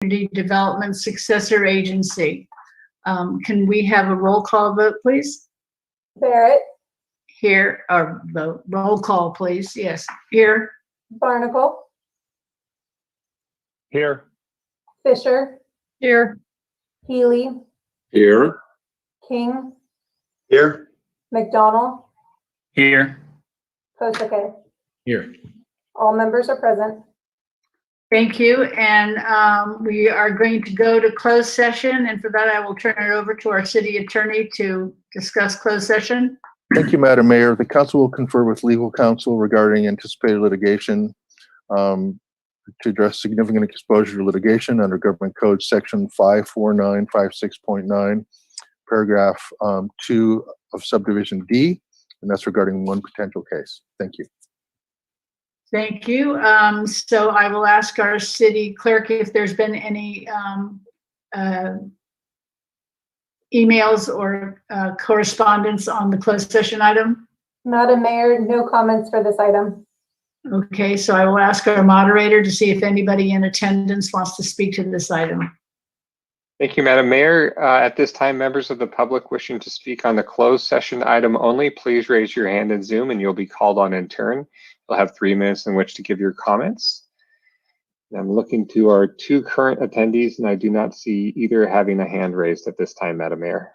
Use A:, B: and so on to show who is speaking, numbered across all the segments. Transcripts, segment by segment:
A: Community Development Successor Agency. Can we have a roll call vote, please?
B: Barrett.
A: Here, or vote. Roll call, please. Yes, here.
B: Barnacle.
C: Here.
B: Fisher.
A: Here.
B: Healy.
D: Here.
B: King.
D: Here.
B: McDonald.
C: Here.
B: Kosake.
D: Here.
B: All members are present.
A: Thank you. And we are going to go to closed session. And for that, I will turn it over to our city attorney to discuss closed session.
E: Thank you, Madam Mayor. The council will confer with legal counsel regarding anticipated litigation to address significant exposure to litigation under Government Code Section 54956.9, paragraph 2 of subdivision D, and that's regarding one potential case. Thank you.
A: Thank you. So I will ask our city clerk if there's been any emails or correspondence on the closed session item.
B: Madam Mayor, no comments for this item.
A: Okay, so I will ask our moderator to see if anybody in attendance wants to speak to this item.
F: Thank you, Madam Mayor. At this time, members of the public wishing to speak on the closed session item only, please raise your hand in Zoom and you'll be called on in turn. You'll have 3 minutes in which to give your comments. And I'm looking to our 2 current attendees and I do not see either having a hand raised at this time, Madam Mayor.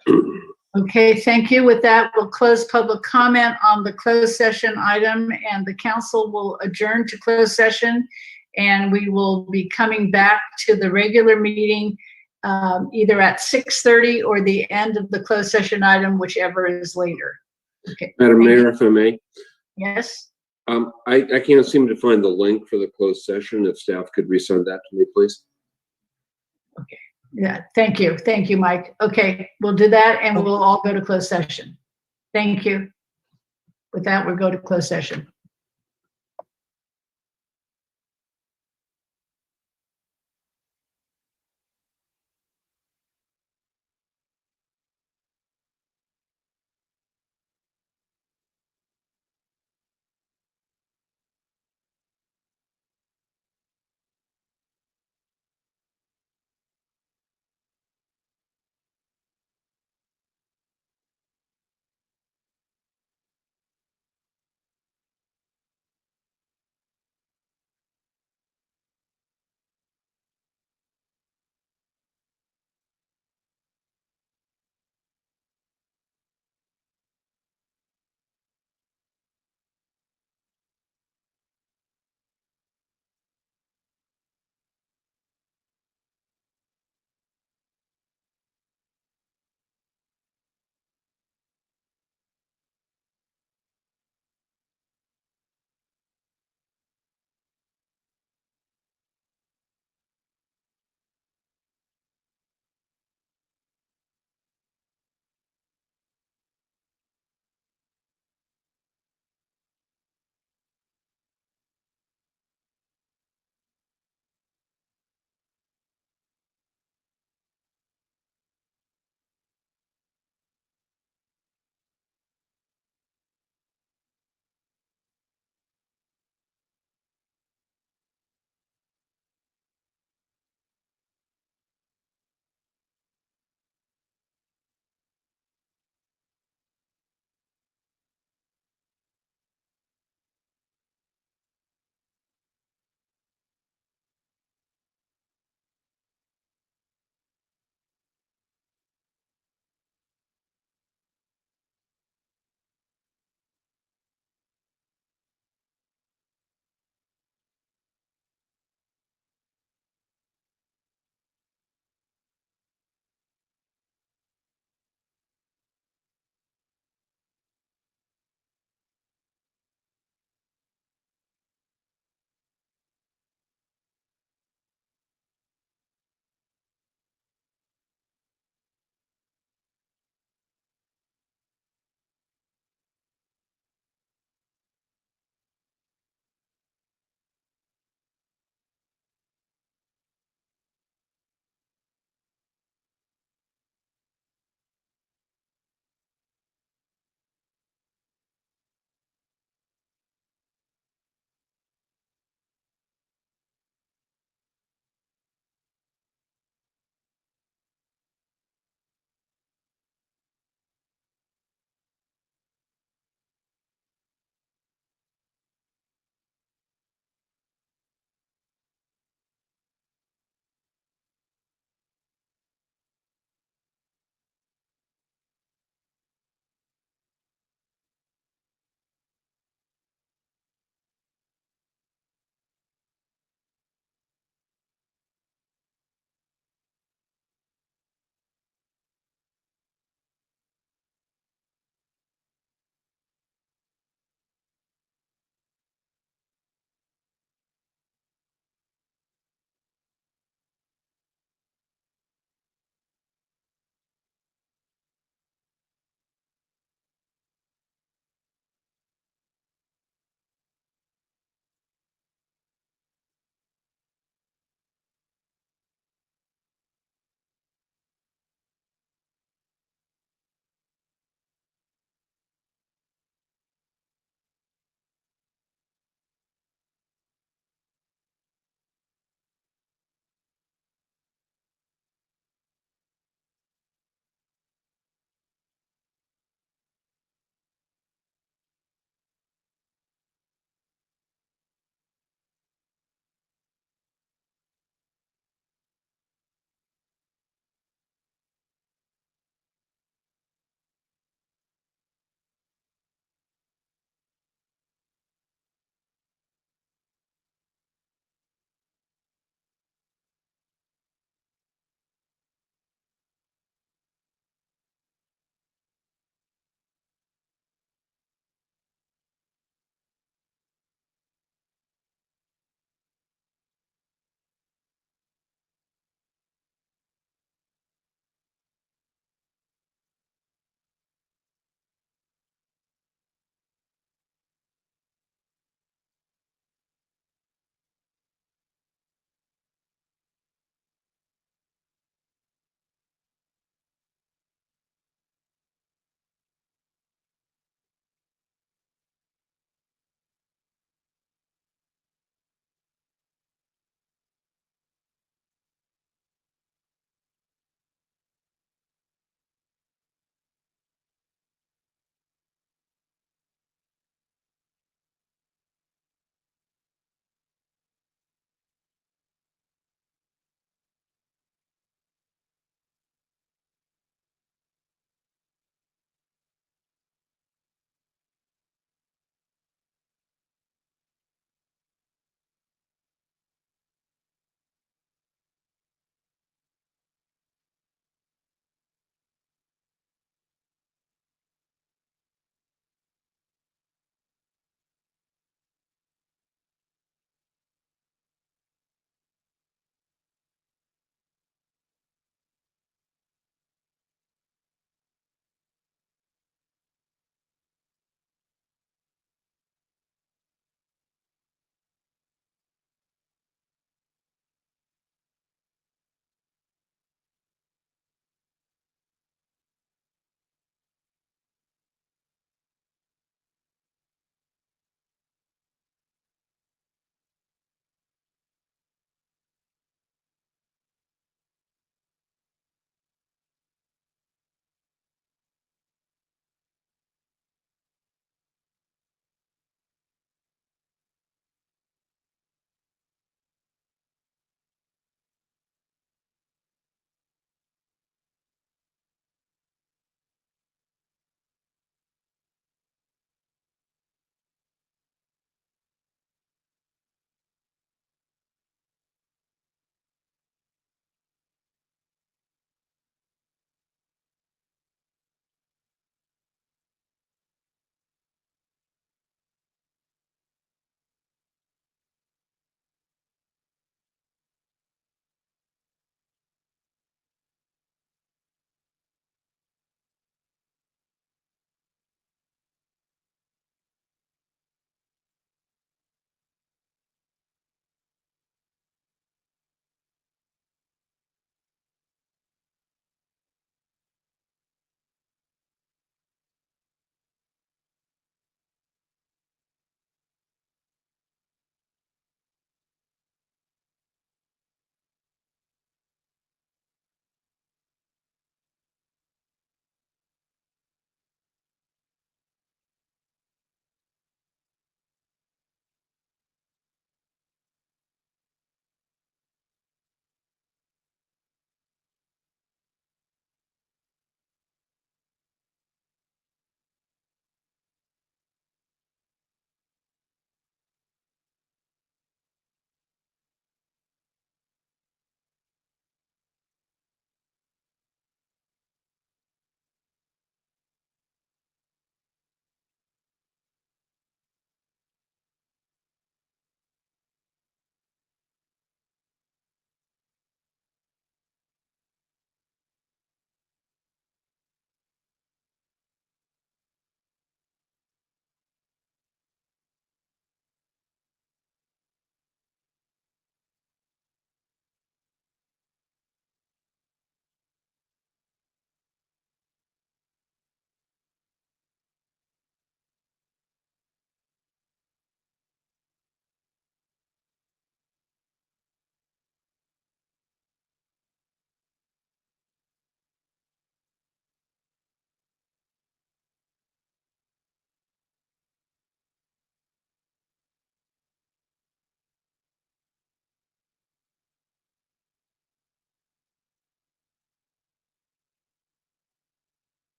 A: Okay, thank you. With that, we'll close public comment on the closed session item and the council will adjourn to closed session and we will be coming back to the regular meeting either at 6:30 or the end of the closed session item, whichever is later. Okay.
D: Madam Mayor, if I may.
A: Yes.
D: I can't seem to find the link for the closed session. If staff could resend that to me, please.
A: Okay. Yeah, thank you. Thank you, Mike. Okay, we'll do that and we'll all go to closed session. Thank you. With that, we'll go to closed session.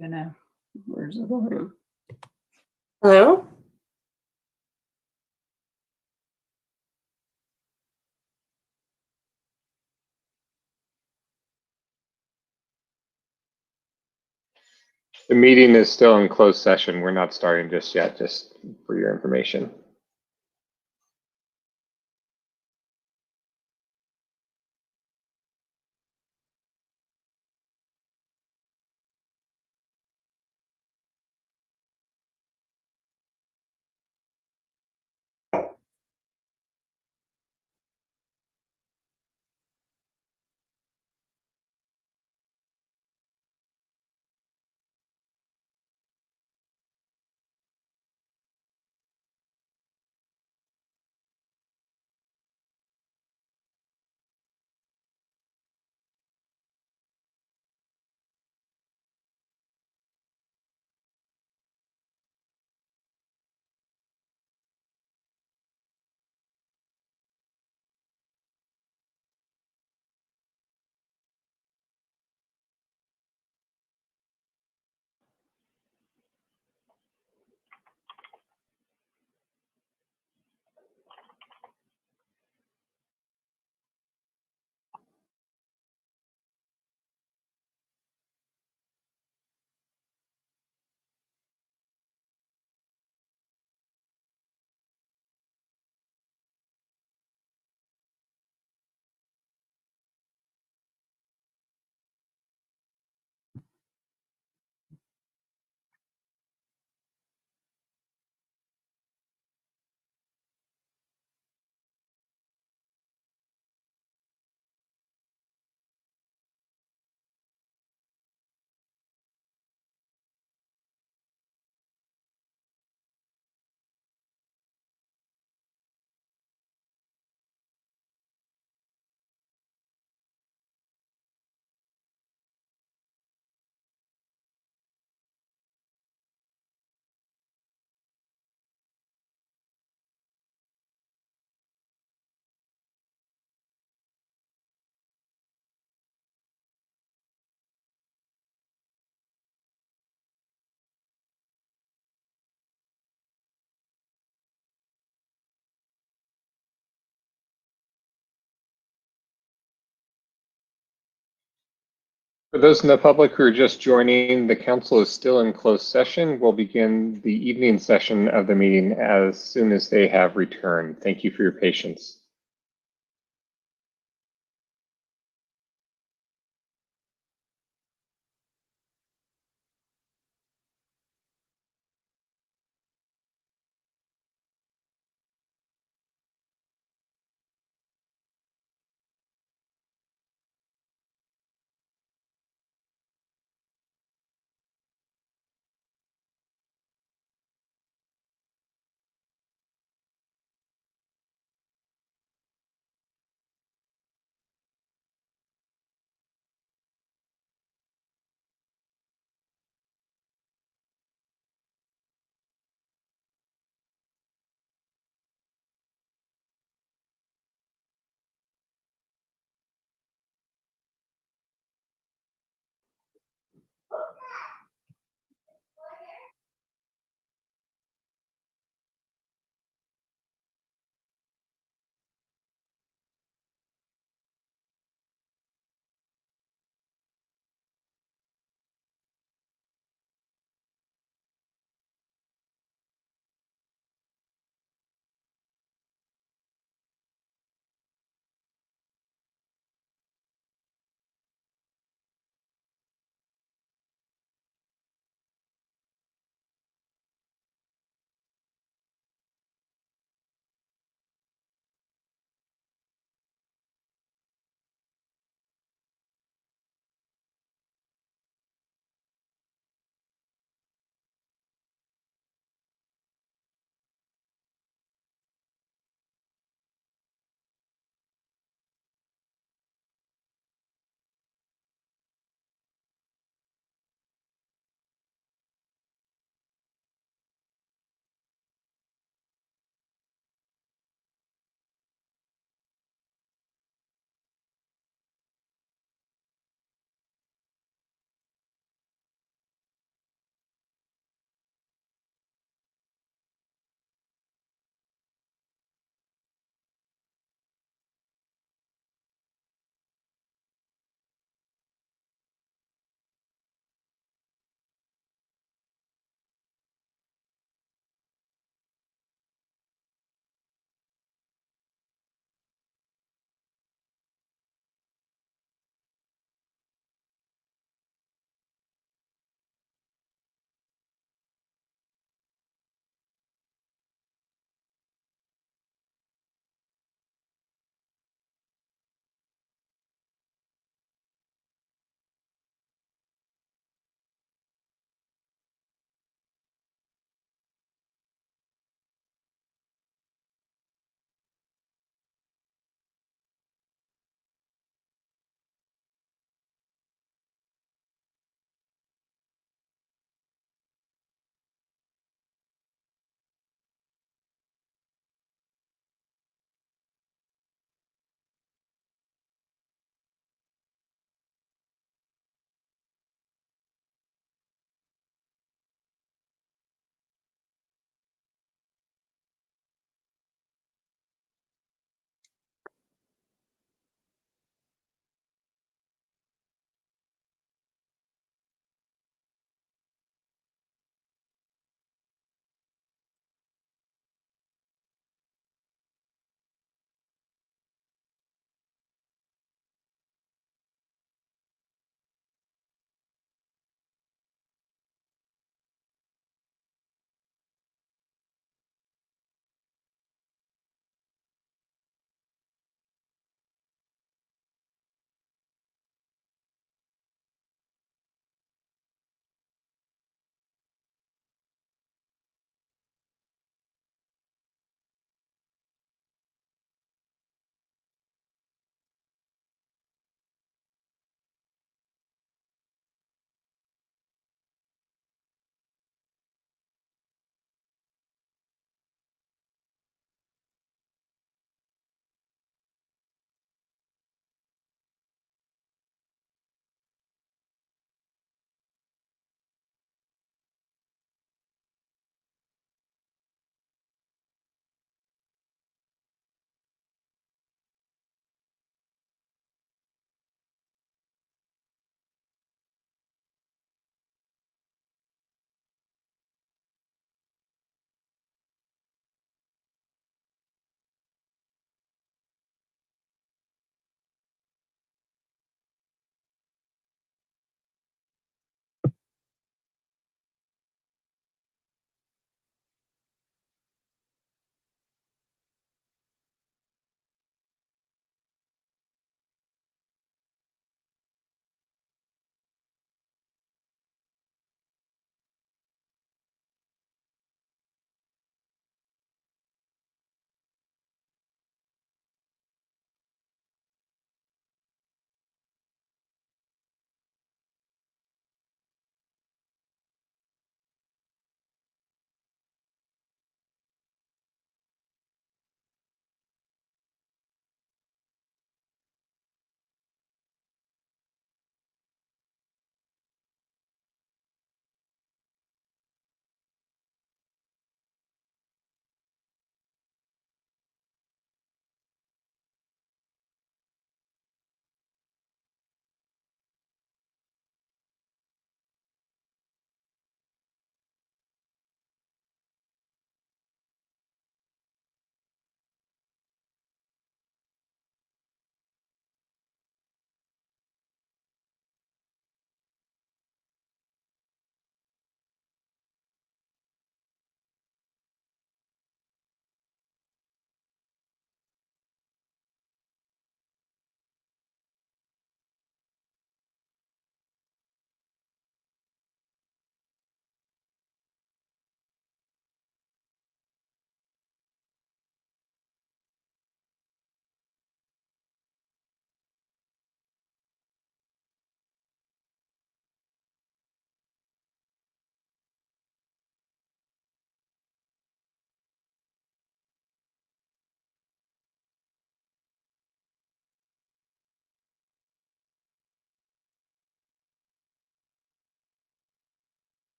A: Gonna,
C: Where's the volume? Hello?
F: The meeting is still in closed session. We're not starting just yet, just for your information. For those in the public who are just joining, the council is still in closed session. We'll begin the evening session of the meeting as soon as they have returned. Thank you for your patience.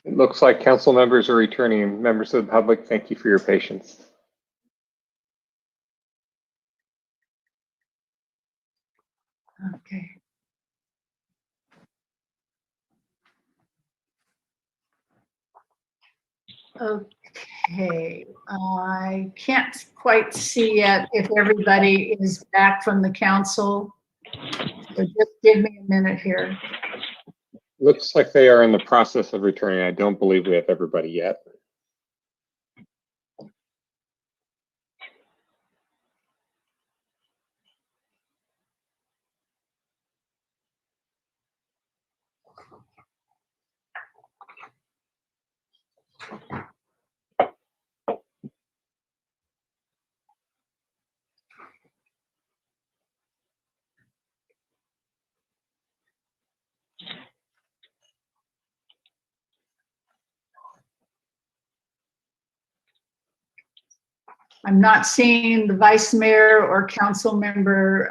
F: It looks like council members are returning. Members of the public, thank you for your patience.
A: Okay. Okay, I can't quite see yet if everybody is back from the council. So just give me a minute here.
F: Looks like they are in the process of returning. I don't believe we have everybody yet.
A: I'm not seeing the vice mayor or council member.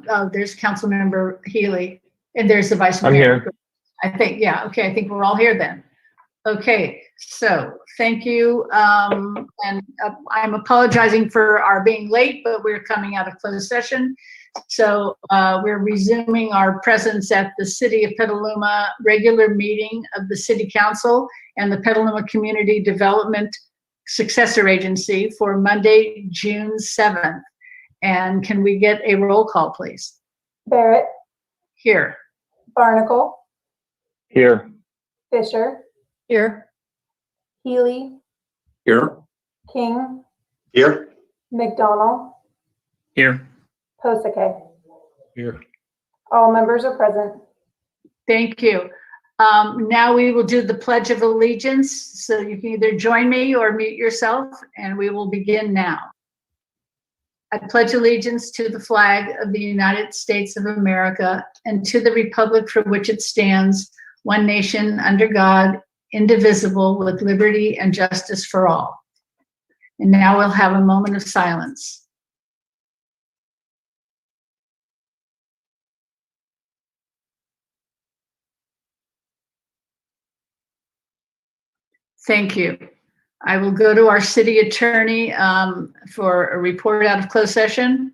A: Oh, there's council member Healy, and there's the vice mayor.
F: I'm here.
A: I think, yeah, okay, I think we're all here then. Okay, so thank you. And I'm apologizing for our being late, but we're coming out of closed session. So we're resuming our presence at the City of Petaluma regular meeting of the City Council and the Petaluma Community Development Successor Agency for Monday, June 7th. And can we get a roll call, please?
B: Barrett,
A: Here.
B: Barnacle,
F: Here.
B: Fisher,
C: Here.
B: Healy,
D: Here.
B: King,
D: Here.
B: McDonald,
F: Here.
B: Posake.
F: Here.
B: All members are present.
A: Thank you. Now we will do the Pledge of Allegiance. So you can either join me or mute yourself, and we will begin now. I pledge allegiance to the flag of the United States of America and to the republic for which it stands, one nation under God, indivisible, with liberty and justice for all. And now we'll have a moment of silence. Thank you. I will go to our city attorney for a report out of closed session.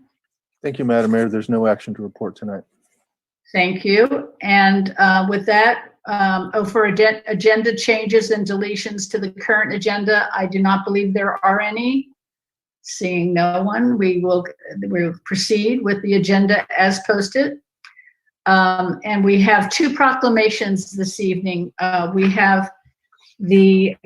E: Thank you, Madam Mayor. There's no action to report tonight.
A: Thank you. And with that, for agenda changes and deletions to the current agenda, I do not believe there are any. Seeing no one, we'll proceed with the agenda as posted. And we have two proclamations this evening. We have the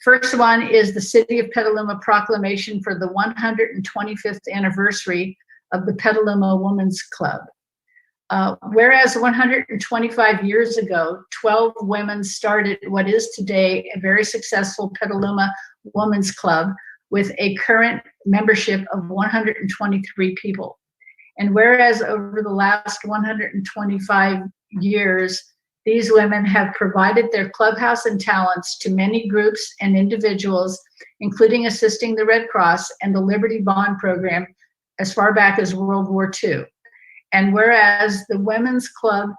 A: first one is the City of Petaluma proclamation for the 125th anniversary of the Petaluma Women's Club. Whereas 125 years ago, 12 women started what is today a very successful Petaluma Women's Club with a current membership of 123 people. And whereas over the last 125 years, these women have provided their clubhouse and talents to many groups and individuals, including assisting the Red Cross and the Liberty Bond Program as far back as World War II. And whereas the Women's Club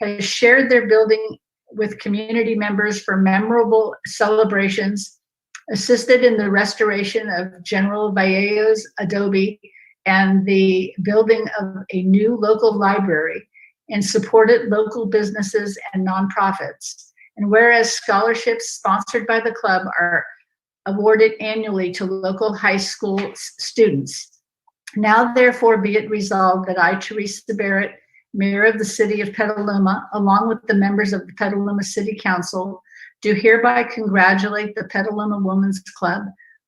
A: has shared their building with community members for memorable celebrations, assisted in the restoration of General Vallejo's adobe and the building of a new local library, and supported local businesses and nonprofits. And whereas scholarships sponsored by the club are awarded annually to local high school students. Now therefore be it resolved that I, Teresa Barrett, Mayor of the City of Petaluma, along with the members of the Petaluma City Council, do hereby congratulate the Petaluma Women's Club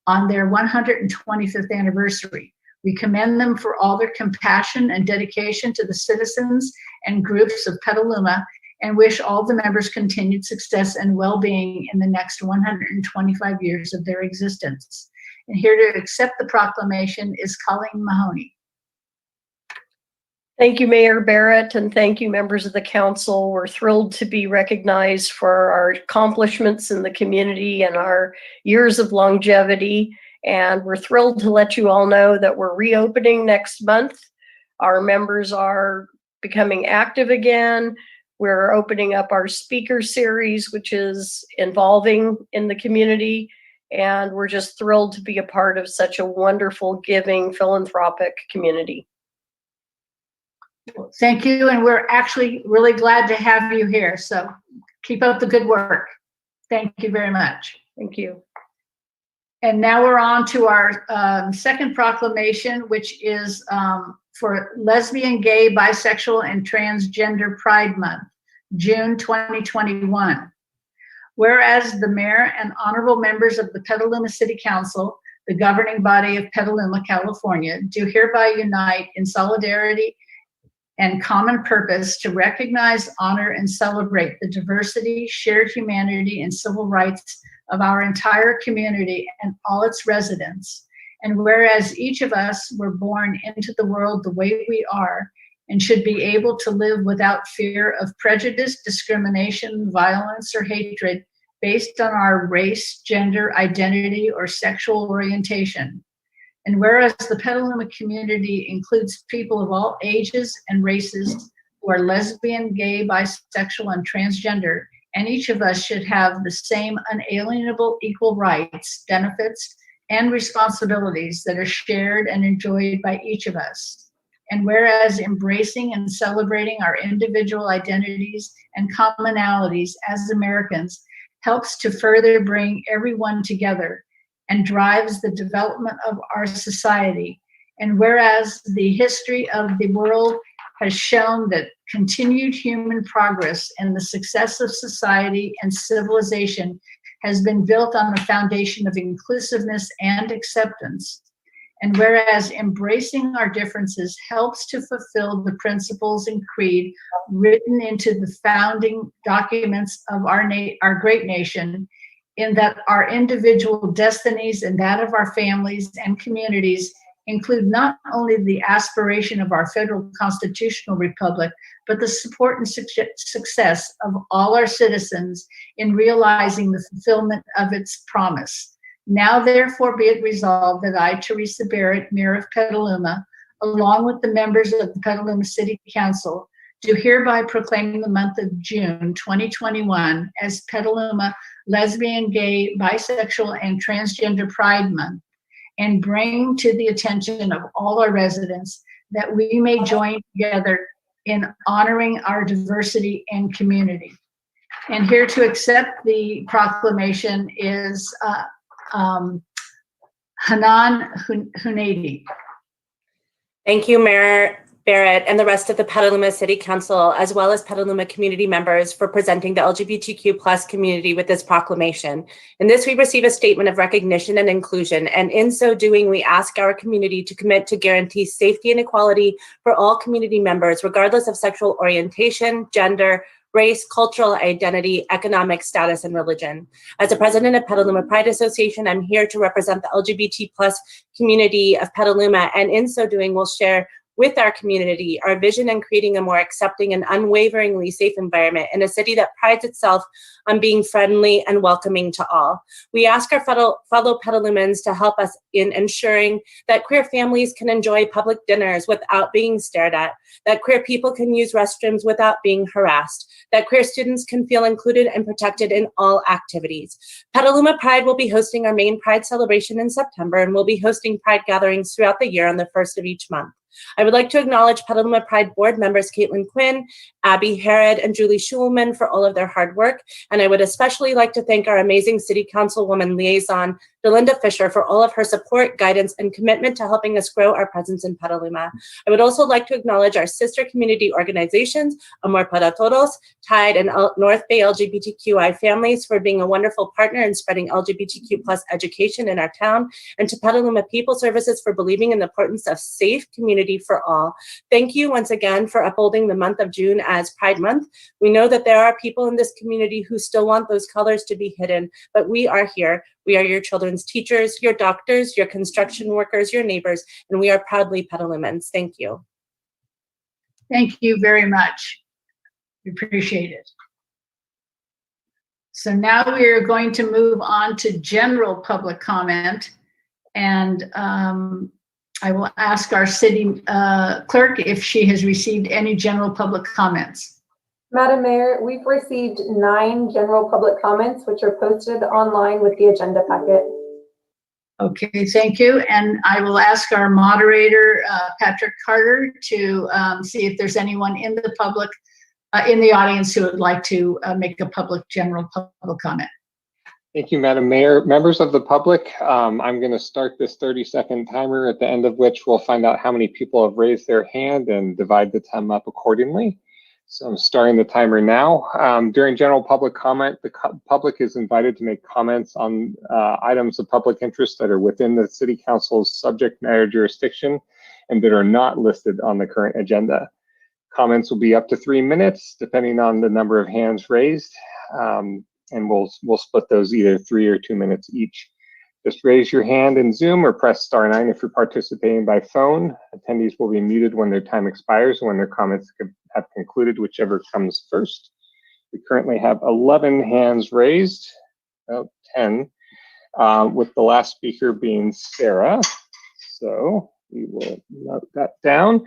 A: on their 125th anniversary. We commend them for all their compassion and dedication to the citizens and groups of Petaluma, and wish all the members continued success and well-being in the next 125 years of their existence. And here to accept the proclamation is Colleen Mahoney.
C: Thank you, Mayor Barrett, and thank you, members of the council. We're thrilled to be recognized for our accomplishments in the community and our years of longevity. And we're thrilled to let you all know that we're reopening next month. Our members are becoming active again. We're opening up our speaker series, which is involving in the community. And we're just thrilled to be a part of such a wonderful, giving, philanthropic community.
A: Thank you, and we're actually really glad to have you here. So keep up the good work. Thank you very much.
C: Thank you.
A: And now we're on to our second proclamation, which is for Lesbian, Gay, Bisexual, and Transgender Pride Month, June 2021. Whereas the mayor and honorable members of the Petaluma City Council, the governing body of Petaluma, California, do hereby unite in solidarity and common purpose to recognize, honor, and celebrate the diversity, shared humanity, and civil rights of our entire community and all its residents. And whereas each of us were born into the world the way we are and should be able to live without fear of prejudice, discrimination, violence, or hatred based on our race, gender, identity, or sexual orientation. And whereas the Petaluma community includes people of all ages and races who are lesbian, gay, bisexual, and transgender, and each of us should have the same unalienable equal rights, benefits, and responsibilities that are shared and enjoyed by each of us. And whereas embracing and celebrating our individual identities and commonalities as Americans helps to further bring everyone together and drives the development of our society. And whereas the history of the world has shown that continued human progress and the success of society and civilization has been built on the foundation of inclusiveness and acceptance. And whereas embracing our differences helps to fulfill the principles and creed written into the founding documents of our great nation, in that our individual destinies and that of our families and communities include not only the aspiration of our federal constitutional republic, but the support and success of all our citizens in realizing the fulfillment of its promise. Now, therefore, be it resolved that I, Teresa Barrett, Mayor of Petaluma, along with the members of the Petaluma City Council, do hereby proclaim the month of June 2021 as Petaluma Lesbian, Gay, Bisexual, and Transgender Pride Month, and bring to the attention of all our residents that we may join together in honoring our diversity and community. And here to accept the proclamation is Hanan Hunady.
G: Thank you, Mayor Barrett and the rest of the Petaluma City Council, as well as Petaluma community members, for presenting the LGBTQ+ community with this proclamation. In this, we receive a statement of recognition and inclusion, and in so doing, we ask our community to commit to guarantee safety and equality for all community members, regardless of sexual orientation, gender, race, cultural identity, economic status, and religion. As the president of Petaluma Pride Association, I'm here to represent the LGBT+ community of Petaluma, and in so doing, we'll share with our community our vision in creating a more accepting and unwaveringly safe environment in a city that prides itself on being friendly and welcoming to all. We ask our fellow Petalumans to help us in ensuring that queer families can enjoy public dinners without being stared at, that queer people can use restrooms without being harassed, that queer students can feel included and protected in all activities. Petaluma Pride will be hosting our main Pride celebration in September, and we'll be hosting Pride gatherings throughout the year on the 1st of each month. I would like to acknowledge Petaluma Pride board members Caitlin Quinn, Abby Herod, and Julie Schulman for all of their hard work. And I would especially like to thank our amazing City Councilwoman liaison, Delinda Fisher, for all of her support, guidance, and commitment to helping us grow our presence in Petaluma. I would also like to acknowledge our sister community organizations, Amor para Todos, Tide, and North Bay LGBTQI families for being a wonderful partner in spreading LGBTQ+ education in our town, and to Petaluma People Services for believing in the importance of safe community for all. Thank you once again for upholding the month of June as Pride Month. We know that there are people in this community who still want those colors to be hidden, but we are here. We are your children's teachers, your doctors, your construction workers, your neighbors, and we are proudly Petalumans. Thank you.
A: Thank you very much. We appreciate it. So now we are going to move on to general public comment, and I will ask our city clerk if she has received any general public comments.
B: Madam Mayor, we've received 9 general public comments, which are posted online with the agenda packet.
A: Okay, thank you. And I will ask our moderator, Patrick Carter, to see if there's anyone in the public, in the audience who would like to make a general public comment.
F: Thank you, Madam Mayor. Members of the public, I'm going to start this 30-second timer, at the end of which we'll find out how many people have raised their hand and divide the time up accordingly. So I'm starting the timer now. During general public comment, the public is invited to make comments on items of public interest that are within the City Council's subject matter jurisdiction and that are not listed on the current agenda. Comments will be up to 3 minutes, depending on the number of hands raised, and we'll split those either 3 or 2 minutes each. Just raise your hand in Zoom or press *9 if you're participating by phone. Attendees will be muted when their time expires and when their comments have concluded, whichever comes first. We currently have 11 hands raised, 10, with the last speaker being Sarah. So we will note that down.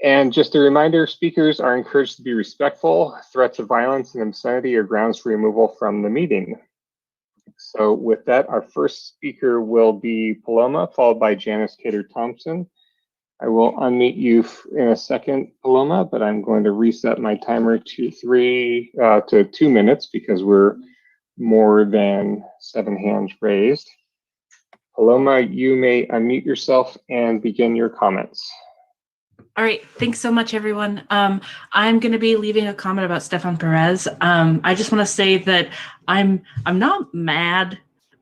F: And just a reminder, speakers are encouraged to be respectful. Threats of violence and obscenity are grounds for removal from the meeting. So with that, our first speaker will be Paloma, followed by Janice Cater-Thompson. I will unmute you in a second, Paloma, but I'm going to reset my timer to 2 minutes because we're more than 7 hands raised. Paloma, you may unmute yourself and begin your comments.
H: All right, thanks so much, everyone. I'm going to be leaving a comment about Stefan Perez. I just want to say that I'm not mad.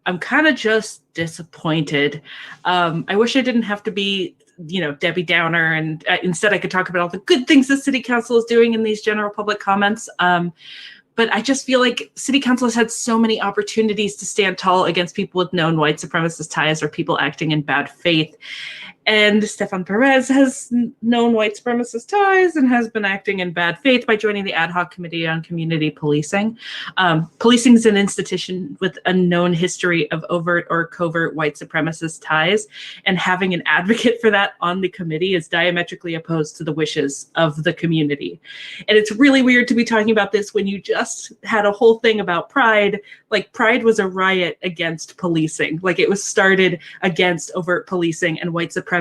H: I'm kind of just disappointed. I wish I didn't have to be, Debbie Downer, and instead I could talk about all the good things the City Council is doing in these general public comments. But I just feel like City Council has had so many opportunities to stand tall against people with known white supremacist ties or people acting in bad faith. And Stefan Perez has known white supremacist ties and has been acting in bad faith by joining the Ad Hoc Committee on Community Policing. Policing is an institution with a known history of overt or covert white supremacist ties, and having an advocate for that on the committee is diametrically opposed to the wishes of the community. And it's really weird to be talking about this when you just had a whole thing about Pride. Like, Pride was a riot against policing. Like, it was started against overt policing and white supremacy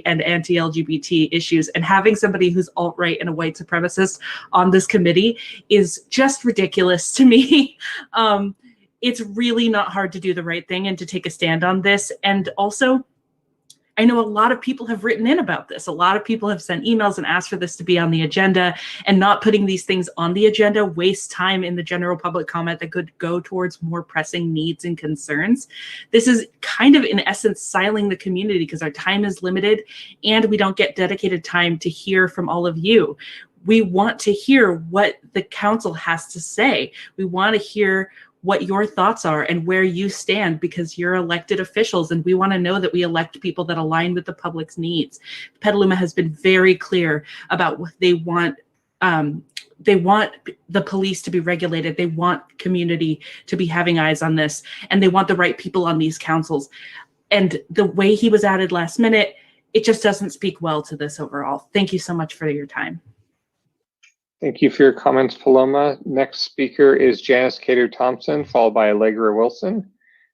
H: and anti-LGBT issues, and having somebody who's alt-right and a white supremacist on this committee is just ridiculous to me. It's really not hard to do the right thing and to take a stand on this. And also, I know a lot of people have written in about this. A lot of people have sent emails and asked for this to be on the agenda, and not putting these things on the agenda wastes time in the general public comment that could go towards more pressing needs and concerns. This is kind of, in essence, silencing the community because our time is limited and we don't get dedicated time to hear from all of you. We want to hear what the council has to say. We want to hear what your thoughts are and where you stand, because you're elected officials, and we want to know that we elect people that align with the public's needs. Petaluma has been very clear about what they want. They want the police to be regulated. They want community to be having eyes on this, and they want the right people on these councils. And the way he was added last minute, it just doesn't speak well to this overall. Thank you so much for your time.
F: Thank you for your comments, Paloma. Next speaker is Janice Cater-Thompson, followed by Allegra Wilson.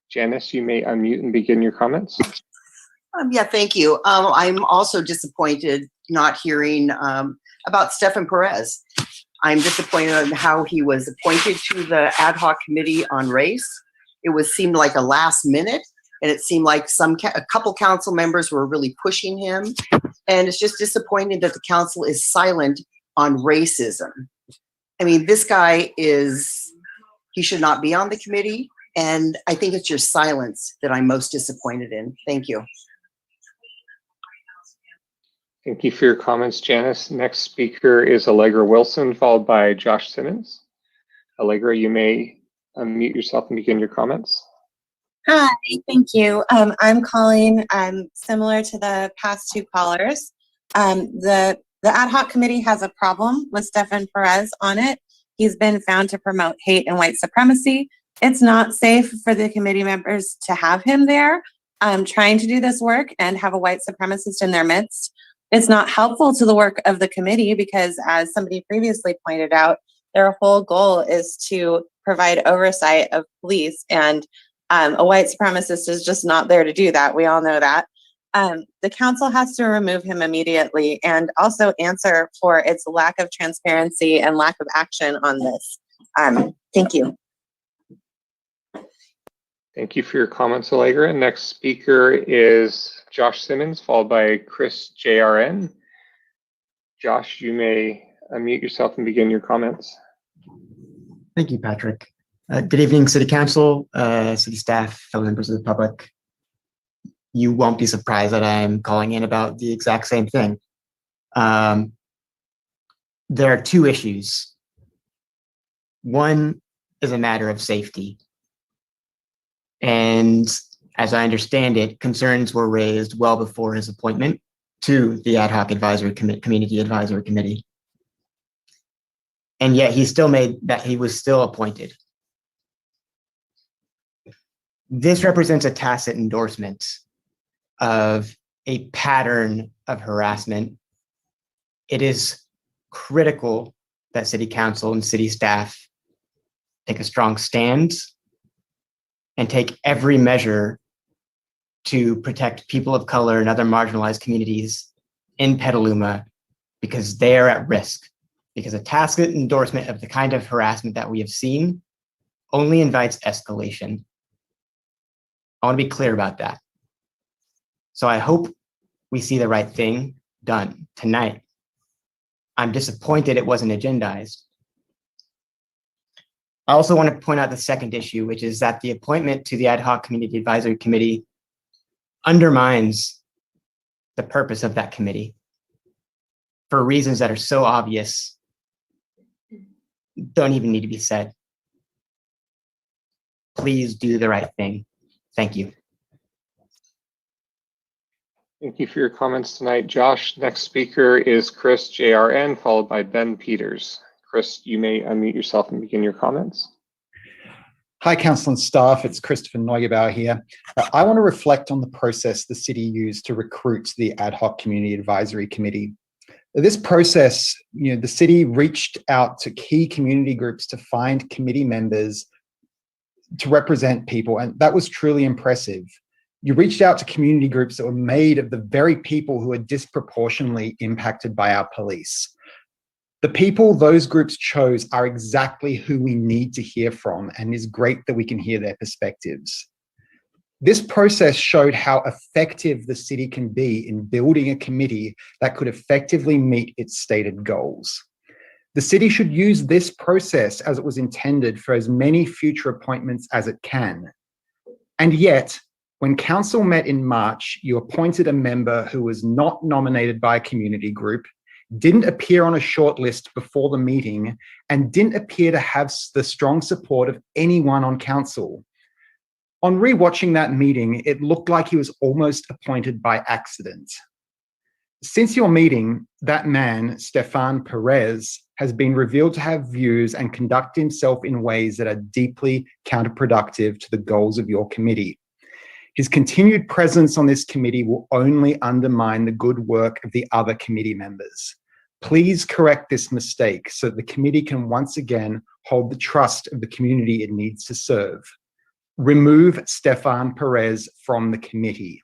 F: Janice, you may unmute and begin your comments.
I: Yeah, thank you. I'm also disappointed not hearing about Stefan Perez. I'm disappointed on how he was appointed to the Ad Hoc Committee on Race. It seemed like a last minute, and it seemed like a couple council members were really pushing him. And it's just disappointing that the council is silent on racism. I mean, this guy he should not be on the committee. And I think it's your silence that I'm most disappointed in. Thank you.
F: Thank you for your comments, Janice. Next speaker is Allegra Wilson, followed by Josh Simmons. Allegra, you may unmute yourself and begin your comments.
J: Hi, thank you. I'm calling similar to the past 2 callers. The Ad Hoc Committee has a problem with Stefan Perez on it. He's been found to promote hate and white supremacy. It's not safe for the committee members to have him there trying to do this work and have a white supremacist in their midst. It's not helpful to the work of the committee because, as somebody previously pointed out, Their whole goal is to provide oversight of police, and a white supremacist is just not there to do that. We all know that. The council has to remove him immediately and also answer for its lack of transparency and lack of action on this. Thank you.
F: Thank you for your comments, Allegra. Next speaker is Josh Simmons, followed by Chris JRN. Josh, you may unmute yourself and begin your comments.
K: Thank you, Patrick. Good evening, City Council, city staff, fellow members of the public. You won't be surprised that I'm calling in about the exact same thing. There are two issues. One is a matter of safety. And as I understand it, concerns were raised well before his appointment to the ad hoc advisory community advisory committee. And yet he was still appointed. This represents a tacit endorsement of a pattern of harassment. It is critical that City Council and city staff take a strong stand and take every measure to protect people of color and other marginalized communities in Petaluma, because they are at risk. Because a tacit endorsement of the kind of harassment that we have seen only invites escalation. I want to be clear about that. So I hope we see the right thing done tonight. I'm disappointed it wasn't agendized. I also want to point out the second issue, which is that the appointment to the Ad hoc Community Advisory Committee undermines the purpose of that committee for reasons that are so obvious, don't even need to be said. Please do the right thing. Thank you.
F: Thank you for your comments tonight, Josh. Next speaker is Chris JRN, followed by Ben Peters. Chris, you may unmute yourself and begin your comments.
L: Hi, Council and staff. It's Christopher Neugebauer here. I want to reflect on the process the city used to recruit the Ad hoc Community Advisory Committee. This process, the city reached out to key community groups to find committee members to represent people, and that was truly impressive. You reached out to community groups that were made of the very people who are disproportionately impacted by our police. The people those groups chose are exactly who we need to hear from, and it's great that we can hear their perspectives. This process showed how effective the city can be in building a committee that could effectively meet its stated goals. The city should use this process as it was intended for as many future appointments as it can. And yet, when council met in March, you appointed a member who was not nominated by a community group, didn't appear on a short list before the meeting, and didn't appear to have the strong support of anyone on council. On rewatching that meeting, it looked like he was almost appointed by accident. Since your meeting, that man, Stefan Perez, has been revealed to have views and conduct himself in ways that are deeply counterproductive to the goals of your committee. His continued presence on this committee will only undermine the good work of the other committee members. Please correct this mistake so that the committee can once again hold the trust of the community it needs to serve. Remove Stefan Perez from the committee.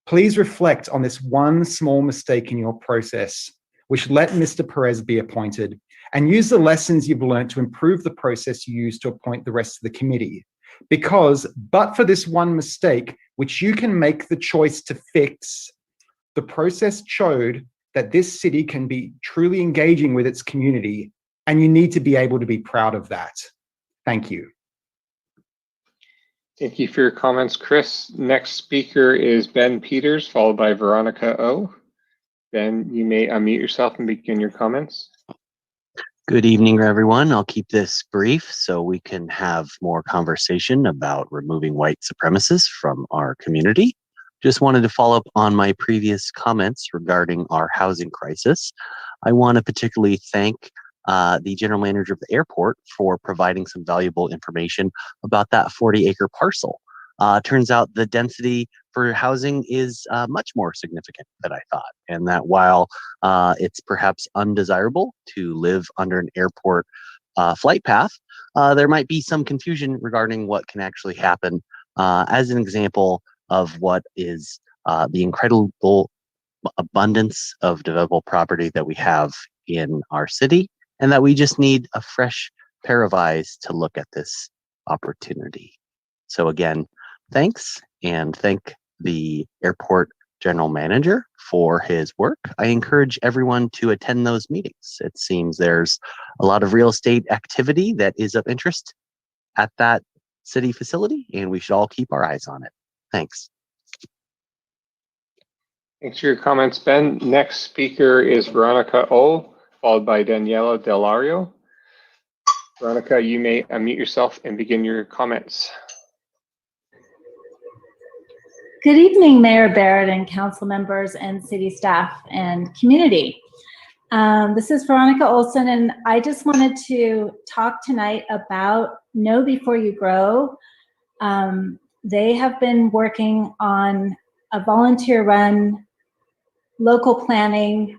L: Please reflect on this one small mistake in your process, which let Mr. Perez be appointed, and use the lessons you've learned to improve the process you use to appoint the rest of the committee. Because, but for this one mistake, which you can make the choice to fix, the process showed that this city can be truly engaging with its community, and you need to be able to be proud of that. Thank you.
F: Thank you for your comments, Chris. Next speaker is Ben Peters, followed by Veronica O. Ben, you may unmute yourself and begin your comments.
M: Good evening, everyone. I'll keep this brief so we can have more conversation about removing white supremacists from our community. Just wanted to follow up on my previous comments regarding our housing crisis. I want to particularly thank the general manager of the airport for providing some valuable information about that 40-acre parcel. turns out the density for housing is much more significant than I thought. And that while it's perhaps undesirable to live under an airport flight path, there might be some confusion regarding what can actually happen as an example of what is the incredible abundance of developable property that we have in our city, and that we just need a fresh pair of eyes to look at this opportunity. So again, thanks, and thank the airport general manager for his work. I encourage everyone to attend those meetings. It seems there's a lot of real estate activity that is of interest at that city facility, and we should all keep our eyes on it. Thanks.
F: Thanks for your comments, Ben. Next speaker is Veronica O, followed by Daniela Delario. Veronica, you may unmute yourself and begin your comments.
N: Good evening, Mayor Barrett and council members and city staff and community. This is Veronica Olson, and I just wanted to talk tonight about Know Before You Grow. They have been working on a volunteer-run local planning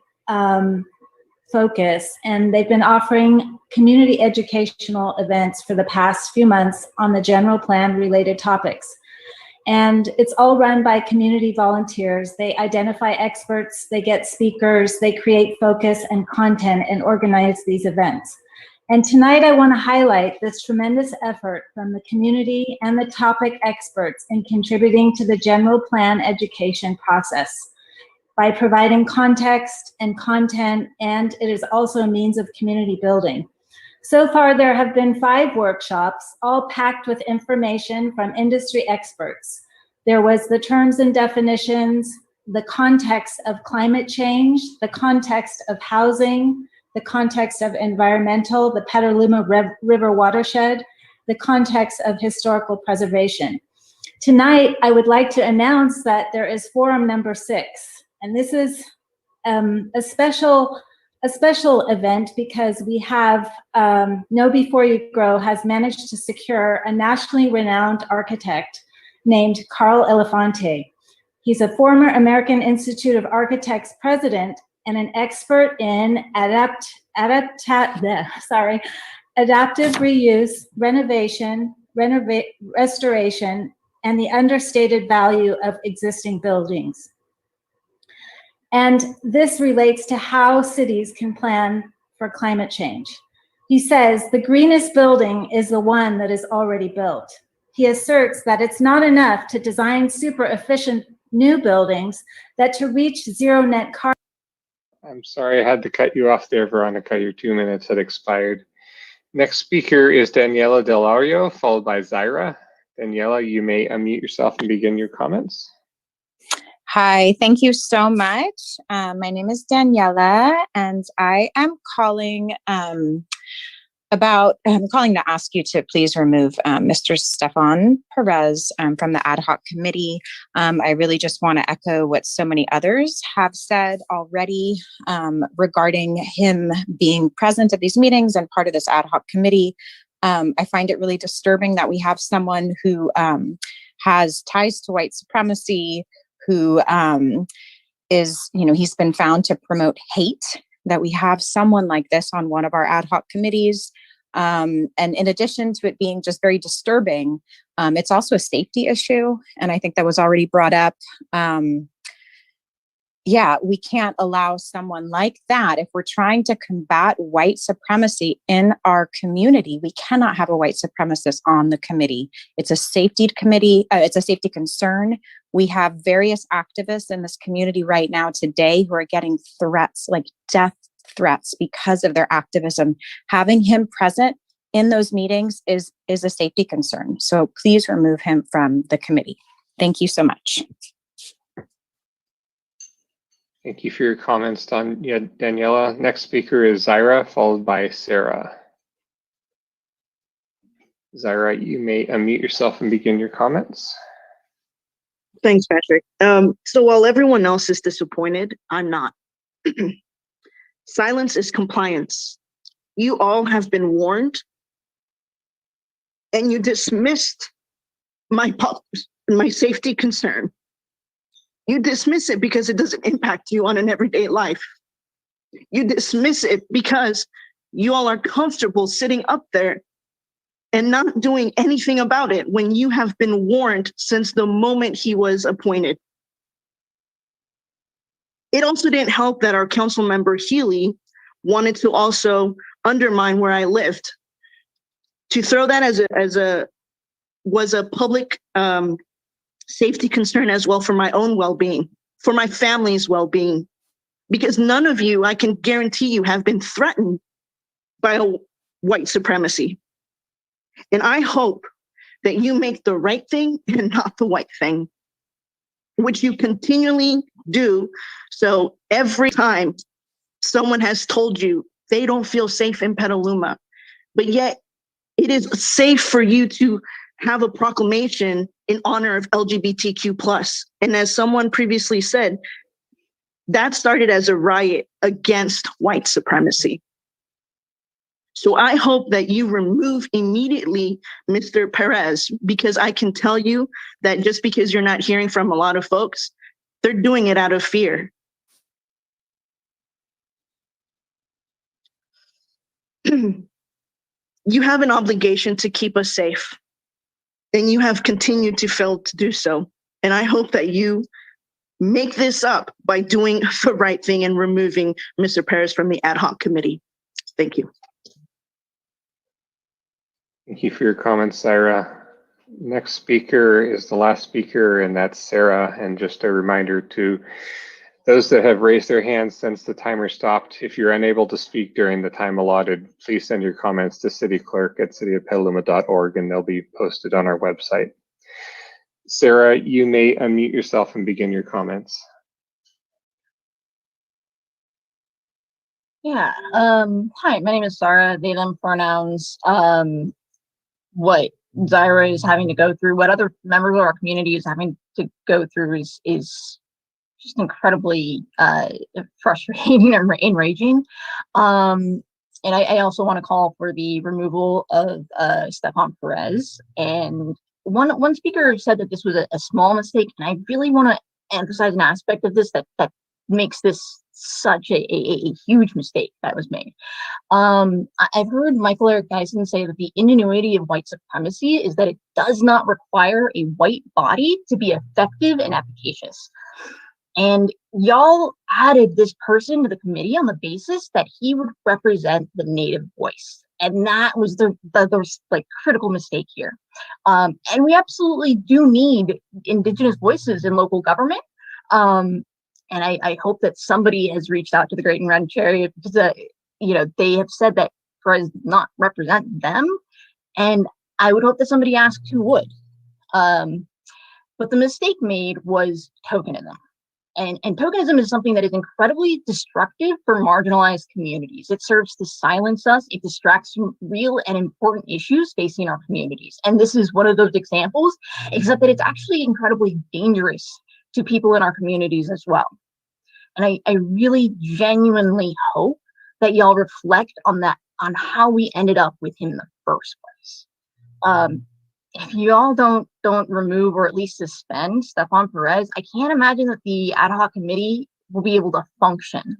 N: focus, and they've been offering community educational events for the past few months on the general plan related topics. And it's all run by community volunteers. They identify experts, they get speakers, they create focus and content and organize these events. And tonight I want to highlight this tremendous effort from the community and the topic experts in contributing to the general plan education process by providing context and content, and it is also a means of community building. So far, there have been 5 workshops, all packed with information from industry experts. There was the terms and definitions, the context of climate change, the context of housing, the context of environmental, the Petaluma River watershed, the context of historical preservation. Tonight, I would like to announce that there is forum number 6, and this is a special event because we have Know Before You Grow has managed to secure a nationally renowned architect named Carl Elefante. He's a former American Institute of Architects president and an expert in adaptive reuse, renovation, restoration, and the understated value of existing buildings. And this relates to how cities can plan for climate change. He says the greenest building is the one that is already built. He asserts that it's not enough to design super efficient new buildings, that to reach zero net carbon.
F: I'm sorry, I had to cut you off there, Veronica. Your 2 minutes had expired. Next speaker is Daniela Delario, followed by Zaira. Daniela, you may unmute yourself and begin your comments.
O: Hi, thank you so much. My name is Daniela, and I am calling to ask you to please remove Mr. Stefan Perez from the ad hoc committee. I really just want to echo what so many others have said already regarding him being present at these meetings and part of this ad hoc committee. I find it really disturbing that we have someone who has ties to white supremacy, who is, he's been found to promote hate, that we have someone like this on one of our ad hoc committees. And in addition to it being just very disturbing, it's also a safety issue. And I think that was already brought up. We can't allow someone like that. If we're trying to combat white supremacy in our community, we cannot have a white supremacist on the committee. It's a safety committee. It's a safety concern. We have various activists in this community right now today who are getting threats, like death threats, because of their activism. Having him present in those meetings is a safety concern. So please remove him from the committee. Thank you so much.
F: Thank you for your comments, Daniela. Next speaker is Zaira, followed by Sarah. Zaira, you may unmute yourself and begin your comments.
P: Thanks, Patrick. So while everyone else is disappointed, I'm not. Silence is compliance. You all have been warned, and you dismissed my safety concern. You dismiss it because it doesn't impact you on an everyday life. You dismiss it because you all are comfortable sitting up there and not doing anything about it when you have been warned since the moment he was appointed. It also didn't help that our council member Healy wanted to also undermine where I lived. To throw that was a public safety concern as well for my own well-being, for my family's well-being, because none of you, I can guarantee you, have been threatened by white supremacy. And I hope that you make the right thing and not the white thing, which you continually do. So every time someone has told you they don't feel safe in Petaluma, but yet it is safe for you to have a proclamation in honor of LGBTQ+. And as someone previously said, that started as a riot against white supremacy. So I hope that you remove immediately Mr. Perez, because I can tell you that just because you're not hearing from a lot of folks, they're doing it out of fear. You have an obligation to keep us safe, and you have continued to fail to do so. And I hope that you make this up by doing the right thing and removing Mr. Perez from the ad hoc committee. Thank you.
F: Thank you for your comments, Sarah. Next speaker is the last speaker, and that's Sarah. And just a reminder to those that have raised their hands since the timer stopped, if you're unable to speak during the time allotted, please send your comments to cityclerk@cityofpetaluma.org, and they'll be posted on our website. Sarah, you may unmute yourself and begin your comments.
Q: Yeah. Hi, my name is Sarah. They, them pronouns. What Zyra is having to go through, what other members of our community is having to go through is just incredibly frustrating and enraging. And I also want to call for the removal of Stefan Perez. And one speaker said that this was a small mistake, and I really want to emphasize an aspect of this that makes this such a huge mistake that was made. I've heard Michael Eric Dyson say that the ingenuity of white supremacy is that it does not require a white body to be effective and efficacious. And y'all added this person to the committee on the basis that he would represent the Native voice. And that was the like critical mistake here. And we absolutely do need Indigenous voices in local government. And I hope that somebody has reached out to the Great and Round Chariot, because they have said that Perez does not represent them. And I would hope that somebody asked who would. But the mistake made was tokenism. And tokenism is something that is incredibly destructive for marginalized communities. It serves to silence us. It distracts from real and important issues facing our communities. And this is one of those examples, except that it's actually incredibly dangerous to people in our communities as well. And I really genuinely hope that y'all reflect on that, on how we ended up with him in the first place. If y'all don't remove or at least suspend Stefan Perez, I can't imagine that the ad hoc committee will be able to function,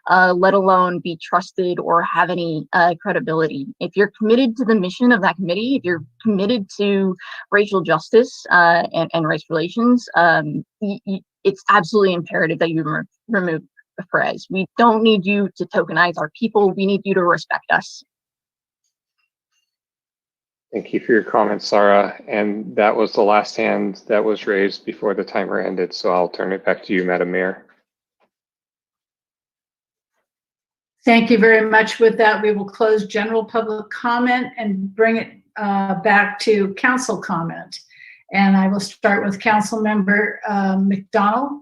Q: let alone be trusted or have any credibility. If you're committed to the mission of that committee, if you're committed to racial justice and race relations, it's absolutely imperative that you remove Perez. We don't need you to tokenize our people. We need you to respect us.
F: Thank you for your comments, Sarah. And that was the last hand that was raised before the timer ended. So I'll turn it back to you, Madam Mayor.
A: Thank you very much. With that, we will close general public comment and bring it back to council comment. And I will start with Council Member McDonald.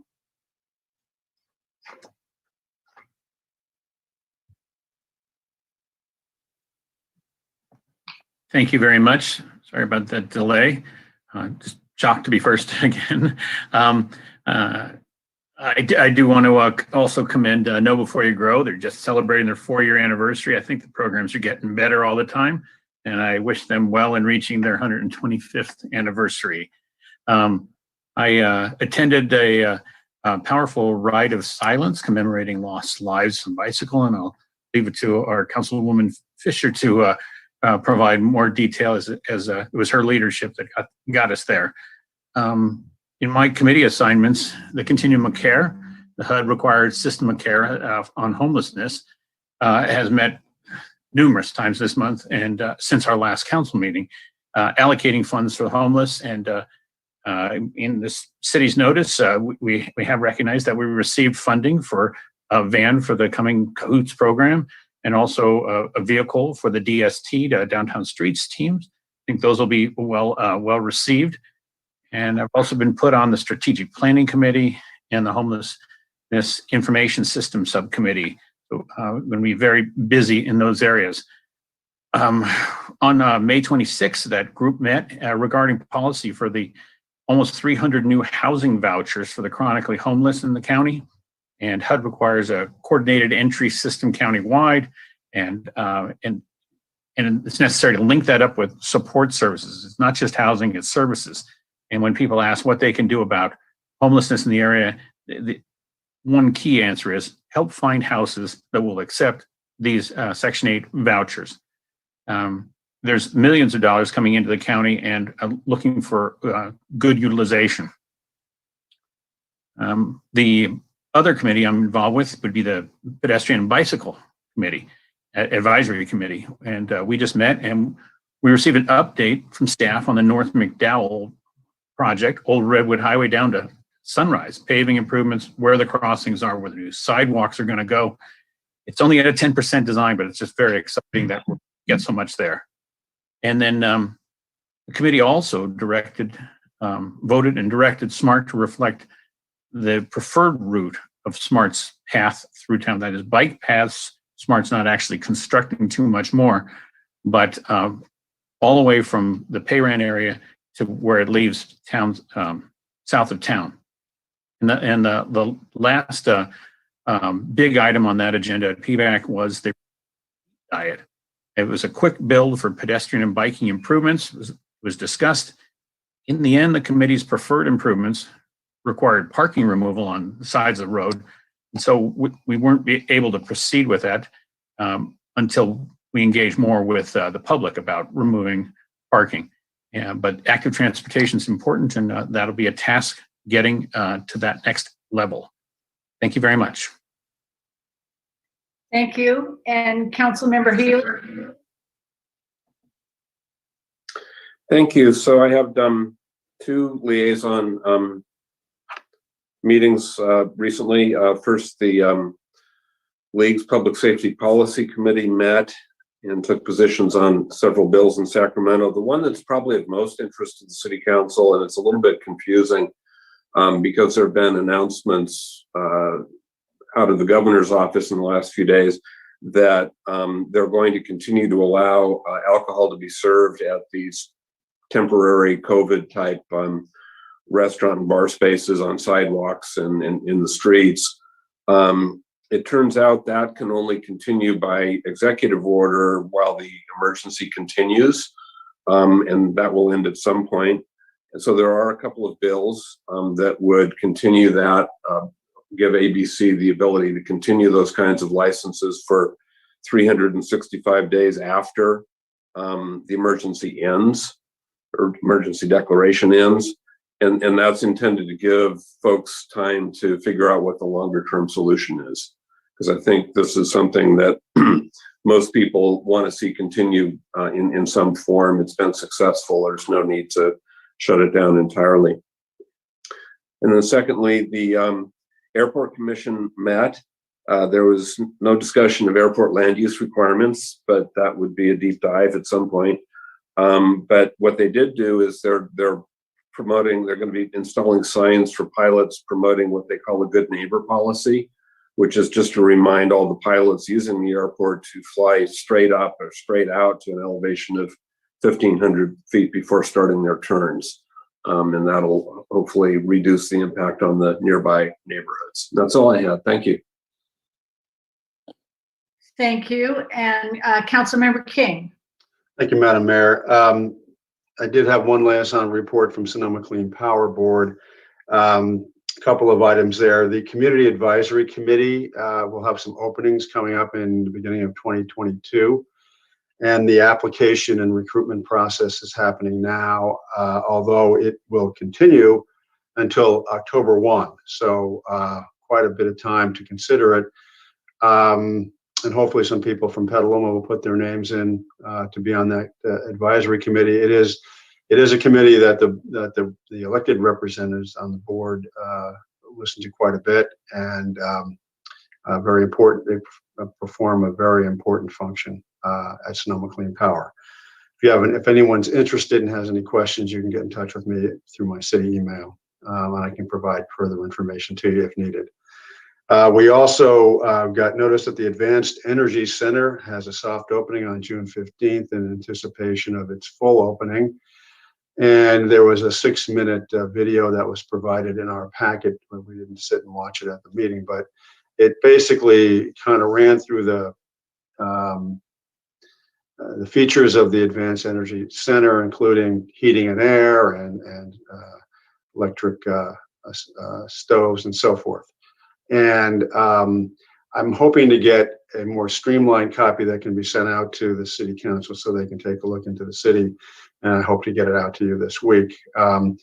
R: Thank you very much. Sorry about that delay. Just shocked to be first again. I do want to also commend Know Before You Grow. They're just celebrating their 4-year anniversary. I think the programs are getting better all the time. and I wish them well in reaching their 125th anniversary. I attended a powerful ride of silence commemorating lost lives on bicycle, and I'll leave it to our Councilwoman Fisher to provide more detail as it was her leadership that got us there. In my committee assignments, the continuum of care, the HUD required system of care on homelessness has met numerous times this month and since our last council meeting, allocating funds for the homeless. And in this city's notice, we have recognized that we received funding for a van for the coming Cahoots program and also a vehicle for the DST, the Downtown Streets teams. I think those will be well received. And I've also been put on the Strategic Planning Committee and the Homelessness Information System Subcommittee. So I'm going to be very busy in those areas. On May 26th, that group met regarding policy for the almost 300 new housing vouchers for the chronically homeless in the county. And HUD requires a coordinated entry system countywide, and it's necessary to link that up with support services. It's not just housing, it's services. And when people ask what they can do about homelessness in the area, the one key answer is help find houses that will accept these Section 8 vouchers. There's millions of dollars coming into the county and looking for good utilization. The other committee I'm involved with would be the Pedestrian and Bicycle Committee, Advisory Committee. And we just met and we received an update from staff on the North McDowell project, Old Redwood Highway down to Sunrise, paving improvements, where the crossings are, where the new sidewalks are going to go. It's only at a 10% design, but it's just very exciting that we'll get so much there. And then the committee also voted and directed SMART to reflect the preferred route of SMART's path through town. That is bike paths. SMART's not actually constructing too much more, but all the way from the Payran area to where it leaves town, south of town. And the last big item on that agenda at PBAC was the diet. It was a quick build for pedestrian and biking improvements. It was discussed. In the end, the committee's preferred improvements required parking removal on the sides of the road. And so we weren't able to proceed with that until we engaged more with the public about removing parking. But active transportation is important, and that'll be a task getting to that next level. Thank you very much.
A: Thank you. And Councilmember Healy.
D: Thank you. So I have two liaison meetings recently. First, the League's Public Safety Policy Committee met and took positions on several bills in Sacramento. The one that's probably of most interest to the City Council, and it's a little bit confusing because there have been announcements out of the governor's office in the last few days that they're going to continue to allow alcohol to be served at these temporary COVID type restaurant and bar spaces on sidewalks and in the streets. It turns out that can only continue by executive order while the emergency continues, and that will end at some point. And so there are a couple of bills that would continue that, give ABC the ability to continue those kinds of licenses for 365 days after the emergency ends, or emergency declaration ends. And that's intended to give folks time to figure out what the longer term solution is. Because I think this is something that most people want to see continue in some form. It's been successful. There's no need to shut it down entirely. And then secondly, the Airport Commission met. There was no discussion of airport land use requirements, but that would be a deep dive at some point. But what they did do is they're promoting, they're going to be installing signs for pilots promoting what they call a good neighbor policy, which is just to remind all the pilots using the airport to fly straight up or straight out to an elevation of 1,500 feet before starting their turns. And that'll hopefully reduce the impact on the nearby neighborhoods. That's all I had. Thank you.
A: Thank you. And Councilmember King.
S: Thank you, Madam Mayor. I did have one liaison report from Sonoma Clean Power Board. A couple of items there. The Community Advisory Committee will have some openings coming up in the beginning of 2022. And the application and recruitment process is happening now, although it will continue until October 1. So quite a bit of time to consider it. And hopefully some people from Petaluma will put their names in to be on that advisory committee. It is a committee that the elected representatives on the board listen to quite a bit, and very important. They perform a very important function at Sonoma Clean Power. If anyone's interested and has any questions, you can get in touch with me through my city email, and I can provide further information to you if needed. We also got notice that the Advanced Energy Center has a soft opening on June 15th in anticipation of its full opening. And there was a 6-minute video that was provided in our packet, but we didn't sit and watch it at the meeting, but it basically kind of ran through the features of the Advanced Energy Center, including heating and air and electric stoves and so forth. And I'm hoping to get a more streamlined copy that can be sent out to the city council so they can take a look into the city. And I hope to get it out to you this week. And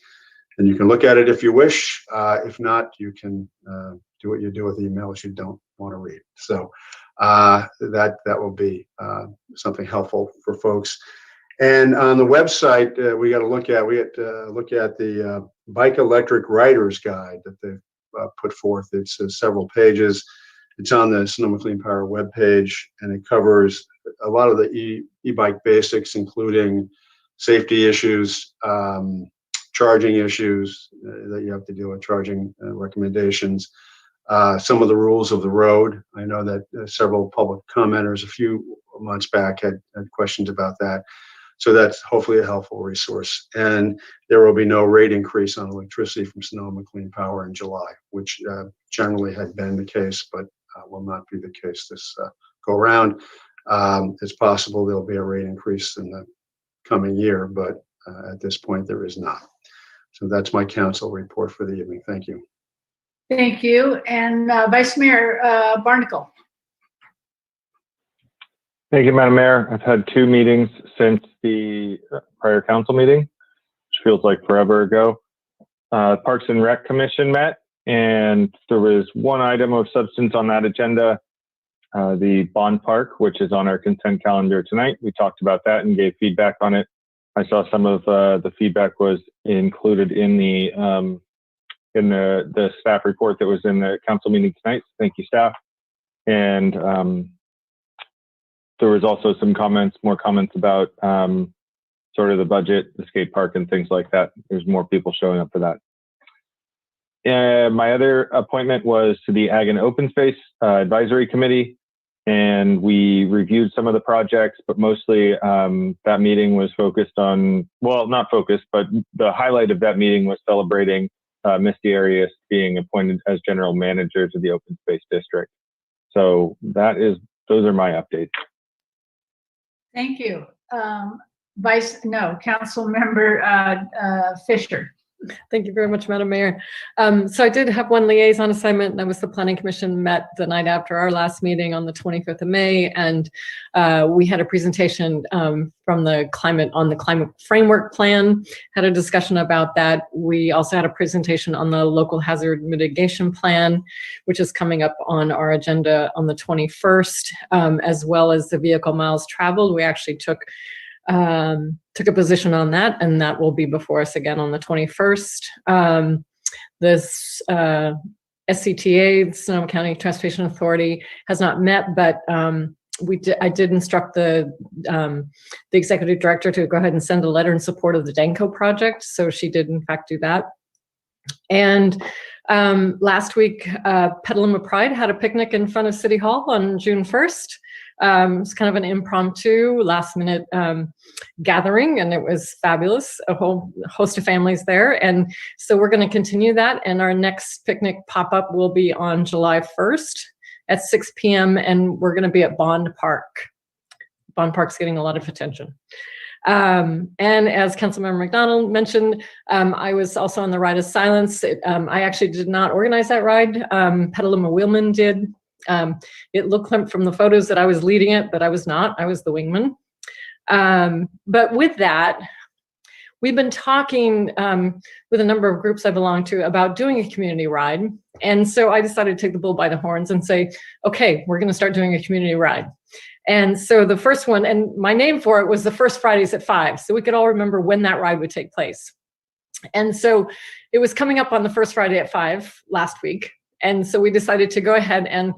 S: you can look at it if you wish. If not, you can do what you do with emails you don't want to read. So that will be something helpful for folks. And on the website, we got to look at the Bike Electric Riders Guide that they've put forth. It's several pages. It's on the Sonoma Clean Power webpage, and it covers a lot of the e-bike basics, including safety issues, charging issues that you have to deal with, charging recommendations, some of the rules of the road. I know that several public commenters a few months back had questions about that. So that's hopefully a helpful resource. And there will be no rate increase on electricity from Sonoma Clean Power in July, which generally had been the case, but will not be the case this go around. It's possible there'll be a rate increase in the coming year, but at this point there is not. So that's my council report for the evening. Thank you.
A: Thank you. And Vice Mayor Barnacle.
F: Thank you, Madam Mayor. I've had 2 meetings since the prior council meeting, which feels like forever ago. Parks and Rec Commission met, and there was one item of substance on that agenda, the Bond Park, which is on our consent calendar tonight. We talked about that and gave feedback on it. I saw some of the feedback was included in the staff report that was in the council meeting tonight. Thank you, staff. And there was also some more comments about sort of the budget, the skate park, and things like that. There's more people showing up for that. My other appointment was to the Ag and Open Space Advisory Committee, and we reviewed some of the projects, but mostly that meeting was focused on, well, not focused, but the highlight of that meeting was celebrating Misty Arias being appointed as general manager to the Open Space District. So those are my updates.
A: Thank you. Council Member Fisher.
T: Thank you very much, Madam Mayor. So I did have one liaison assignment. That was the Planning Commission met the night after our last meeting on the 25th of May, and we had a presentation from the climate framework plan, had a discussion about that. We also had a presentation on the local hazard mitigation plan, which is coming up on our agenda on the 21st, as well as the vehicle miles traveled. We actually took a position on that, and that will be before us again on the 21st. This SCTA, the Sonoma County Transportation Authority, has not met, but I did instruct the executive director to go ahead and send a letter in support of the Danco project. So she did in fact do that. And last week, Petaluma Pride had a picnic in front of City Hall on June 1st. It's kind of an impromptu last minute gathering, and it was fabulous. A whole host of families there. And so we're going to continue that. And our next picnic pop-up will be on July 1st at 6 p.m. And we're going to be at Bond Bond Park's getting a lot of attention. And as Councilmember McDonald mentioned, I was also on the Ride of Silence. I actually did not organize that ride. Petaluma Wheelman did. It looked like from the photos that I was leading it, but I was not. I was the wingman. But with that, we've been talking with a number of groups I belong to about doing a community ride. And so I decided to take the bull by the horns and say, okay, we're going to start doing a community ride. And so the first one, and my name for it was the first Fridays at 5. So we could all remember when that ride would take place. And so it was coming up on the first Friday at 5 last week. And so we decided to go ahead and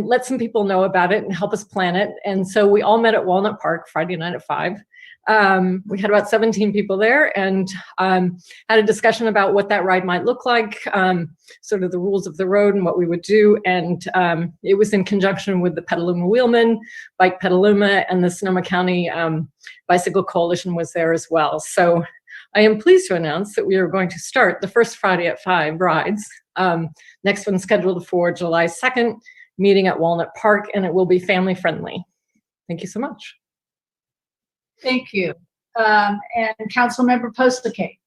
T: let some people know about it and help us plan it. And so we all met at Walnut Park Friday night at 5. We had about 17 people there and had a discussion about what that ride might look like, sort of the rules of the road and what we would do. And it was in conjunction with the Petaluma Wheelman, Bike Petaluma, and the Sonoma County Bicycle Coalition was there as well. So I am pleased to announce that we are going to start the first Friday at 5 rides. Next one scheduled for July 2nd, meeting at Walnut Park, and it will be family friendly. Thank you so much.
A: Thank you. And Councilmember Postlecape.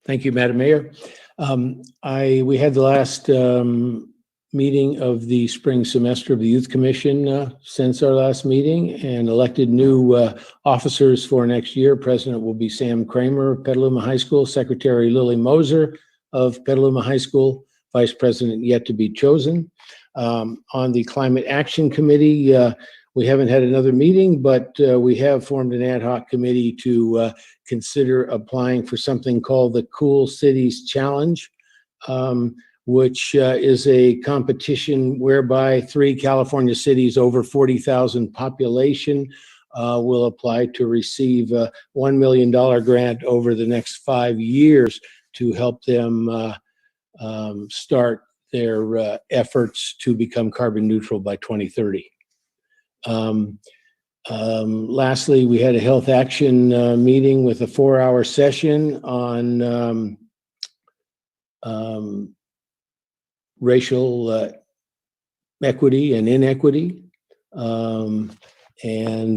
U: Thank you, Madam Mayor. We had the last meeting of the spring semester of the Youth Commission since our last meeting and elected new officers for next year. President will be Sam Kramer of Petaluma High School, Secretary Lily Moser of Petaluma High School, Vice President yet to be chosen. On the Climate Action Committee, we haven't had another meeting, but we have formed an ad hoc committee to consider applying for something called the Cool Cities Challenge, which is a competition whereby 3 California cities over 40,000 population will apply to receive a $1 million grant over the next 5 years to help them start their efforts to become carbon neutral by 2030. Lastly, we had a health action meeting with a 4-hour session on racial equity and inequity. And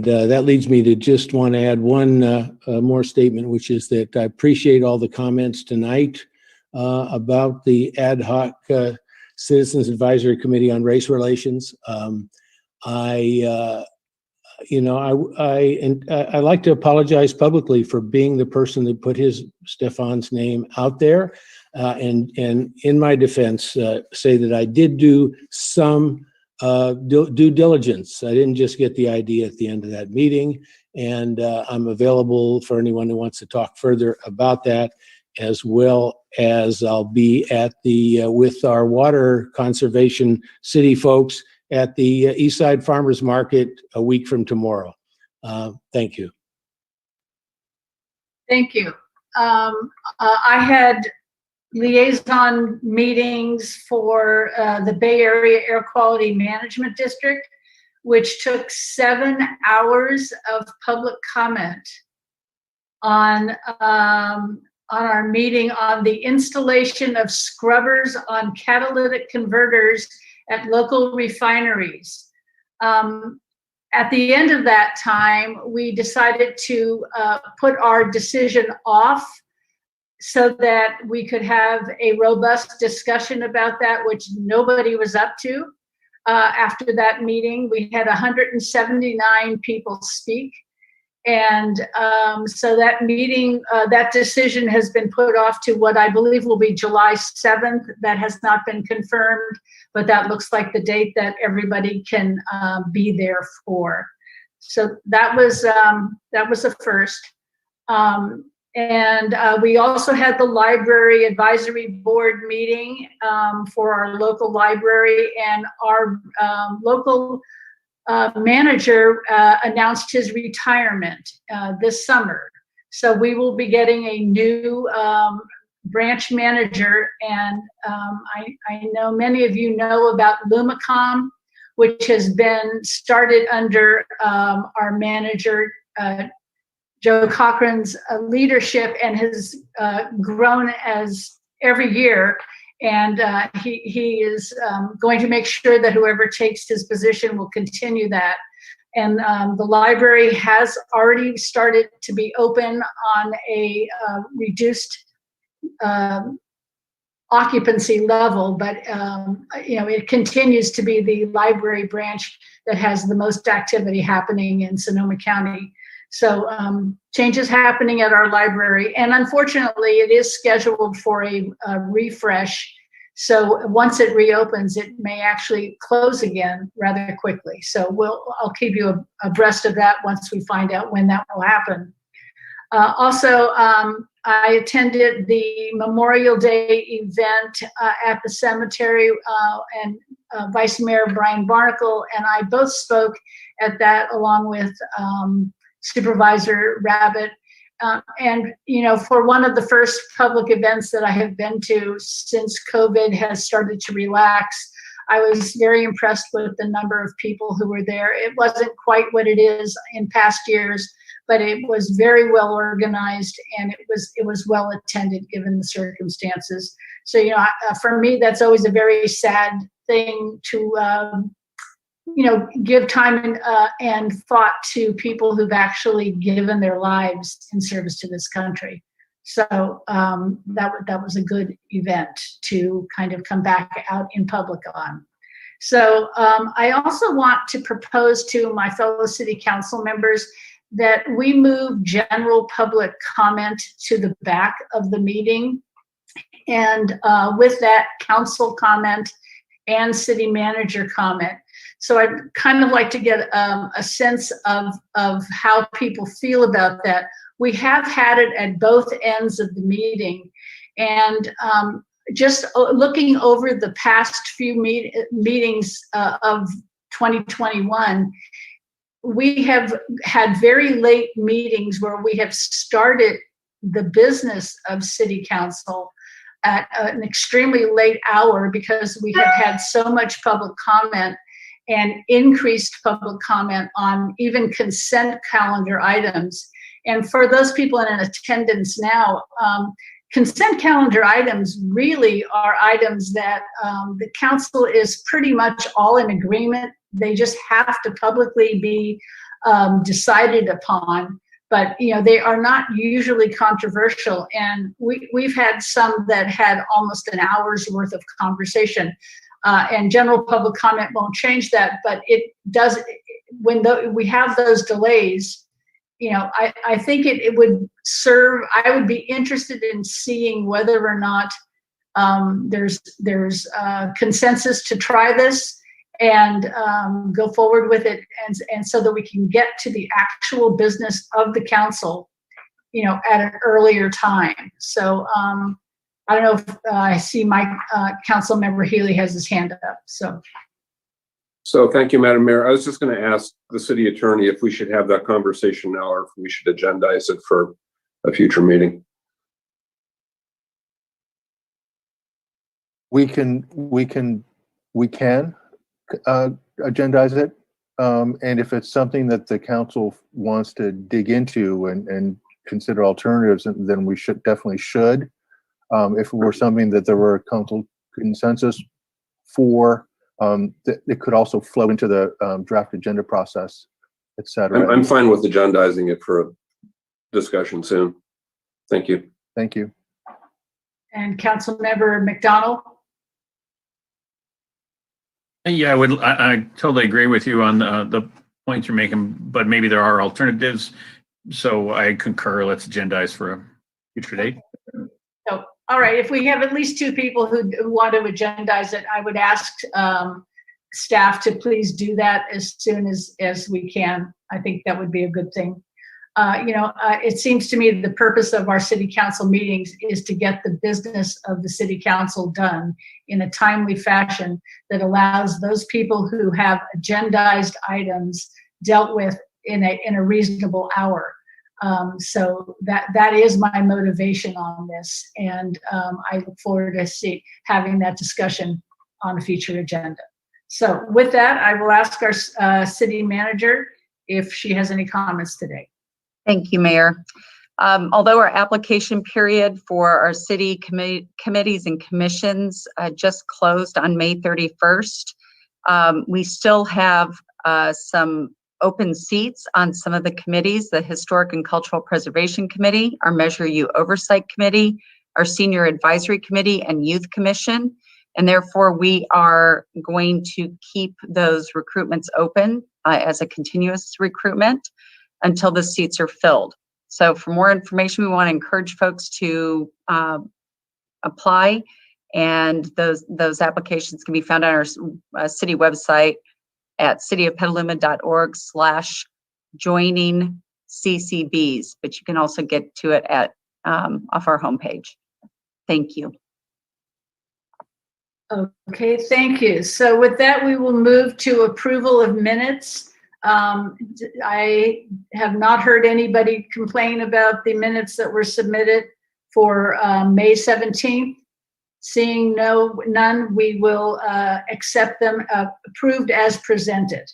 U: that leads me to just want to add one more statement, which is that I appreciate all the comments tonight about the ad hoc Citizens Advisory Committee on Race Relations. I like to apologize publicly for being the person that put Stefan's name out there, and in my defense, say that I did do some due diligence. I didn't just get the idea at the end of that meeting, and I'm available for anyone who wants to talk further about that, as well as I'll be at the with our water conservation city folks at the Eastside Farmers Market a week from tomorrow. Thank you.
A: Thank you. I had liaison meetings for the Bay Area Air Quality Management District, which took 7 hours of public comment on our meeting on the installation of scrubbers on catalytic converters at local refineries. At the end of that time, we decided to put our decision off so that we could have a robust discussion about that, which nobody was up to. After that meeting, we had 179 people speak. And so that meeting, that decision has been put off to what I believe will be July 7th. That has not been confirmed, but that looks like the date that everybody can be there for. So that was a first. And we also had the library advisory board meeting for our local library, and our local manager announced his retirement this summer. So we will be getting a new branch manager, and I know many of you know about Lumacom, which has been started under our manager, Joe Cochran's leadership, and has grown as every year. And he is going to make sure that whoever takes his position will continue that. And the library has already started to be open on a reduced occupancy level, but it continues to be the library branch that has the most activity happening in Sonoma County. So changes happening at our library, and unfortunately, it is scheduled for a refresh. So once it reopens, it may actually close again rather quickly. So I'll keep you abreast of that once we find out when that will happen. Also, I attended the Memorial Day event at the cemetery, and Vice Mayor Brian Barnacle and I both spoke at that, along with Supervisor Rabbit. And, for one of the first public events that I have been to since COVID has started to relax, I was very impressed with the number of people who were there. It wasn't quite what it is in past years, but it was very well organized, and it was well attended given the circumstances. So, for me, that's always a very sad thing to, give time and thought to people who've actually given their lives in service to this country. So that was a good event to kind of come back out in public on. So I also want to propose to my fellow city council members that we move general public comment to the back of the meeting, and with that, council comment and city manager comment. So I'd kind of like to get a sense of how people feel about that. We have had it at both ends of the meeting, and just looking over the past few meetings of 2021, we have had very late meetings where we have started the business of city council at an extremely late hour because we have had so much public comment and increased public comment on even consent calendar items. And for those people in attendance now, consent calendar items really are items that the council is pretty much all in agreement. They just have to publicly be decided upon, but they are not usually controversial. And we've had some that had almost an hour's worth of conversation. And general public comment won't change that, but it does, when we have those delays, I think it would serve, I would be interested in seeing whether or not there's consensus to try this and go forward with it, and so that we can get to the actual business of the council, at an earlier time. So I don't know if I see my council member Healy has his hand up.
D: So thank you, Madam Mayor. I was just going to ask the city attorney if we should have that conversation now or if we should agendize it for a future meeting.
E: We can agendize it. And if it's something that the council wants to dig into and consider alternatives, then we definitely should. If it were something that there were a council consensus for, it could also flow into the draft agenda process, et cetera.
D: I'm fine with agendizing it for a discussion soon. Thank you.
E: Thank you.
A: And Council Member McDonald?
R: Yeah, I totally agree with you on the points you're making, but maybe there are alternatives. So I concur. Let's agendize for a future date.
A: So, all right, if we have at least two people who want to agendize it, I would ask staff to please do that as soon as we can. I think that would be a good thing. It seems to me the purpose of our city council meetings is to get the business of the city council done in a timely fashion that allows those people who have agendized items dealt with in a reasonable hour. So that is my motivation on this, and I look forward to having that discussion on a future agenda. So with that, I will ask our city manager if she has any comments today.
V: Thank you, Mayor.
C: Although our application period for our city committees and commissions just closed on May 31st, we still have some open seats on some of the committees: the Historic and Cultural Preservation Committee, our Measure U Oversight Committee, our Senior Advisory Committee, and Youth Commission. And therefore, we are going to keep those recruitments open as a continuous recruitment until the seats are filled. So for more information, we want to encourage folks to apply, and those applications can be found on our city website at cityofpetaluma.org/joining-CCBs, but you can also get to it at off our homepage. Thank you.
A: Okay, thank you. So with that, we will move to approval of minutes. I have not heard anybody complain about the minutes that were submitted for May 17th. Seeing none, we will accept them approved as presented.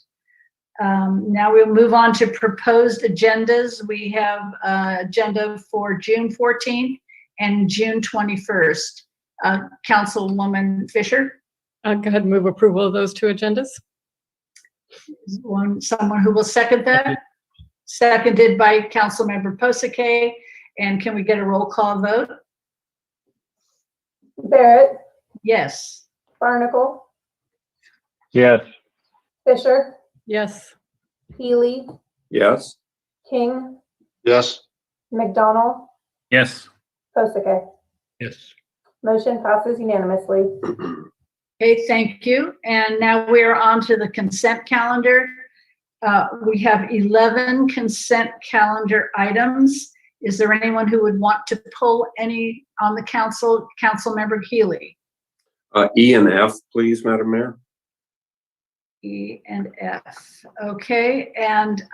A: Now we'll move on to proposed agendas. We have agenda for June 14th and June 21st. Councilwoman Fisher.
T: Go ahead and move approval of those two agendas.
A: Someone who will second that? Seconded by Councilmember Posake. And can we get a roll call vote?
B: Barrett,
A: Yes.
B: Barnacle,
F: Yes.
B: Fisher,
T: Yes.
B: Healy,
D: Yes.
B: King,
S: Yes.
B: McDonald,
R: Yes.
B: Posake.
R: Yes.
B: Motion passes unanimously.
A: Okay, thank you. And now we're on to the consent calendar. We have 11 consent calendar items. Is there anyone who would want to pull any on the council? Councilmember Healy.
D: E and F, please, Madam Mayor.
A: E and F. Okay, and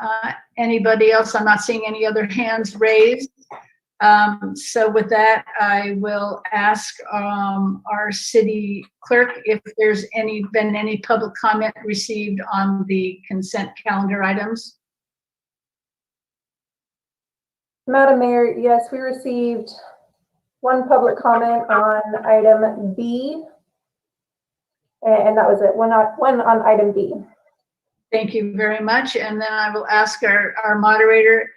A: anybody else? I'm not seeing any other hands raised. So with that, I will ask our city clerk if there's been any public comment received on the consent calendar items.
B: Madam Mayor, yes, we received one public comment on item B, and that was it. One on item B.
A: Thank you very much. And then I will ask our moderator,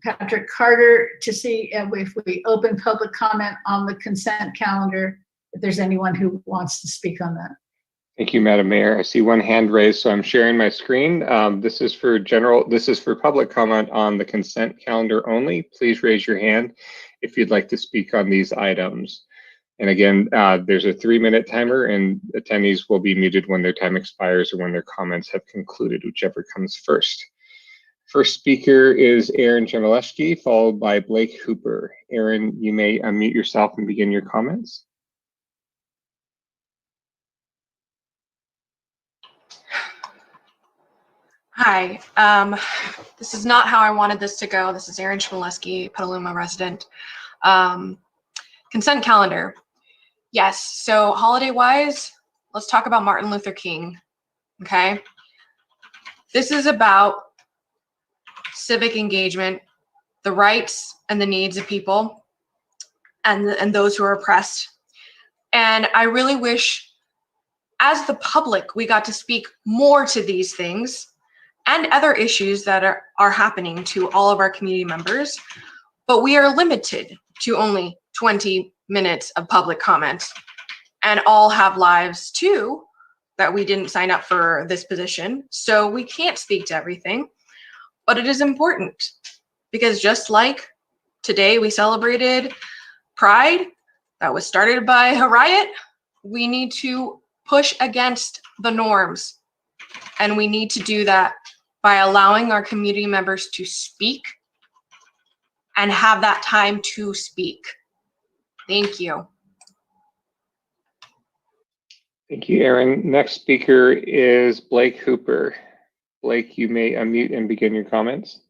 A: Patrick Carter, to see if we open public comment on the consent calendar, if there's anyone who wants to speak on that.
F: Thank you, Madam Mayor. I see one hand raised, so I'm sharing my screen. This is for public comment on the consent calendar only. Please raise your hand if you'd like to speak on these items. And again, there's a 3-minute timer, and attendees will be muted when their time expires or when their comments have concluded, whichever comes first. First speaker is Aaron Chmielewski, followed by Blake Hooper. Aaron, you may unmute yourself and begin your comments.
V: Hi, this is not how I wanted this to go. This is Aaron Chmielewski, Petaluma resident. Consent calendar. Yes, so holiday-wise, let's talk about Martin Luther King, okay? This is about civic engagement, the rights and the needs of people and those who are oppressed. And I really wish, as the public, we got to speak more to these things and other issues that are happening to all of our community members, but we are limited to only 20 minutes of public comment, and all have lives too that we didn't sign up for this position, so we can't speak to everything. But it is important, because just like today we celebrated Pride that was started by a riot, we need to push against the norms, and we need to do that by allowing our community members to speak and have that time to speak. Thank you.
F: Thank you, Aaron. Next speaker is Blake Hooper. Blake, you may unmute and begin your comments.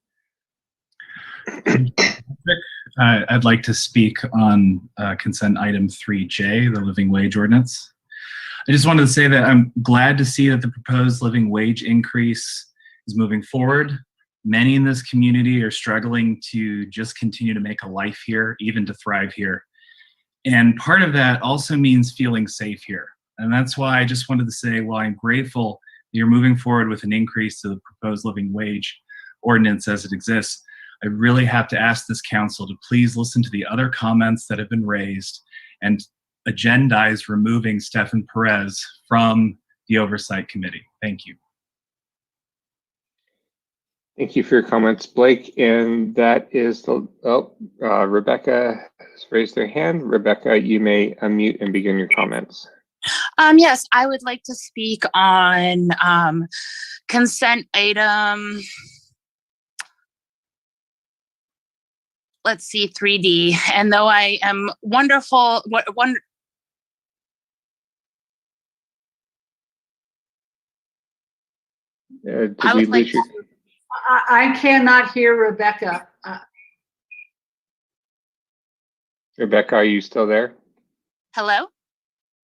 W: I'd like to speak on consent item 3J, the living wage ordinance. I just wanted to say that I'm glad to see that the proposed living wage increase is moving forward. Many in this community are struggling to just continue to make a life here, even to thrive here. And part of that also means feeling safe here. And that's why I just wanted to say, well, I'm grateful that you're moving forward with an increase to the proposed living wage ordinance as it exists. I really have to ask this council to please listen to the other comments that have been raised and agendize removing Stefan Perez from the Oversight Committee. Thank you.
F: Thank you for your comments, Blake. And that is the, Rebecca has raised their hand. Rebecca, you may unmute and begin your comments.
G: Yes, I would like to speak on consent item, let's see, 3D. And though I am wonderful,
A: I cannot hear Rebecca.
F: Rebecca, are you still there?
G: hello?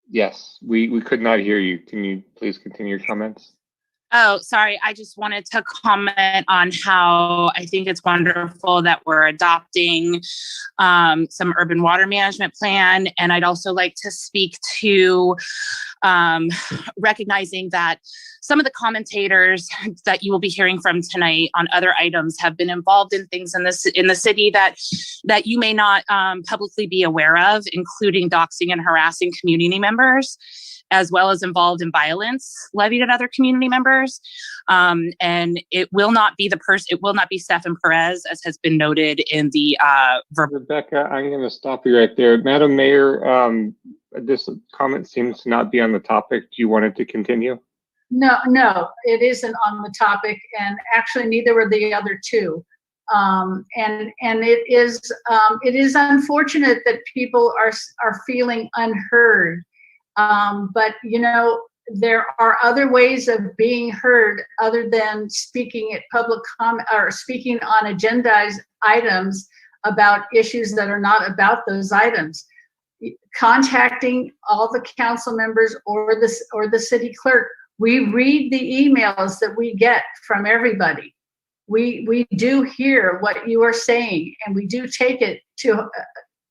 F: Yes, we could not hear you. Can you please continue your comments?
G: Oh, sorry. I just wanted to comment on how I think it's wonderful that we're adopting some urban water management plan. And I'd also like to speak to recognizing that some of the commentators that you will be hearing from tonight on other items have been involved in things in the city that you may not publicly be aware of, including doxing and harassing community members, as well as involved in violence levied at other community members. And it will not be it will not be Stefan Perez, as has been noted in the
F: Rebecca, I'm going to stop you right there. Madam Mayor, this comment seems to not be on the topic. Do you want it to continue?
A: No, it isn't on the topic, and actually neither were the other two. And it is unfortunate that people are feeling unheard. But you know, there are other ways of being heard other than speaking at public comment or speaking on agendized items about issues that are not about those items. Contacting all the council members or the city clerk. We read the emails that we get from everybody. We do hear what you are saying, and we do take it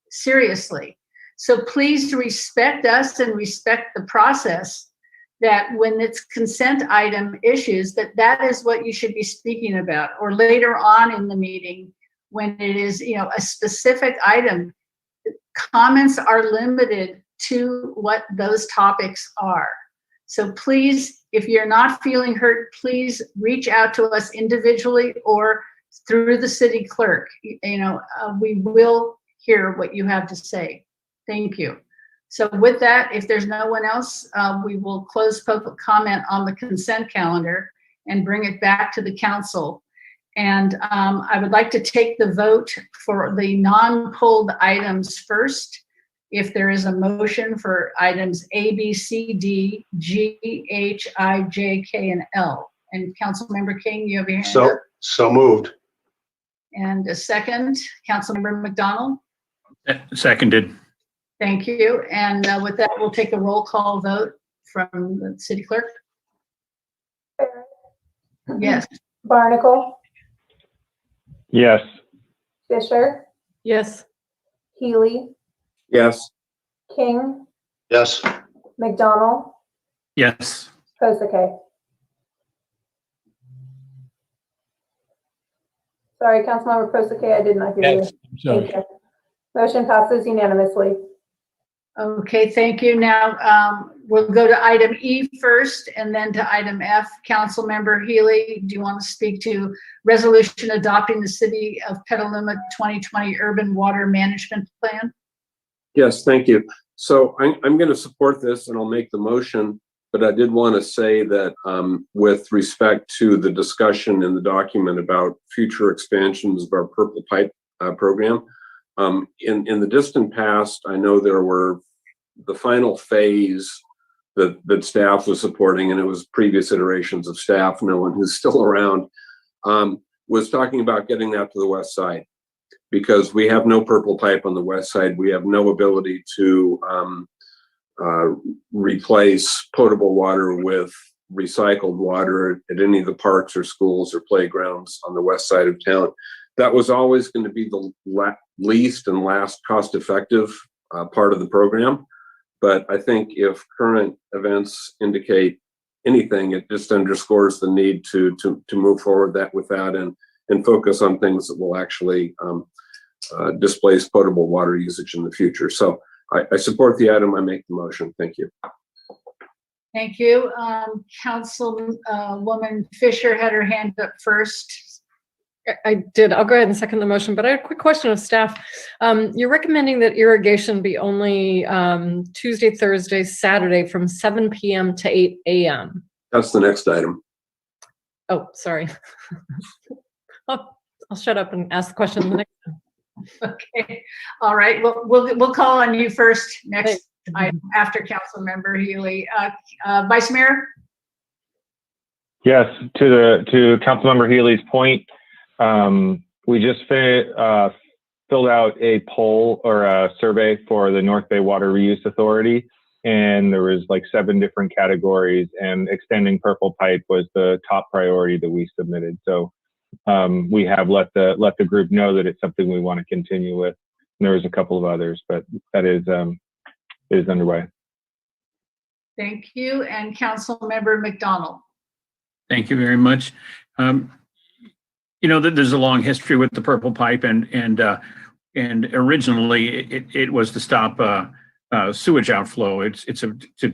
A: seriously. So please respect us and respect the process, that when it's consent item issues, that is what you should be speaking about, or later on in the meeting when it is, you know, a specific item. Comments are limited to what those topics are. So please, if you're not feeling hurt, please reach out to us individually or through the city clerk. You know, we will hear what you have to say. Thank you. So with that, if there's no one else, we will close public comment on the consent calendar and bring it back to the council. And I would like to take the vote for the non-pulled items first. If there is a motion for items A, B, C, D, G, H, I, J, K, and L. And Councilmember King, you have your hand up.
S: So moved.
A: And a second, Councilmember McDonald.
R: Seconded.
A: Thank you. And with that, we'll take a roll call vote from the city clerk. Yes.
B: Barnacle,
F: Yes.
B: Fisher,
T: Yes.
B: Healy,
D: Yes.
B: King,
S: Yes.
B: McDonald,
R: Yes.
B: Kosake. Sorry, Councilmember Kosake, I did not hear you. Thank you. Motion passes unanimously.
A: Okay, thank you. Now we'll go to item E first and then to item F. Councilmember Healy, do you want to speak to resolution adopting the City of Petaluma 2020 Urban Water Management Plan?
D: Yes, thank you. So I'm going to support this and I'll make the motion, but I did want to say that with respect to the discussion in the document about future expansions of our Purple Pipe program, in the distant past, I know there were the final phase that staff was supporting, and it was previous iterations of staff, no one who's still around, was talking about getting that to the west side, because we have no purple pipe on the west side. We have no ability to replace potable water with recycled water at any of the parks or schools or playgrounds on the west side of town. That was always going to be the least and last cost-effective part of the program. But I think if current events indicate anything, it just underscores the need to move forward with that and focus on things that will actually displace potable water usage in the future. So I support the item. I make the motion. Thank you.
A: Thank you. Councilwoman Fisher had her hand up first.
T: I did. I'll go ahead and second the motion, but I had a quick question of staff. You're recommending that irrigation be only Tuesday, Thursday, Saturday from 7 p.m. to 8 a.m.
D: That's the next item.
T: Oh, sorry. I'll shut up and ask the question the next time.
A: Okay. All right. Well, we'll call on you first next item after Councilmember Healy. Vice Mayor?
H: Yes, to Councilmember Healy's point, we just filled out a poll or a survey for the North Bay Water Reuse Authority, and there was like 7 different categories, and extending purple pipe was the top priority that we submitted. So we have let the group know that it's something we want to continue with. And there was a couple of others, but that is underway.
A: Thank you. And Councilmember McDonald.
R: Thank you very much. You know that there's a long history with the purple pipe, and originally it was to stop sewage outflow. It's to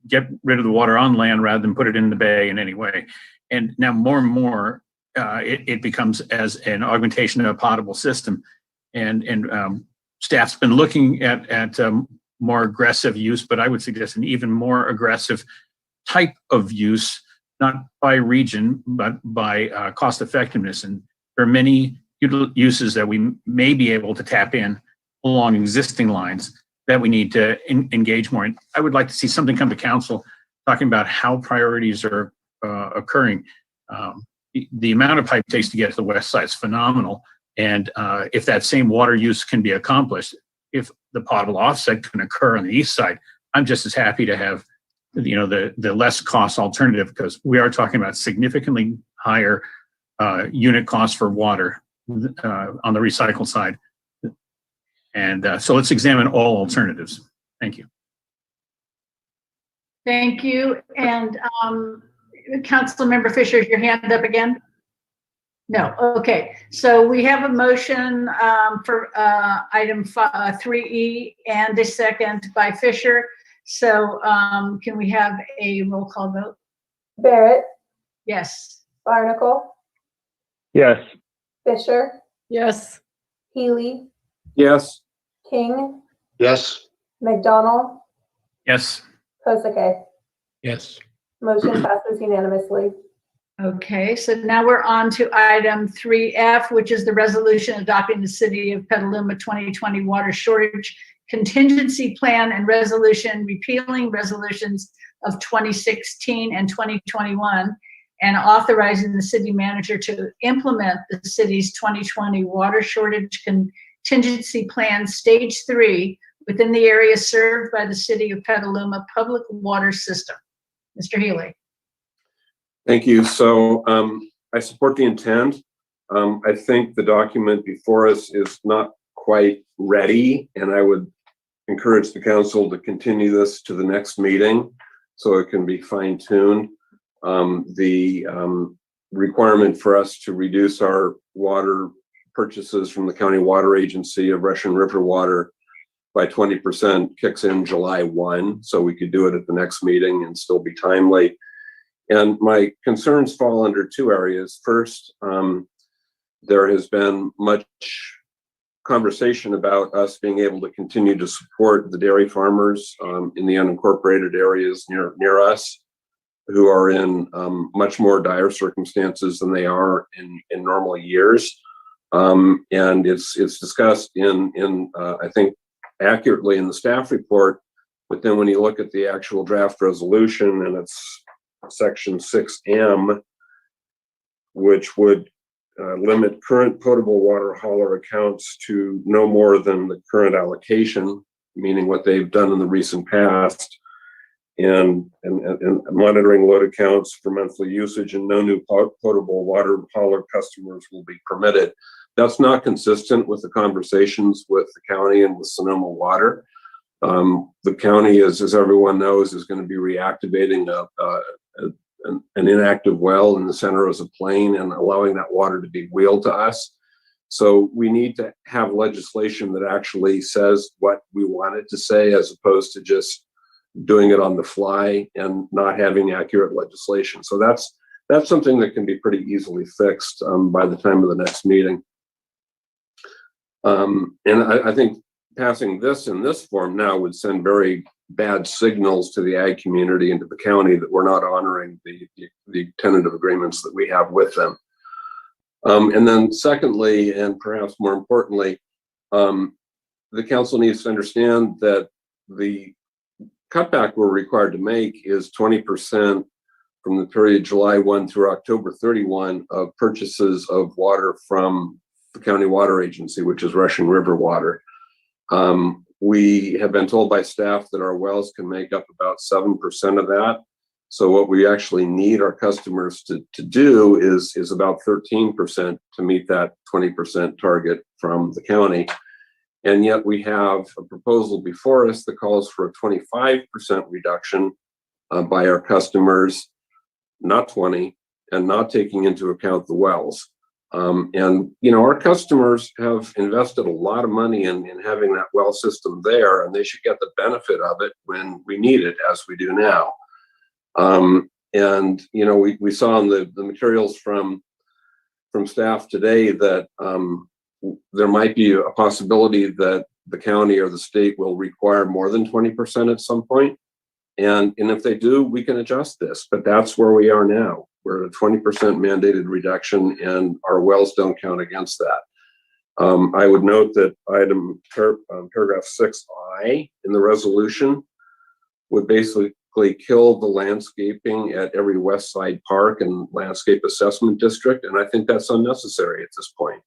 R: get rid of the water on land rather than put it in the bay in any way. And now more and more it becomes as an augmentation of a potable system, and staff's been looking at more aggressive use, but I would suggest an even more aggressive type of use, not by region, but by cost effectiveness. And there are many uses that we may be able to tap in along existing lines that we need to engage more in. I would like to see something come to council talking about how priorities are occurring. The amount of pipe it takes to get to the west side is phenomenal. And if that same water use can be accomplished, if the potable offset can occur on the east side, I'm just as happy to have the less cost alternative, because we are talking about significantly higher unit costs for water on the recycle side. And so let's examine all alternatives. Thank you.
A: Thank you. And Councilmember Fisher, is your hand up again? No. Okay. So we have a motion for item 3E and a second by Fisher. So can we have a roll call vote?
B: Barrett?
A: Yes.
B: Barnacle?
H: Yes.
B: Fisher?
T: Yes.
B: Healy?
D: Yes.
B: King?
S: Yes.
B: McDonald?
R: Yes.
B: Kosake?
U: Yes.
B: Motion passes unanimously.
A: Okay, so now we're on to item 3F, which is the resolution adopting the City of Petaluma 2020 Water Shortage Contingency Plan and resolution repealing resolutions of 2016 and 2021 and authorizing the city manager to implement the city's 2020 Water Shortage Contingency Plan Stage 3 within the area served by the City of Petaluma Public Water System. Mr. Healy.
D: Thank you. So I support the intent. I think the document before us is not quite ready, and I would encourage the council to continue this to the next meeting so it can be fine-tuned. The requirement for us to reduce our water purchases from the county water agency of Russian River water by 20% kicks in July 1, so we could do it at the next meeting and still be timely. And my concerns fall under 2 areas. First, there has been much conversation about us being able to continue to support the dairy farmers in the unincorporated areas near us, who are in much more dire circumstances than they are in normal years. And it's discussed in I think accurately in the staff report, but then when you look at the actual draft resolution, and it's section 6M, which would limit current potable water hauler accounts to no more than the current allocation, meaning what they've done in the recent past. and monitoring load accounts for monthly usage, and no new potable water hauler customers will be permitted. That's not consistent with the conversations with the county and with Sonoma Water. The county, as everyone knows, is going to be reactivating an inactive well in the Santa Rosa Plain and allowing that water to be wheeled to us. So we need to have legislation that actually says what we want it to say, as opposed to just doing it on the fly and not having accurate legislation. So that's something that can be pretty easily fixed by the time of the next meeting. And I think passing this in this form now would send very bad signals to the ag community and to the county that we're not honoring the tentative agreements that we have with them. And then secondly, and perhaps more importantly, the council needs to understand that the cutback we're required to make is 20% from the period July 1 through October 31 of purchases of water from the county water agency, which is Russian River Water. We have been told by staff that our wells can make up about 7% of that. So what we actually need our customers to do is about 13% to meet that 20% target from the county. And yet we have a proposal before us that calls for a 25% reduction by our customers, not 20, and not taking into account the wells. And, you know, our customers have invested a lot of money in having that well system there, and they should get the benefit of it when we need it, as we do now. And, you know, we saw in the materials from staff today that there might be a possibility that the county or the state will require more than 20% at some point. And if they do, we can adjust this, but that's where we are now. We're at a 20% mandated reduction, and our wells don't count against that. I would note that paragraph 6I in the resolution would basically kill the landscaping at every West Side Park and landscape assessment district, and I think that's unnecessary at this point.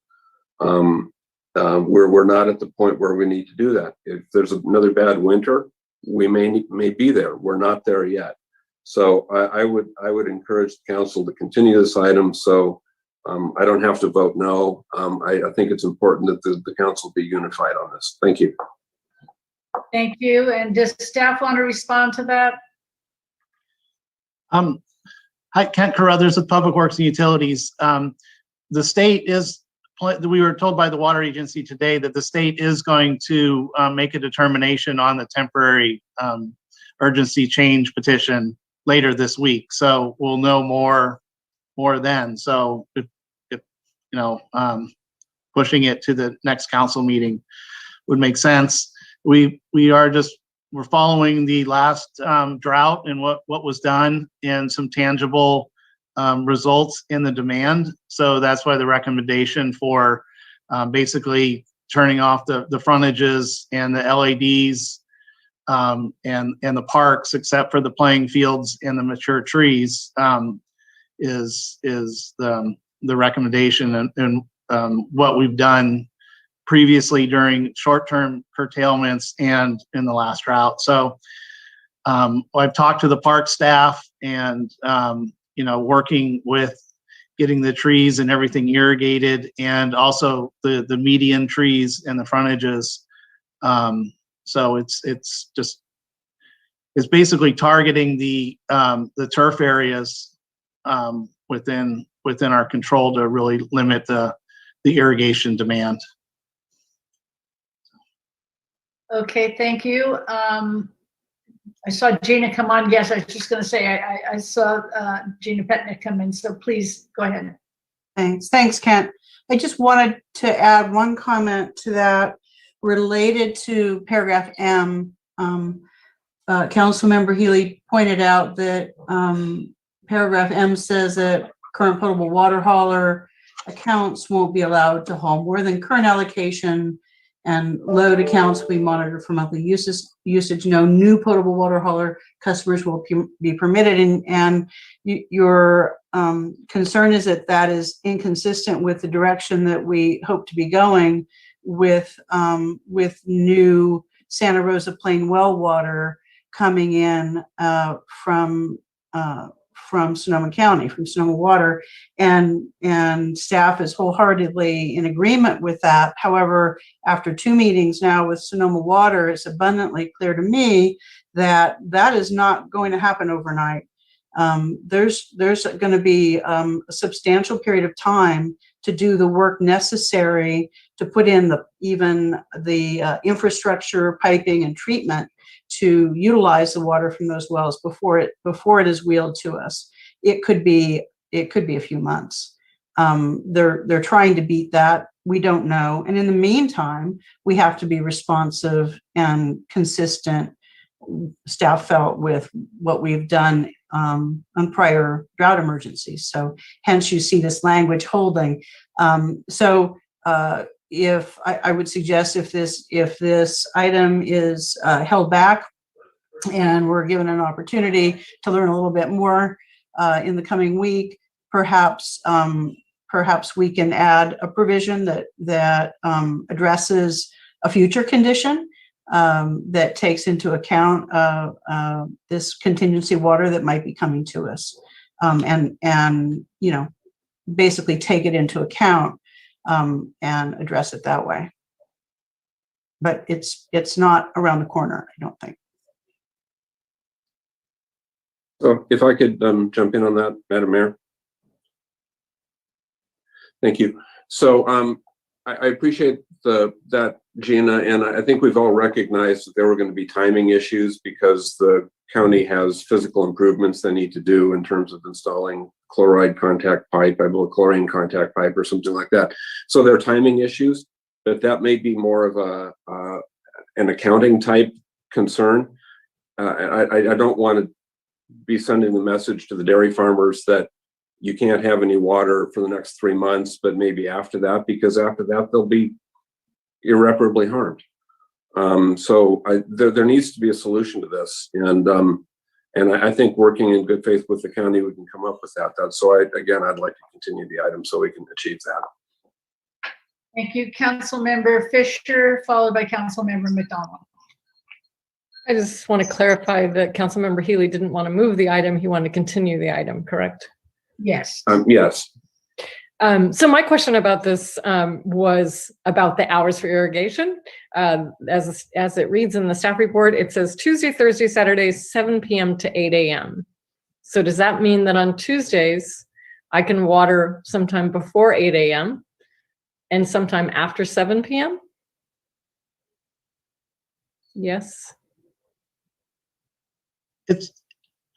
D: We're not at the point where we need to do that. If there's another bad winter, we may be there. We're not there yet. So I would encourage the council to continue this item, so I don't have to vote no. I think it's important that the council be unified on this. Thank you.
A: Thank you. And does staff want to respond to that?
I: Hi, Kent Carruthers with Public Works and Utilities. The state is, we were told by the water agency today that the state is going to make a determination on the temporary urgency change petition later this week. So we'll know more then. So if you know, pushing it to the next council meeting would make sense. We're following the last drought and what was done, and some tangible results in the demand. So that's why the recommendation for basically turning off the frontages and the LEDs and the parks, except for the playing fields and the mature trees, is the recommendation, and what we've done previously during short-term curtailments and in the last drought. So I've talked to the park staff, and you know, working with getting the trees and everything irrigated, and also the median trees and the frontages. So it's basically targeting the turf areas within our control to really limit the irrigation demand.
A: Okay, thank you. I saw Gina come on. Yes, I was just going to say I saw Gina Petnick come in, so please go ahead.
J: Thanks, Kent. I just wanted to add one comment to that related to paragraph M. Councilmember Healy pointed out that paragraph M says that current potable water hauler accounts won't be allowed to haul more than current allocation, and load accounts will be monitored for monthly usage. No new potable water hauler customers will be permitted, and your concern is that is inconsistent with the direction that we hope to be going with new Santa Rosa plain well water, coming in from Sonoma County, from Sonoma Water, and staff is wholeheartedly in agreement with that. However, after 2 meetings now with Sonoma Water, it's abundantly clear to me that that is not going to happen overnight. There's going to be a substantial period of time to do the work necessary to put in the infrastructure, piping, and treatment to utilize the water from those wells before it is wheeled to us. It could be a few months. They're trying to beat that. We don't know. And in the meantime, we have to be responsive and consistent, staff felt, with what we've done on prior drought emergencies. So hence you see this language holding. If I would suggest if this item is held back and we're given an opportunity to learn a little bit more in the coming week, perhaps we can add a provision that addresses a future condition that takes into account this contingency water that might be coming to us, and basically take it into account and address it that way. But it's not around the corner, I don't think.
D: So if I could jump in on that, Madam Mayor. Thank you. So I appreciate that, Gina, and I think we've all recognized that there were going to be timing issues because the county has physical improvements they need to do in terms of installing chloride contact pipe, I believe chlorine contact pipe or something like that. So there are timing issues, but that may be more of an accounting type concern. I don't want to be sending the message to the dairy farmers that you can't have any water for the next 3 months, but maybe after that, because after that they'll be irreparably harmed. So there needs to be a solution to this, and I think working in good faith with the county, we can come up with that. So I'd like to continue the item so we can achieve that.
A: Thank you, Councilmember Fisher, followed by Councilmember McDonald.
T: I just want to clarify that Councilmember Healy didn't want to move the item. He wanted to continue the item, correct?
A: Yes.
D: Yes.
T: So my question about this was about the hours for irrigation. As it reads in the staff report, it says Tuesday, Thursday, Saturdays, 7 p.m. to 8 a.m. So does that mean that on Tuesdays, I can water sometime before 8 a.m. and sometime after 7 p.m.? Yes.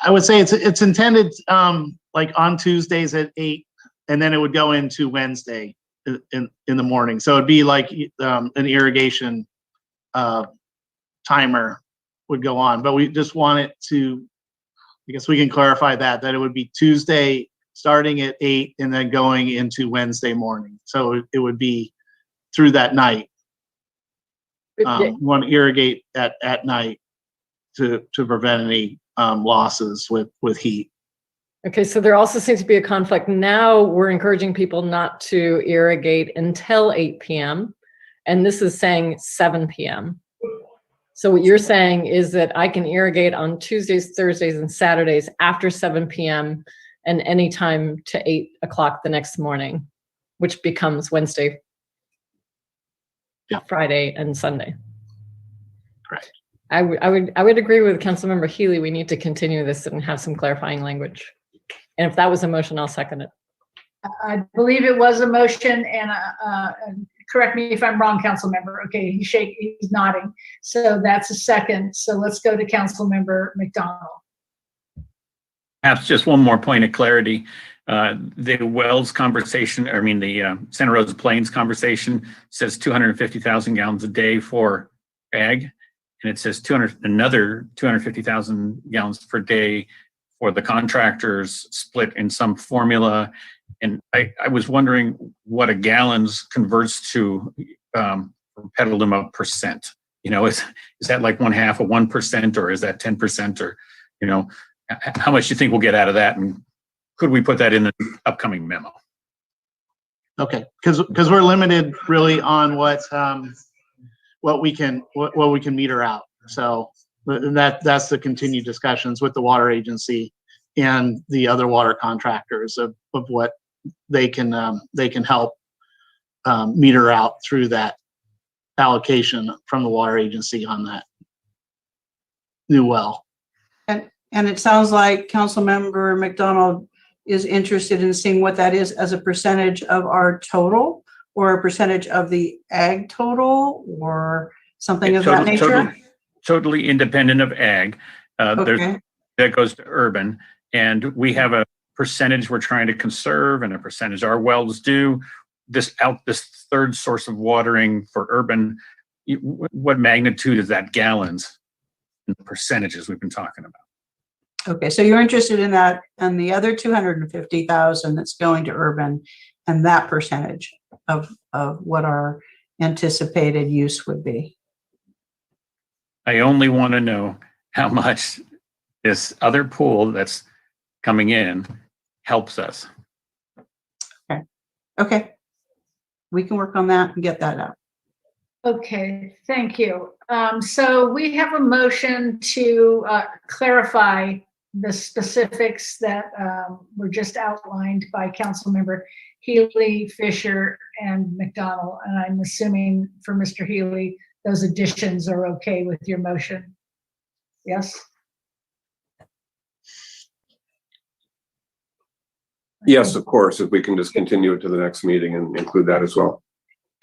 I: I would say it's intended like on Tuesdays at 8, and then it would go into Wednesday in the morning. So it'd be like an irrigation timer would go on. But we just want it to, I guess we can clarify that it would be Tuesday starting at 8 and then going into Wednesday morning. So it would be through that night. We want to irrigate at night to prevent any losses with heat.
T: Okay, so there also seems to be a conflict. Now we're encouraging people not to irrigate until 8 p.m. and this is saying 7 p.m. So what you're saying is that I can irrigate on Tuesdays, Thursdays, and Saturdays after 7 p.m. and anytime to 8 o'clock the next morning, which becomes Wednesday, Friday, and Sunday.
I: Correct.
T: I would agree with Councilmember Healy. We need to continue this and have some clarifying language. And if that was a motion, I'll second it.
A: I believe it was a motion, and correct me if I'm wrong, Councilmember. Okay, he's nodding. So that's a second. So let's go to Councilmember McDonald.
R: Perhaps just one more point of clarity. The Wells conversation, the Santa Rosa Plains conversation says 250,000 gallons a day for ag, and it says another 250,000 gallons per day for the contractors split in some formula. And I was wondering what a gallons converts to Petaluma percent. Is that like 1/2 of 1%, or is that 10%, or how much do you think we'll get out of that, and could we put that in the upcoming memo?
I: Okay, because we're limited really on what we can meter out. So And that's the continued discussions with the water agency and the other water contractors of what they can help meter out through that allocation from the water agency on that new well.
J: And it sounds like Councilmember McDonald is interested in seeing what that is as a percentage of our total, or a percentage of the ag total, or something of that nature?
R: Totally independent of ag.
J: Okay.
R: That goes to urban, and we have a percentage we're trying to conserve and a percentage our wells do. This third source of watering for urban, what magnitude is that gallons and the percentages we've been talking about?
J: Okay, so you're interested in that, and the other 250,000 that's going to urban, and that percentage of what our anticipated use would be.
R: I only want to know how much this other pool that's coming in helps us.
J: Okay, we can work on that and get that out.
A: Okay, thank you. So we have a motion to clarify the specifics that were just outlined by Councilmember Healy, Fisher, and McDonald. And I'm assuming for Mr. Healy, those additions are okay with your motion? Yes?
D: Yes, of course, if we can just continue it to the next meeting and include that as well.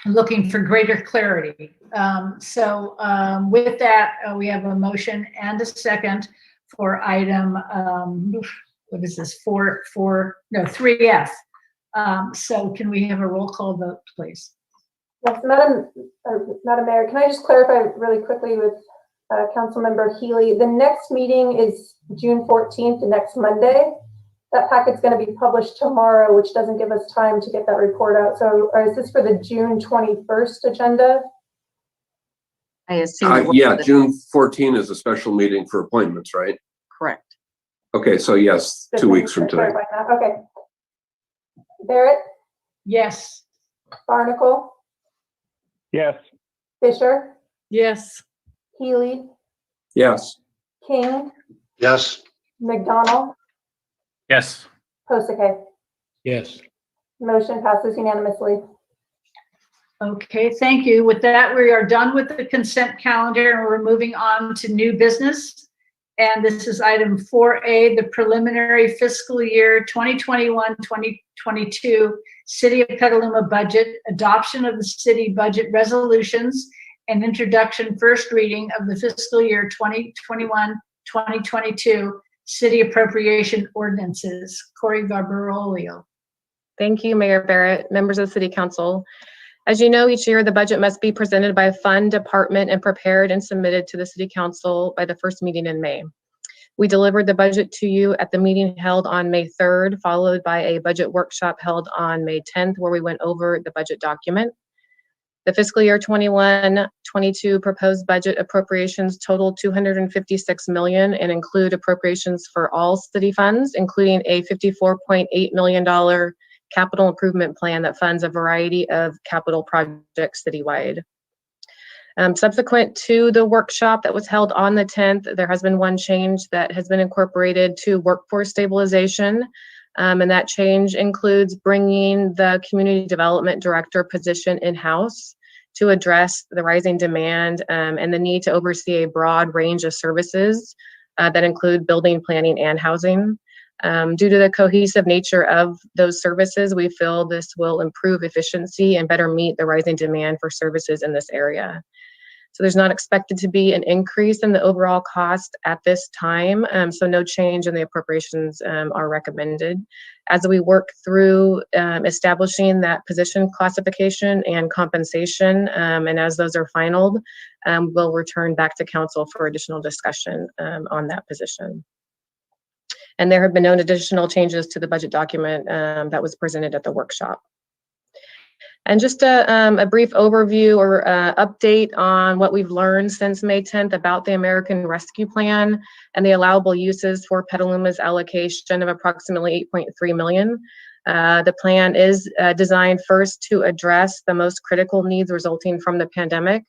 A: Looking for greater clarity. With that, we have a motion and a second for item, what is this, 3F. So can we have a roll call vote, please?
B: Yes, Madam Mayor, can I just clarify really quickly with Councilmember Healy? The next meeting is June 14th, next Monday. That packet's going to be published tomorrow, which doesn't give us time to get that report out. So is this for the June 21st agenda?
C: I assume.
D: Yeah, June 14 is a special meeting for appointments, right?
C: Correct.
D: Okay, so yes, 2 weeks from today.
B: Okay. Barrett?
A: Yes.
B: Barnacle?
H: Yes.
B: Fisher?
T: Yes.
B: Healy?
D: Yes.
B: King?
S: Yes.
B: McDonald?
R: Yes.
B: Posake?
U: Yes.
B: Motion passes unanimously.
A: Okay, thank you. With that, we are done with the consent calendar and we're moving on to new business. And this is item 4A, the preliminary fiscal year 2021-2022 City of Petaluma budget, adoption of the city budget resolutions, and introduction first reading of the fiscal year 2021-2022 city appropriation ordinances. Corey Garbarolio.
K: Thank you, Mayor Barrett, members of the City Council. As you know, each year the budget must be presented by a fund department and prepared and submitted to the City Council by the first meeting in May. We delivered the budget to you at the meeting held on May 3rd, followed by a budget workshop held on May 10th, where we went over the budget document. The fiscal year 21-22 proposed budget appropriations total $256 million and include appropriations for all city funds, including a $54.8 million capital improvement plan that funds a variety of capital projects citywide. Subsequent to the workshop that was held on the 10th, there has been one change that has been incorporated to workforce stabilization. And that change includes bringing the community development director position in-house to address the rising demand and the need to oversee a broad range of services that include building, planning, and housing. Due to the cohesive nature of those services, we feel this will improve efficiency and better meet the rising demand for services in this area. So there's not expected to be an increase in the overall cost at this time, so no change in the appropriations are recommended. As we work through establishing that position classification and compensation, and as those are finalized, we'll return back to council for additional discussion on that position. And there have been no additional changes to the budget document that was presented at the workshop. And just a brief overview or update on what we've learned since May 10th about the American Rescue Plan and the allowable uses for Petaluma's allocation of approximately $8.3 million. The plan is designed first to address the most critical needs resulting from the pandemic,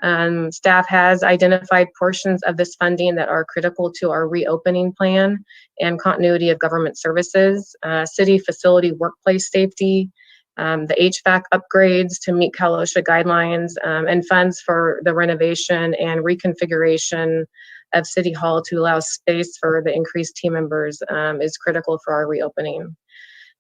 K: Staff has identified portions of this funding that are critical to our reopening plan and continuity of government services, city facility workplace safety, the HVAC upgrades to meet Cal OSHA guidelines, and funds for the renovation and reconfiguration of City Hall to allow space for the increased team members is critical for our reopening.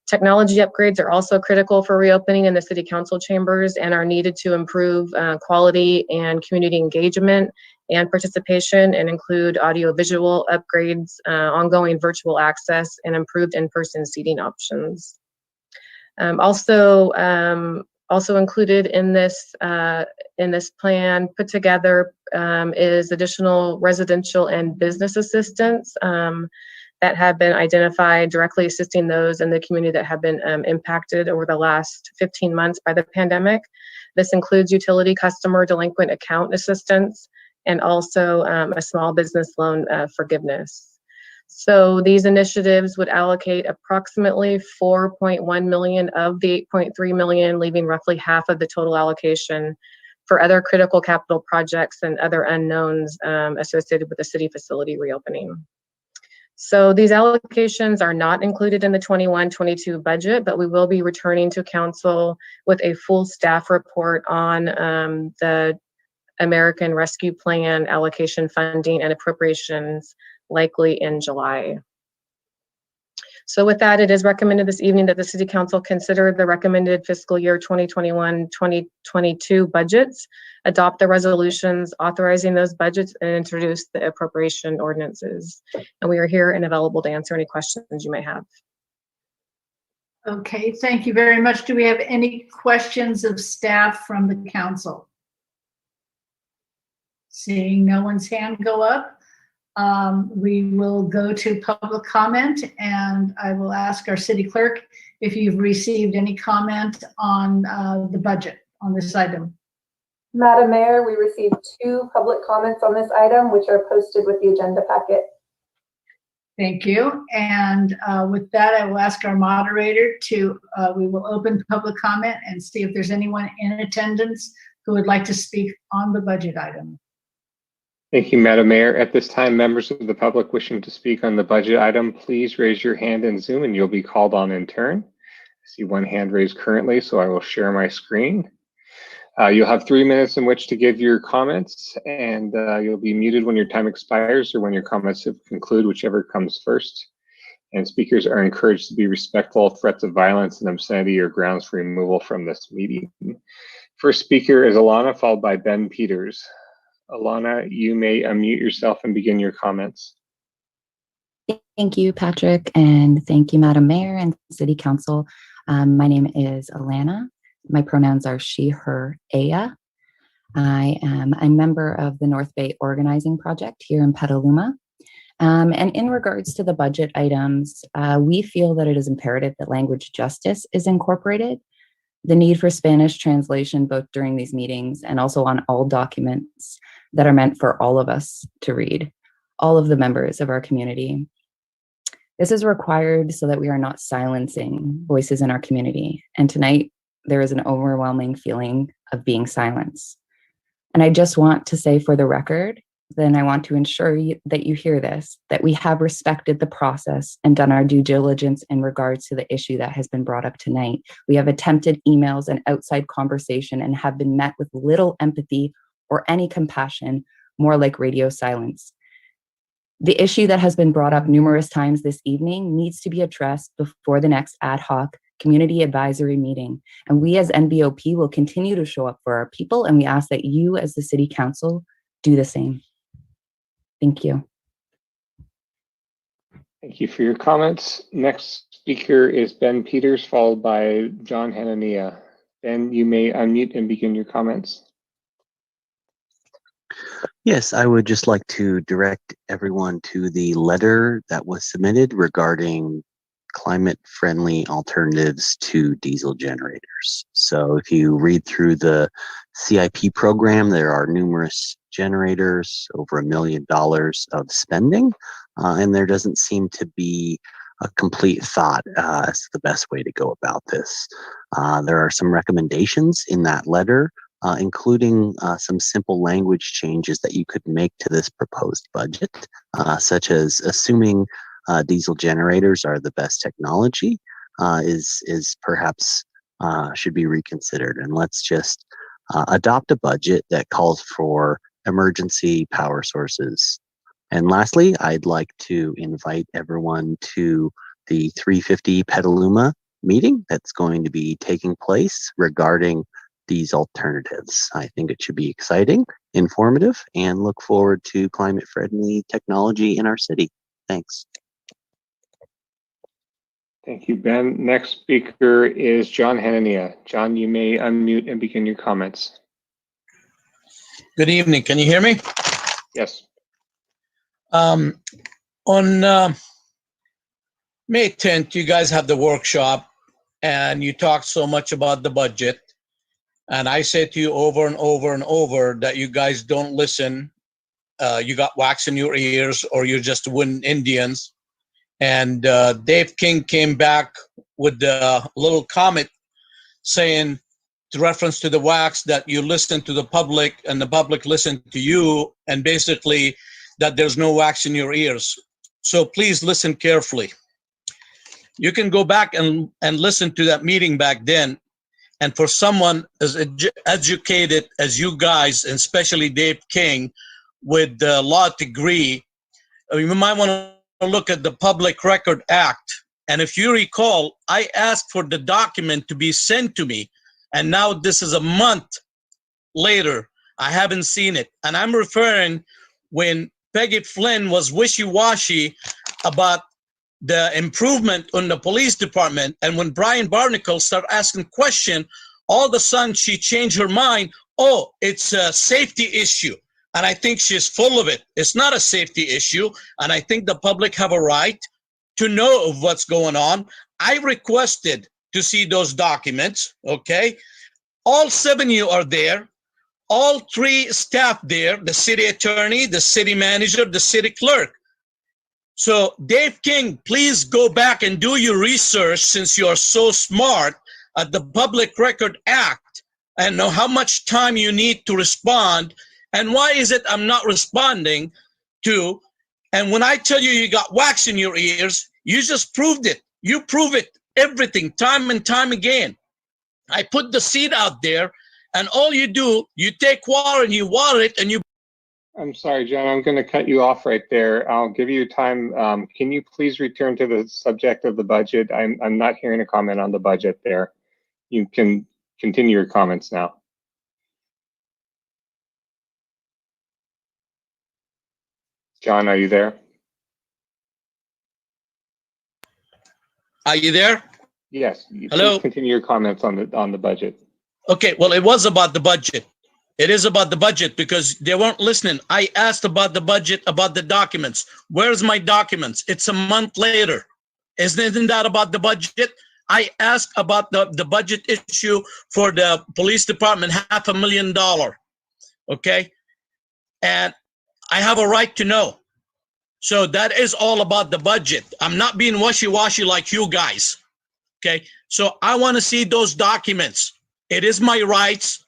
K: Technology upgrades are also critical for reopening in the City Council chambers and are needed to improve quality and community engagement and participation, and include audiovisual upgrades, ongoing virtual access, and improved in-person seating options. Also included in this plan put together is additional residential and business assistance that have been identified, directly assisting those in the community that have been impacted over the last 15 months by the pandemic. This includes utility customer delinquent account assistance and also a small business loan forgiveness. So these initiatives would allocate approximately 4.1 million of the 8.3 million, leaving roughly half of the total allocation for other critical capital projects and other unknowns associated with the city facility reopening. So these allocations are not included in the 21-22 budget, but we will be returning to council with a full staff report on the American Rescue Plan allocation funding and appropriations, likely in July. So with that, it is recommended this evening that the City Council consider the recommended fiscal year 2021-2022 budgets, adopt the resolutions authorizing those budgets, and introduce the appropriation ordinances. And we are here and available to answer any questions you may have.
A: Okay, thank you very much. Do we have any questions of staff from the council? Seeing no one's hand go up, we will go to public comment, and I will ask our city clerk if you've received any comment on the budget on this item.
B: Madam Mayor, we received 2 public comments on this item, which are posted with the agenda packet.
A: Thank you. And with that, I will ask our moderator to, we will open public comment and see if there's anyone in attendance who would like to speak on the budget item.
F: Thank you, Madam Mayor. At this time, members of the public wishing to speak on the budget item, please raise your hand in Zoom and you'll be called on in turn. I see one hand raised currently, so I will share my screen. You'll have 3 minutes in which to give your comments, and you'll be muted when your time expires or when your comments have concluded, whichever comes first. And speakers are encouraged to be respectful of threats of violence and obscenity or grounds for removal from this meeting. First speaker is Alana, followed by Ben Peters. Alana, you may unmute yourself and begin your comments.
L: Thank you, Patrick, and thank you, Madam Mayor and City Council. My name is Alana. My pronouns are she, her, Aya. I am a member of the North Bay Organizing Project here in Petaluma. And in regards to the budget items, we feel that it is imperative that language justice is incorporated. The need for Spanish translation both during these meetings and also on all documents that are meant for all of us to read, all of the members of our community. This is required so that we are not silencing voices in our community. And tonight, there is an overwhelming feeling of being silenced. And I just want to say for the record, then I want to ensure that you hear this, that we have respected the process and done our due diligence in regards to the issue that has been brought up tonight. We have attempted emails and outside conversation and have been met with little empathy or any compassion, more like radio silence. The issue that has been brought up numerous times this evening needs to be addressed before the next ad hoc community advisory meeting. And we as NBOP will continue to show up for our people, and we ask that you as the City Council do the same. Thank you.
F: Thank you for your comments. Next speaker is Ben Peters, followed by John Hanania. Ben, you may unmute and begin your comments.
M: Yes, I would just like to direct everyone to the letter that was submitted regarding climate-friendly alternatives to diesel generators. So if you read through the CIP program, there are numerous generators, over $1 million of spending, and there doesn't seem to be a complete thought as to the best way to go about this. There are some recommendations in that letter including some simple language changes that you could make to this proposed budget, such as assuming diesel generators are the best technology is perhaps should be reconsidered. And let's just adopt a budget that calls for emergency power sources. And lastly, I'd like to invite everyone to the 350 Petaluma meeting that's going to be taking place regarding these alternatives. I think it should be exciting, informative, and look forward to climate-friendly technology in our city. Thanks.
F: Thank you, Ben. Next speaker is John Hanania. John, you may unmute and begin your comments.
N: Good evening. Can you hear me?
F: Yes.
N: On May 10th, you guys have the workshop and you talked so much about the budget. And I said to you over and over and over that you guys don't listen. You got wax in your ears or you're just wooden Indians. And Dave King came back with a little comment saying, to reference to the wax, that you listen to the public and the public listened to you, and basically that there's no wax in your ears. So please listen carefully. You can go back and listen to that meeting back then. And for someone as educated as you guys, and especially Dave King, with the law degree, you might want to look at the Public Record Act. And if you recall, I asked for the document to be sent to me. And now this is a month later. I haven't seen it. And I'm referring when Peggy Flynn was wishy-washy about the improvement on the police department. And when Brian Barnacle started asking questions, all of a sudden she changed her mind. Oh, it's a safety issue. And I think she's full of it. It's not a safety issue. And I think the public have a right to know of what's going on. I requested to see those documents, okay? All 7 of you are there. All 3 staff there, the city attorney, the city manager, the city clerk. So Dave King, please go back and do your research, since you are so smart, at the Public Record Act and know how much time you need to respond. And why is it I'm not responding to? And when I tell you you got wax in your ears, you just proved it. You prove it, everything, time and time again. I put the seed out there, and all you do, you take water and you water it and you...
F: I'm sorry, John, I'm going to cut you off right there. I'll give you time. Can you please return to the subject of the budget? I'm not hearing a comment on the budget there. You can continue your comments now. John, are you there?
N: Are you there?
F: Yes.
N: Hello?
F: Please continue your comments on the budget.
N: Okay, well, it was about the budget. It is about the budget because they weren't listening. I asked about the budget, about the documents. Where's my documents? It's a month later. Isn't that about the budget? I asked about the budget issue for the police department, $500,000. Okay? And I have a right to know. So that is all about the budget. I'm not being wishy-washy like you guys. Okay? So I want to see those documents. It is my rights,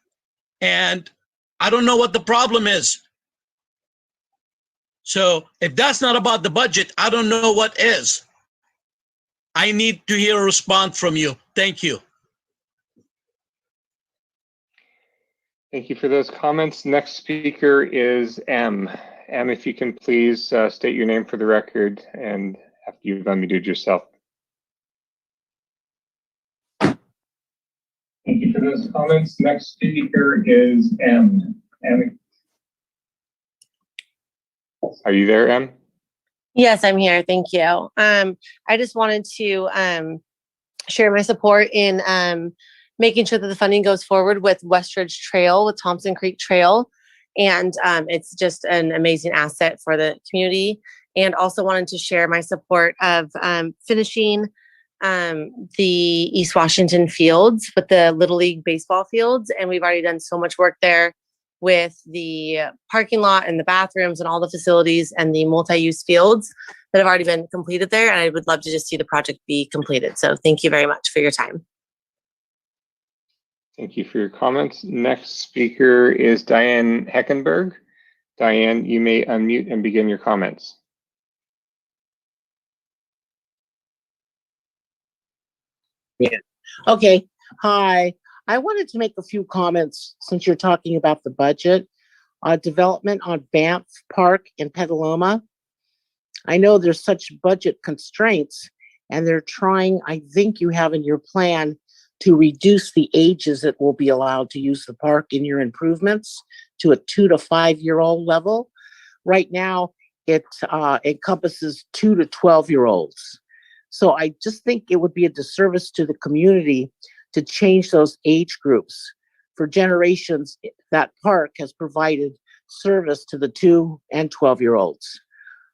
N: and I don't know what the problem is. So if that's not about the budget, I don't know what is. I need to hear a response from you. Thank you.
F: Thank you for those comments. Next speaker is M. M, if you can please state your name for the record and after you've unmuted yourself.
O: Thank you for those comments. Next speaker is M. M.
F: Are you there, M?
P: Yes, I'm here. Thank you. I just wanted to share my support in making sure that the funding goes forward with Westridge Trail, with Thompson Creek Trail. And it's just an amazing asset for the community. And also wanted to share my support of finishing the East Washington fields with the Little League baseball fields. And we've already done so much work there with the parking lot and the bathrooms and all the facilities and the multi-use fields that have already been completed there. And I would love to just see the project be completed. So thank you very much for your time.
F: Thank you for your comments. Next speaker is Diane Heckenberg. Diane, you may unmute and begin your comments.
E: Yeah. Okay. Hi. I wanted to make a few comments since you're talking about the budget. Development on Banff Park in Petaluma. I know there's such budget constraints, and they're trying, I think you have in your plan, to reduce the ages that will be allowed to use the park in your improvements to a 2 to 5 year old level. Right now, it encompasses 2 to 12-year-olds. So I just think it would be a disservice to the community to change those age groups. For generations, that park has provided service to the 2 and 12-year-olds.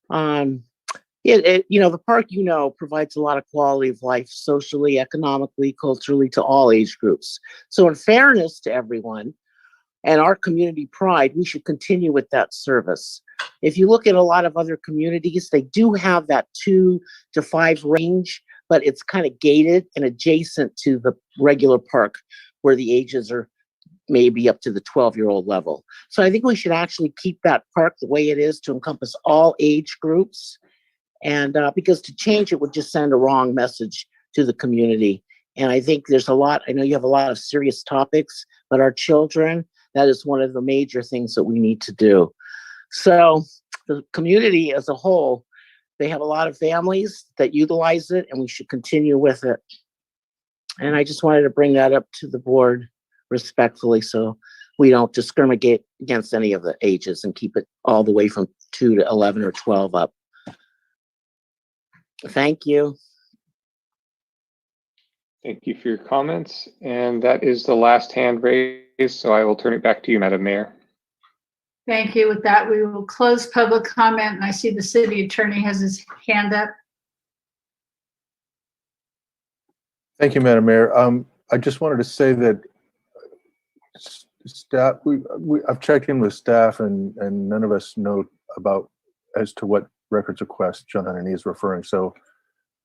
E: The park, provides a lot of quality of life socially, economically, culturally to all age groups. So in fairness to everyone and our community pride, we should continue with that service. If you look at a lot of other communities, they do have that 2 to 5 range, but it's kind of gated and adjacent to the regular park where the ages are maybe up to the 12-year-old level. So I think we should actually keep that park the way it is to encompass all age groups. And because to change it would just send a wrong message to the community. And I think there's a lot, I know you have a lot of serious topics, but our children, that is one of the major things that we need to do. So the community as a whole, they have a lot of families that utilize it, and we should continue with it. And I just wanted to bring that up to the board respectfully, so we don't discriminate against any of the ages and keep it all the way from 2 to 11 or 12 up. Thank you.
F: Thank you for your comments. And that is the last hand raised, so I will turn it back to you, Madam Mayor.
A: Thank you. With that, we will close public comment, and I see the city attorney has his hand up.
Q: Thank you, Madam Mayor. I just wanted to say that staff, I've checked in with staff, and none of us know about as to what records request John Hanani is referring. So,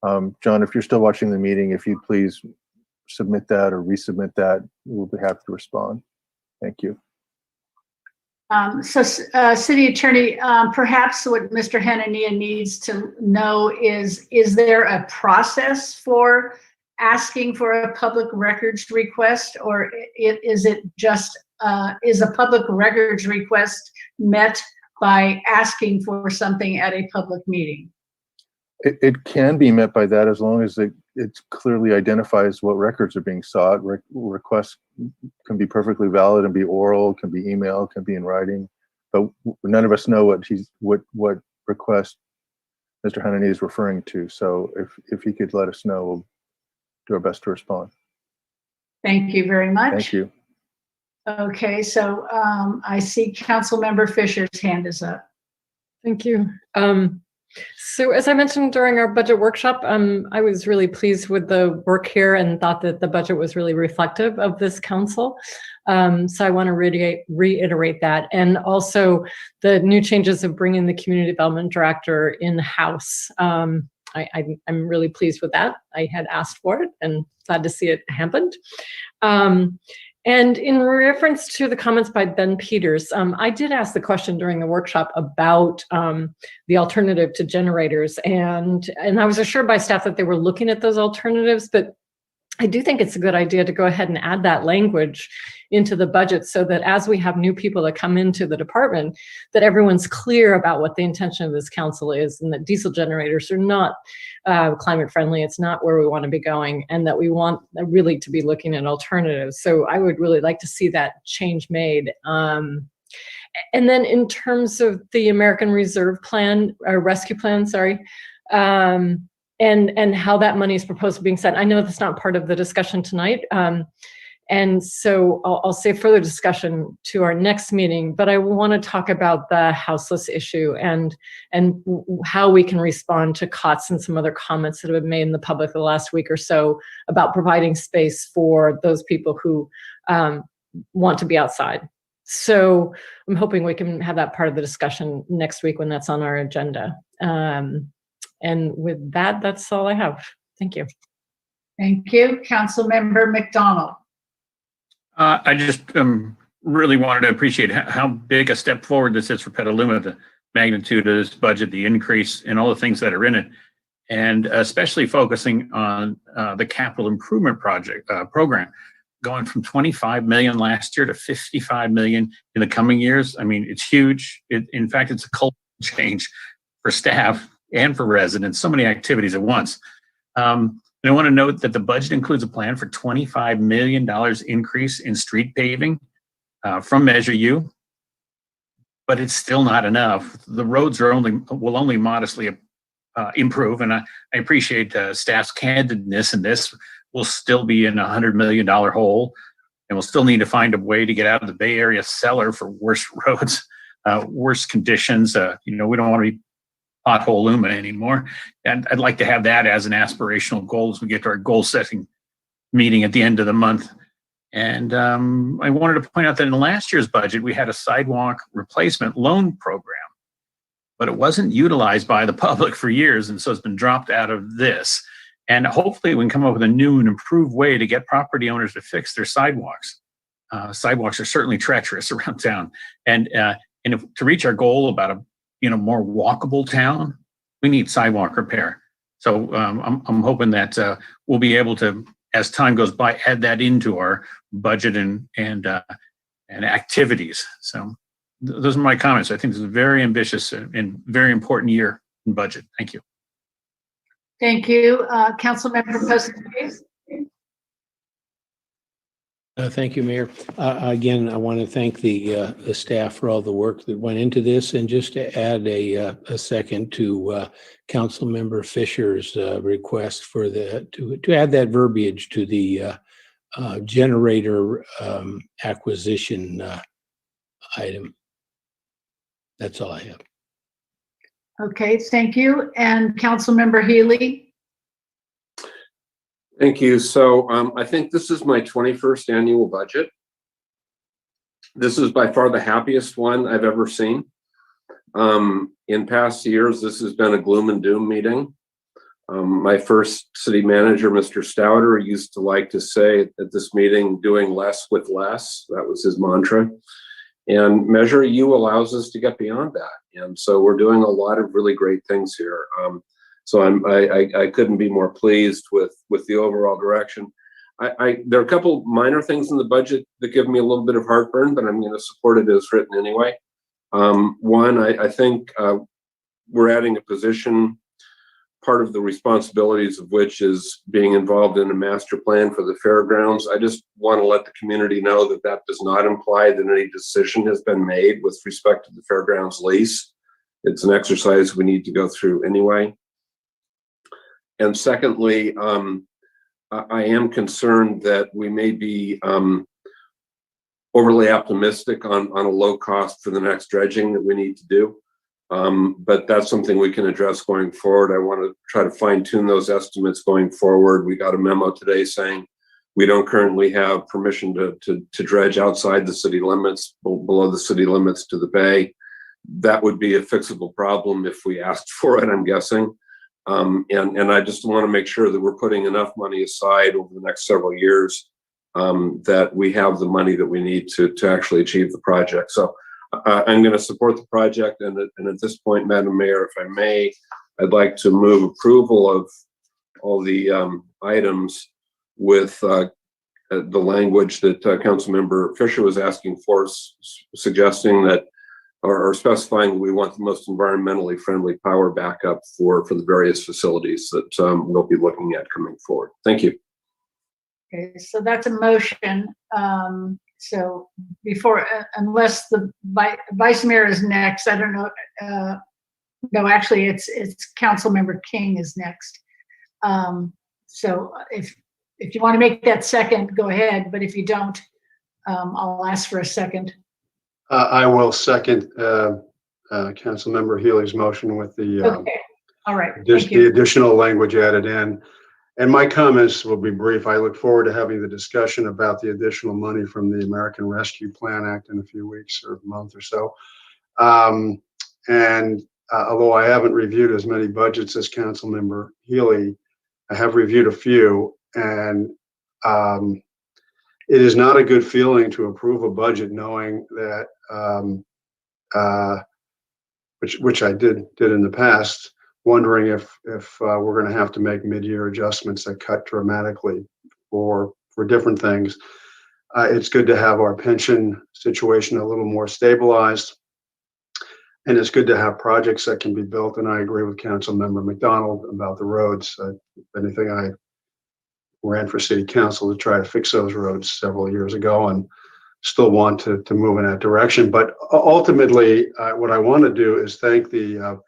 Q: John, if you're still watching the meeting, if you'd please submit that or resubmit that, we'll be happy to respond. Thank you.
A: City Attorney, perhaps what Mr. Hanania needs to know is there a process for asking for a public records request, or is it just, is a public records request met by asking for something at a public meeting?
Q: It can be met by that as long as it clearly identifies what records are being sought. Requests can be perfectly valid and be oral, can be email, can be in writing, but none of us know what request Mr. Hanani is referring to. So if he could let us know, we'll do our best to respond.
A: Thank you very much.
Q: Thank you.
A: Okay, so I see Councilmember Fisher's hand is up.
T: Thank you. So as I mentioned during our budget workshop, I was really pleased with the work here and thought that the budget was really reflective of this council. So I want to reiterate that. And also the new changes of bringing the community development director in-house. I'm really pleased with that. I had asked for it and glad to see it happened. And in reference to the comments by Ben Peters, I did ask the question during the workshop about the alternative to generators, and I was assured by staff that they were looking at those alternatives, but I do think it's a good idea to go ahead and add that language into the budget so that as we have new people that come into the department, that everyone's clear about what the intention of this council is, and that diesel generators are not climate friendly. It's not where we want to be going, and that we want really to be looking at alternatives. So I would really like to see that change made. And then in terms of the American Reserve Plan, or Rescue Plan, sorry, and how that money is proposed to being spent. I know that's not part of the discussion tonight. And so I'll save further discussion to our next meeting, but I want to talk about the houseless issue and how we can respond to COTS and some other comments that have been made in the public the last week or so about providing space for those people who want to be outside. So I'm hoping we can have that part of the discussion next week when that's on our agenda. And with that, that's all I have. Thank you.
A: Thank you. Councilmember McDonald.
R: I just really wanted to appreciate how big a step forward this is for Petaluma, the magnitude of this budget, the increase, and all the things that are in it, and especially focusing on the capital improvement program, going from 25 million last year to 55 million in the coming years. I mean, it's huge. In fact, it's a cultural change for staff and for residents, so many activities at once. And I want to note that the budget includes a plan for $25 million increase in street paving from Measure U, but it's still not enough. The roads will only modestly improve, and I appreciate staff's candidness in this. We'll still be in a $100 million hole, and we'll still need to find a way to get out of the Bay Area cellar for worse roads, worse conditions. We don't want to be pothole Luma anymore. And I'd like to have that as an aspirational goal as we get to our goal setting meeting at the end of the month. And I wanted to point out that in last year's budget, we had a sidewalk replacement loan program, but it wasn't utilized by the public for years. And so it's been dropped out of this. And hopefully we can come up with a new and improved way to get property owners to fix their sidewalks. Sidewalks are certainly treacherous around town. And to reach our goal about a more walkable town, we need sidewalk repair. So I'm hoping that we'll be able to, as time goes by, add that into our budget and activities. So those are my comments. I think this is a very ambitious and very important year in budget. Thank you.
A: Thank you. Councilmember Poston, please.
U: Thank you, Mayor. Again, I want to thank the staff for all the work that went into this, and just to add a second to Councilmember Fisher's request for to add that verbiage to the generator acquisition item. That's all I have.
A: Okay, thank you. And Councilmember Healy.
D: Thank you. So I think this is my 21st annual budget. This is by far the happiest one I've ever seen. In past years, this has been a gloom and doom meeting. My first city manager, Mr. Stouter, used to like to say at this meeting, doing less with less. That was his mantra. And Measure U allows us to get beyond that. And so we're doing a lot of really great things here. So I couldn't be more pleased with the overall direction. There are a couple minor things in the budget that give me a little bit of heartburn, but I'm going to support it as written anyway. One, I think we're adding a position, part of the responsibilities of which is being involved in a master plan for the fairgrounds. I just want to let the community know that that does not imply that any decision has been made with respect to the fairgrounds lease. It's an exercise we need to go through anyway. And secondly, I am concerned that we may be overly optimistic on a low cost for the next dredging that we need to do. But that's something we can address going forward. I want to try to fine tune those estimates going forward. We got a memo today saying we don't currently have permission to dredge outside the city limits, below the city limits to the bay. That would be a fixable problem if we asked for it, I'm guessing. And I just want to make sure that we're putting enough money aside over the next several years that we have the money that we need to actually achieve the project. So I'm going to support the project. And at this point, Madam Mayor, if I may, I'd like to move approval of all the items with the language that Councilmember Fisher was asking for, suggesting that or specifying we want the most environmentally friendly power backup for the various facilities that we'll be looking at coming forward. Thank you.
A: Okay, so that's a motion. So before, unless the Vice Mayor is next, I don't know. No, actually, it's Councilmember King is next. So if you want to make that second, go ahead. But if you don't, I'll ask for a second.
S: I will second Councilmember Healy's motion with the
A: okay. All right.
S: the additional language added in. And my comments will be brief. I look forward to having the discussion about the additional money from the American Rescue Plan Act in a few weeks or a month or so. Although I haven't reviewed as many budgets as Councilmember Healy, I have reviewed a few, and it is not a good feeling to approve a budget knowing that, which I did in the past, wondering if we're going to have to make mid-year adjustments that cut dramatically for different things. It's good to have our pension situation a little more stabilized, and it's good to have projects that can be built. And I agree with Councilmember McDonald about the roads. If anything, I ran for city council to try to fix those roads several years ago, and still want to move in that direction. But ultimately, what I want to do is thank the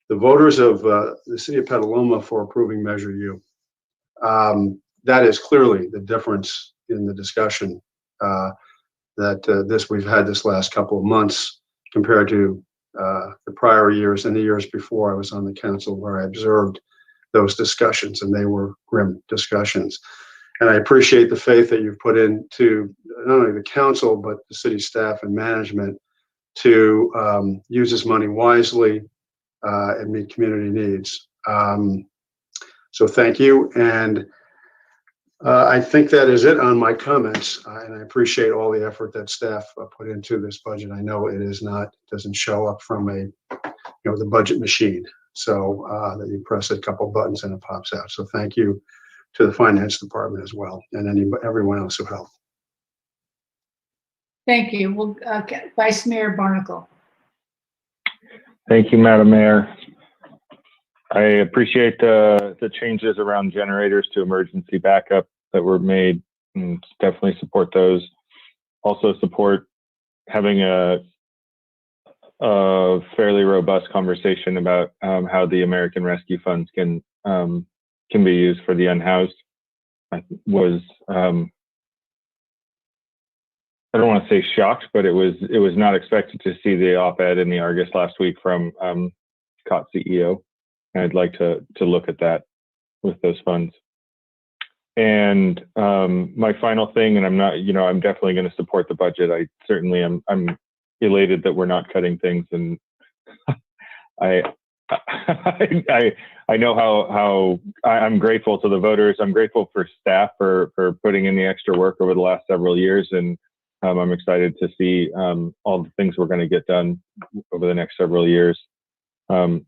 S: voters of the city of Petaluma for approving Measure U. That is clearly the difference in the discussion that we've had this last couple of months compared to the prior years and the years before I was on the council, where I observed those discussions, and they were grim discussions. And I appreciate the faith that you've put into not only the council, but the city staff and management to use this money wisely and meet community needs. So thank you. And I think that is it on my comments. And I appreciate all the effort that staff put into this budget. I know it is not, doesn't show up from the budget machine. So that you press a couple buttons and it pops out. So thank you to the finance department as well, and everyone else who helped.
A: Thank you. Well, Vice Mayor Barnacle.
H: Thank you, Madam Mayor. I appreciate the changes around generators to emergency backup that were made, and definitely support those. Also support having a fairly robust conversation about how the American Rescue Funds can be used for the unhoused. I was I don't want to say shocked, but it was not expected to see the op-ed in the Argus last week from COT CEO. And I'd like to look at that with those funds. And my final thing, and I'm definitely going to support the budget. I certainly am. I'm elated that we're not cutting things, and I know how I'm grateful to the voters. I'm grateful for staff for putting in the extra work over the last several years, and I'm excited to see all the things we're going to get done over the next several years. And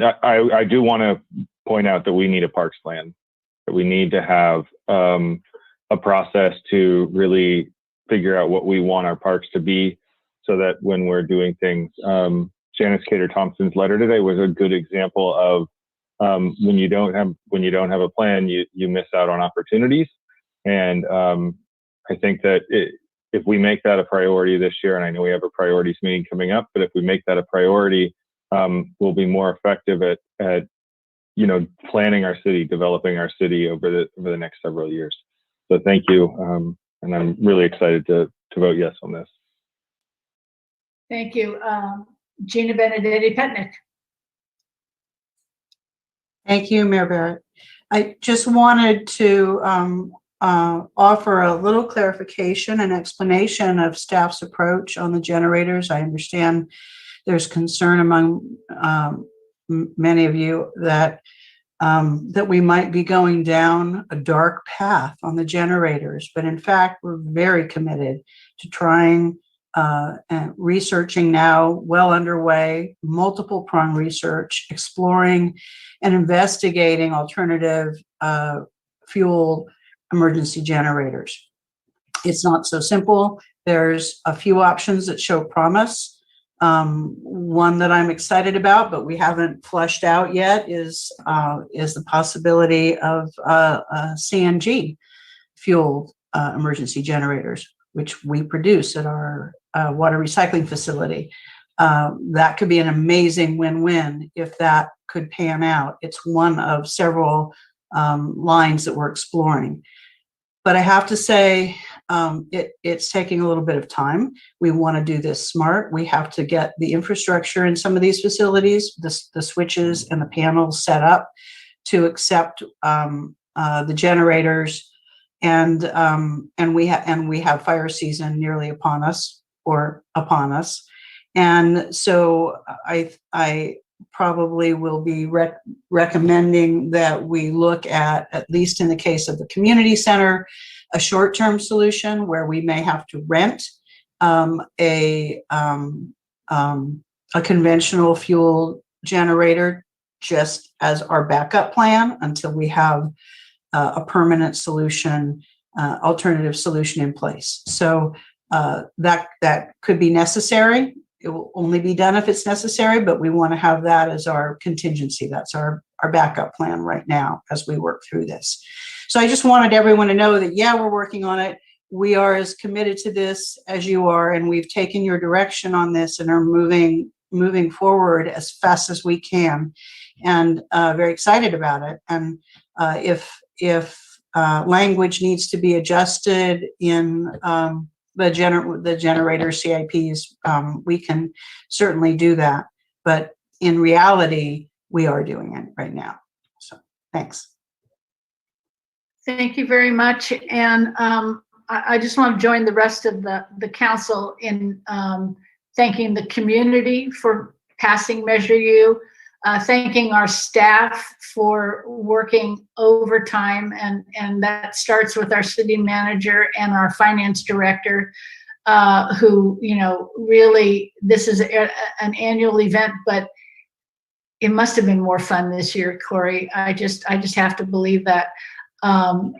H: I do want to point out that we need a parks plan, that we need to have a process to really figure out what we want our parks to be, so that when we're doing things, Janice Cater Thompson's letter today was a good example of when you don't have a plan, you miss out on opportunities. And I think that if we make that a priority this year, and I know we have a priorities meeting coming up, but if we make that a priority, we'll be more effective at planning our city, developing our city over the next several years. So thank you, and I'm really excited to vote yes on this.
A: Thank you. Gina Benedetti Petnick.
J: Thank you, Mayor Barrett. I just wanted to offer a little clarification and explanation of staff's approach on the generators. I understand there's concern among many of you that we might be going down a dark path on the generators, but in fact, we're very committed to trying and researching now, well underway, multiple prong research, exploring and investigating alternative fuel emergency generators. It's not so simple. There's a few options that show promise. One that I'm excited about, but we haven't fleshed out yet, is the possibility of CNG fueled emergency generators, which we produce at our water recycling facility. That could be an amazing win-win if that could pan out. It's one of several lines that we're exploring. But I have to say, it's taking a little bit of time. We want to do this smart. We have to get the infrastructure in some of these facilities, the switches and the panels set up to accept the generators. And we have fire season nearly upon us. And so I probably will be recommending that we look at least in the case of the community center, a short-term solution where we may have to rent a conventional fuel generator just as our backup plan until we have a permanent solution, alternative solution in place. So that could be necessary. It will only be done if it's necessary, but we want to have that as our contingency. That's our backup plan right now as we work through this. So I just wanted everyone to know that, yeah, we're working on it. We are as committed to this as you are, and we've taken your direction on this and are moving forward as fast as we can, and very excited about it. And if language needs to be adjusted in the generator CIPs, we can certainly do that. But in reality, we are doing it right now. So thanks.
A: Thank you very much. And I just want to join the rest of the council in thanking the community for passing Measure U, thanking our staff for working overtime, and that starts with our city manager and our finance director, who, you know, really, this is an annual event, but it must have been more fun this year, Corey. I just have to believe that.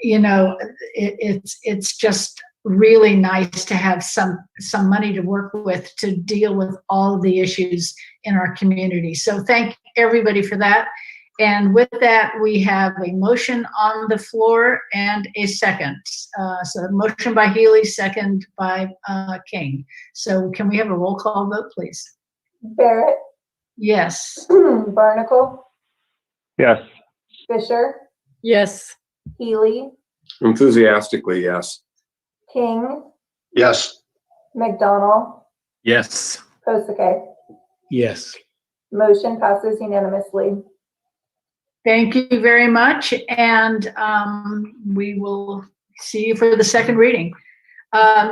A: You know, it's just really nice to have some money to work with to deal with all of the issues in our community. So thank everybody for that. And with that, we have a motion on the floor and a second. So a motion by Healy, second by King. So can we have a roll call vote, please?
B: Barrett,
A: Yes.
B: Barnacle,
H: Yes.
B: Fisher,
T: Yes.
B: Healy,
D: Enthusiastically, yes.
B: King,
S: Yes.
B: McDonald,
R: Yes.
B: Kosake.
U: Yes.
B: Motion passes unanimously.
A: Thank you very much, and we will see you for the second reading.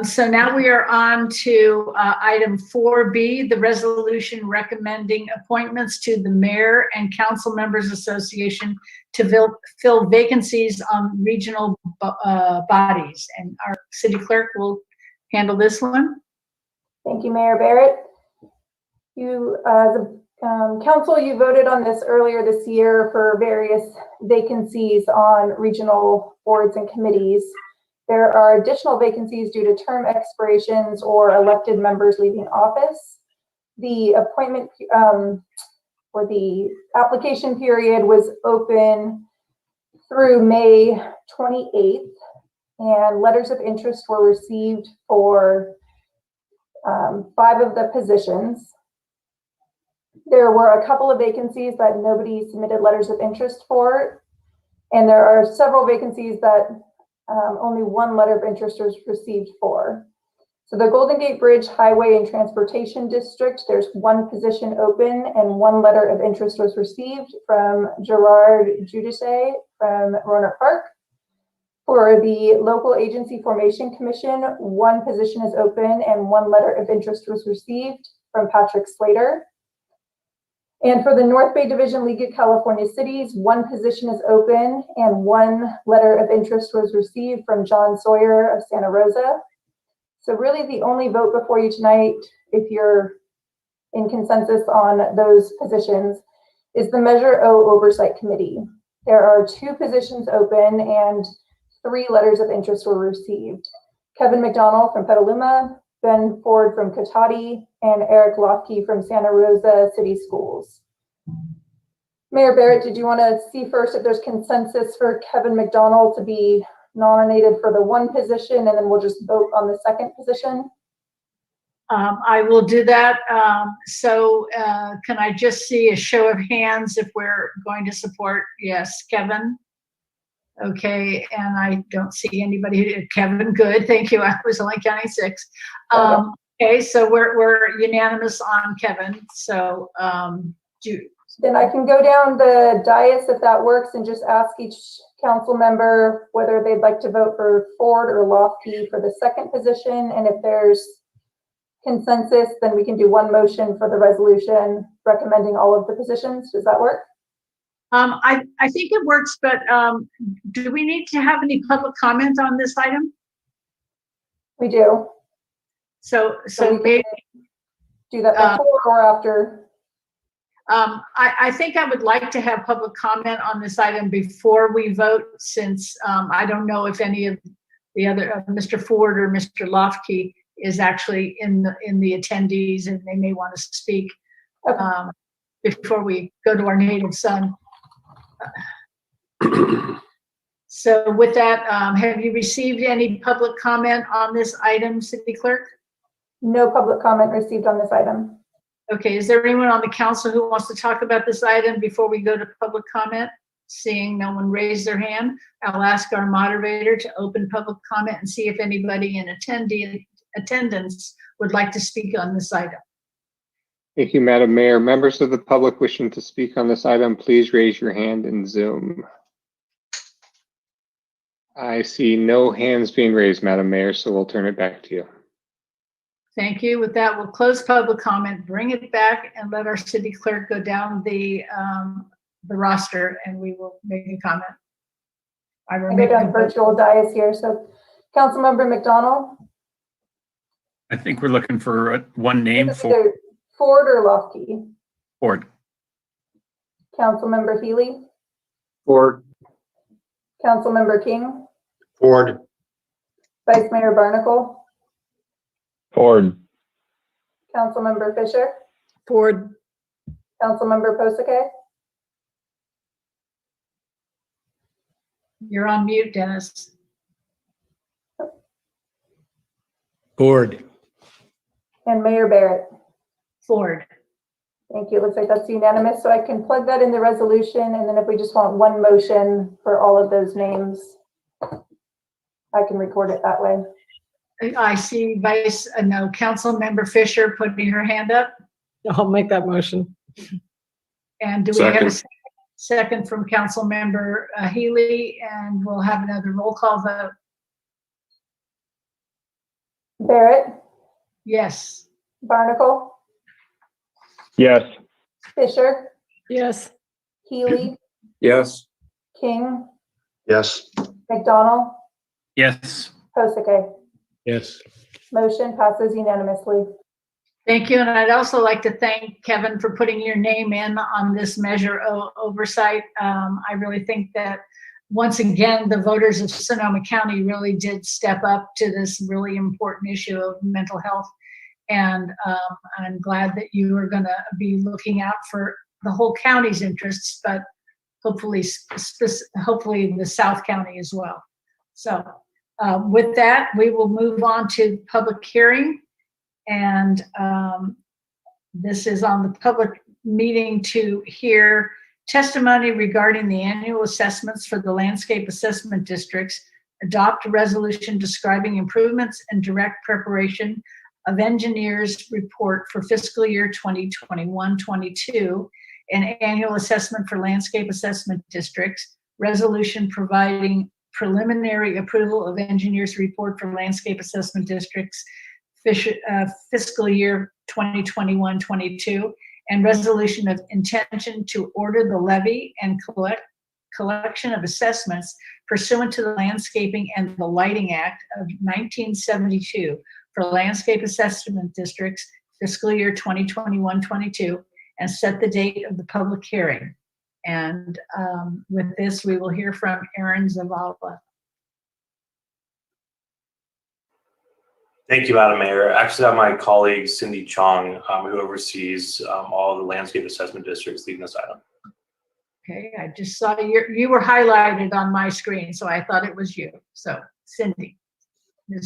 A: So now we are on to item 4B, the resolution recommending appointments to the Mayor and Council Members Association to fill vacancies on regional bodies. And our city clerk will handle this one.
B: Thank you, Mayor Barrett. You, the council, you voted on this earlier this year for various vacancies on regional boards and committees. There are additional vacancies due to term expirations or elected members leaving office. The appointment or the application period was open through May 28th, and letters of interest were received for 5 of the positions. There were a couple of vacancies that nobody submitted letters of interest for, and there are several vacancies that only 1 letter of interest was received for. So the Golden Gate Bridge Highway and Transportation District, there's 1 position open and 1 letter of interest was received from Gerard Judice from Roanoke Park. For the Local Agency Formation Commission, 1 position is open and 1 letter of interest was received from Patrick Slater. And for the North Bay Division League of California Cities, 1 position is open and 1 letter of interest was received from John Sawyer of Santa Rosa. So really the only vote before you tonight, if you're in consensus on those positions, is the Measure O Oversight Committee. There are 2 positions open and 3 letters of interest were received. Kevin McDonald from Petaluma, Ben Ford from Cotati, and Eric Lofke from Santa Rosa City Schools. Mayor Barrett, did you want to see first if there's consensus for Kevin McDonald to be nominated for the 1 position, and then we'll just vote on the 2nd position?
A: I will do that. Can I just see a show of hands if we're going to support? Yes, Kevin. Okay, and I don't see anybody. Kevin, good, thank you. I was only counting 6. Okay, so we're unanimous on Kevin. So
B: then I can go down the dais if that works and just ask each council member whether they'd like to vote for Ford or Lofke for the 2nd position. And if there's consensus, then we can do 1 motion for the resolution recommending all of the positions. Does that work?
A: I think it works, but do we need to have any public comment on this item?
B: We do.
A: So
B: we
A: maybe
B: do that before or after.
A: I think I would like to have public comment on this item before we vote, since I don't know if any of the other, Mr. Ford or Mr. Lofke is actually in the attendees, and they may want to speak before we go to our native son. So with that, have you received any public comment on this item, City Clerk?
B: No public comment received on this item.
A: Okay, is there anyone on the council who wants to talk about this item before we go to public comment? Seeing no one raise their hand, I'll ask our moderator to open public comment and see if anybody in attendance would like to speak on this item.
F: Thank you, Madam Mayor. Members of the public wishing to speak on this item, please raise your hand in Zoom. I see no hands being raised, Madam Mayor, so we'll turn it back to you.
A: Thank you. With that, we'll close public comment, bring it back, and let our city clerk go down the roster, and we will make a comment.
B: I go down virtual dais here. So, Councilmember McDonald.
R: I think we're looking for one name for
B: Ford or Lofke.
R: Ford.
B: Councilmember Healy.
S: Ford.
B: Councilmember King.
S: Ford.
B: Vice Mayor Barnacle.
H: Ford.
B: Councilmember Fisher.
T: Ford.
B: Councilmember Posake.
A: You're on mute, Dennis.
U: Ford.
B: And Mayor Barrett.
A: Ford.
B: Thank you. Looks like that's unanimous. So I can plug that in the resolution, and then if we just want one motion for all of those names, I can record it that way.
A: I see Council Member Fisher putting her hand up.
T: I'll make that motion.
A: And do we have a second from Council Member Healy? And we'll have another roll call vote.
B: Barrett.
A: Yes.
B: Barnacle.
H: Yes.
B: Fisher.
T: Yes.
B: Healy.
D: Yes.
B: King.
S: Yes.
B: McDonald.
R: Yes.
B: Posake.
U: Yes.
B: Motion passes unanimously.
A: Thank you. And I'd also like to thank Kevin for putting your name in on this measure oversight. I really think that once again, the voters of Sonoma County really did step up to this really important issue of mental health. And I'm glad that you are going to be looking out for the whole county's interests, but hopefully the South County as well. So with that, we will move on to public hearing. And this is on the public meeting to hear testimony regarding the annual assessments for the landscape assessment districts, adopt a resolution describing improvements and direct preparation of engineers report for fiscal year 2021-22, an annual assessment for landscape assessment districts, resolution providing preliminary approval of engineers report for landscape assessment districts fiscal year 2021-22, and resolution of intention to order the levy and collection of assessments pursuant to the Landscaping and the Lighting Act of 1972 for landscape assessment districts fiscal year 2021-22, and set the date of the public hearing. And with this, we will hear from Aaron Zavala.
G: Thank you, Madam Mayor. I actually have my colleague Cindy Chong, who oversees all the landscape assessment districts, leading this item.
A: Okay, I just saw you were highlighted on my screen, so I thought it was you. So, Cindy.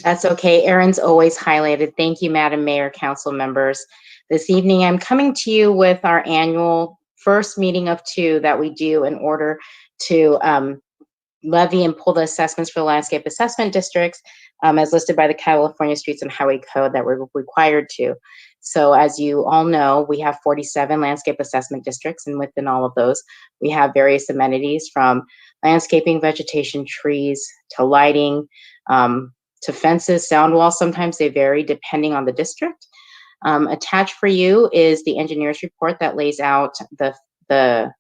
V: That's okay. Erin's always highlighted. Thank you, Madam Mayor, council members. This evening, I'm coming to you with our annual first meeting of two that we do in order to levy and pull the assessments for the landscape assessment districts as listed by the California Streets and Highway Code that we're required to. So as you all know, we have 47 landscape assessment districts, and within all of those, we have various amenities from landscaping, vegetation, trees, to lighting, to fences, sound walls. Sometimes they vary depending on the district. Attached for you is the engineer's report that lays out the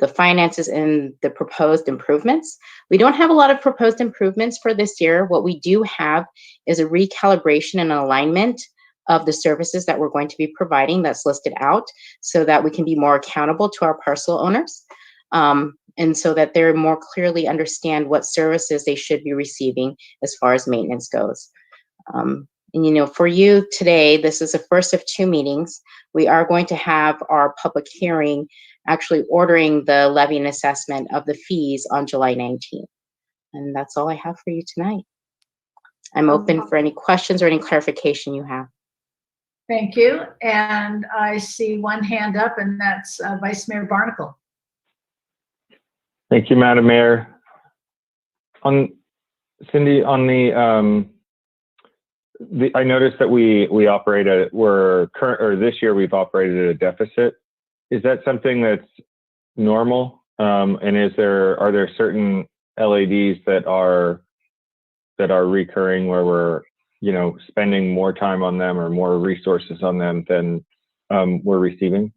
V: the finances and the proposed improvements. We don't have a lot of proposed improvements for this year. What we do have is a recalibration and alignment of the services that we're going to be providing that's listed out so that we can be more accountable to our parcel owners. And so that they more clearly understand what services they should be receiving as far as maintenance goes. And you know, for you today, this is the first of 2 meetings. We are going to have our public hearing actually ordering the levy and assessment of the fees on July 19th. And that's all I have for you tonight. I'm open for any questions or any clarification you have.
A: Thank you. And I see one hand up, and that's Vice Mayor Barnacle.
H: Thank you, Madam Mayor. Cindy, on I noticed that we operate this year we've operated at a deficit. Is that something that's normal? And are there certain LADs that are recurring where we're, you know, spending more time on them or more resources on them than we're receiving?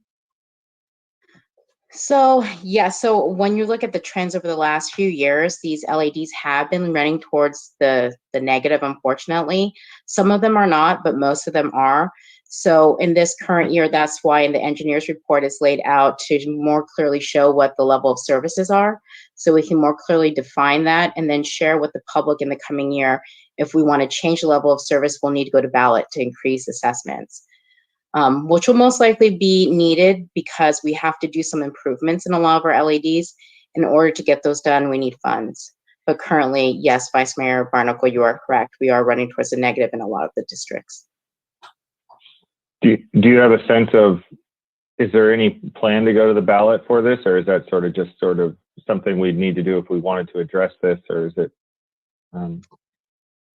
V: So yeah, so when you look at the trends over the last few years, these LADs have been running towards the negative, unfortunately. Some of them are not, but most of them are. So in this current year, that's why in the engineer's report is laid out to more clearly show what the level of services are. So we can more clearly define that and then share with the public in the coming year. If we want to change the level of service, we'll need to go to ballot to increase assessments. Which will most likely be needed because we have to do some improvements in a lot of our LADs. In order to get those done, we need funds. But currently, yes, Vice Mayor Barnacle, you are correct. We are running towards a negative in a lot of the districts.
H: Do you have a sense of, is there any plan to go to the ballot for this, or is that sort of something we'd need to do if we wanted to address this, or is it?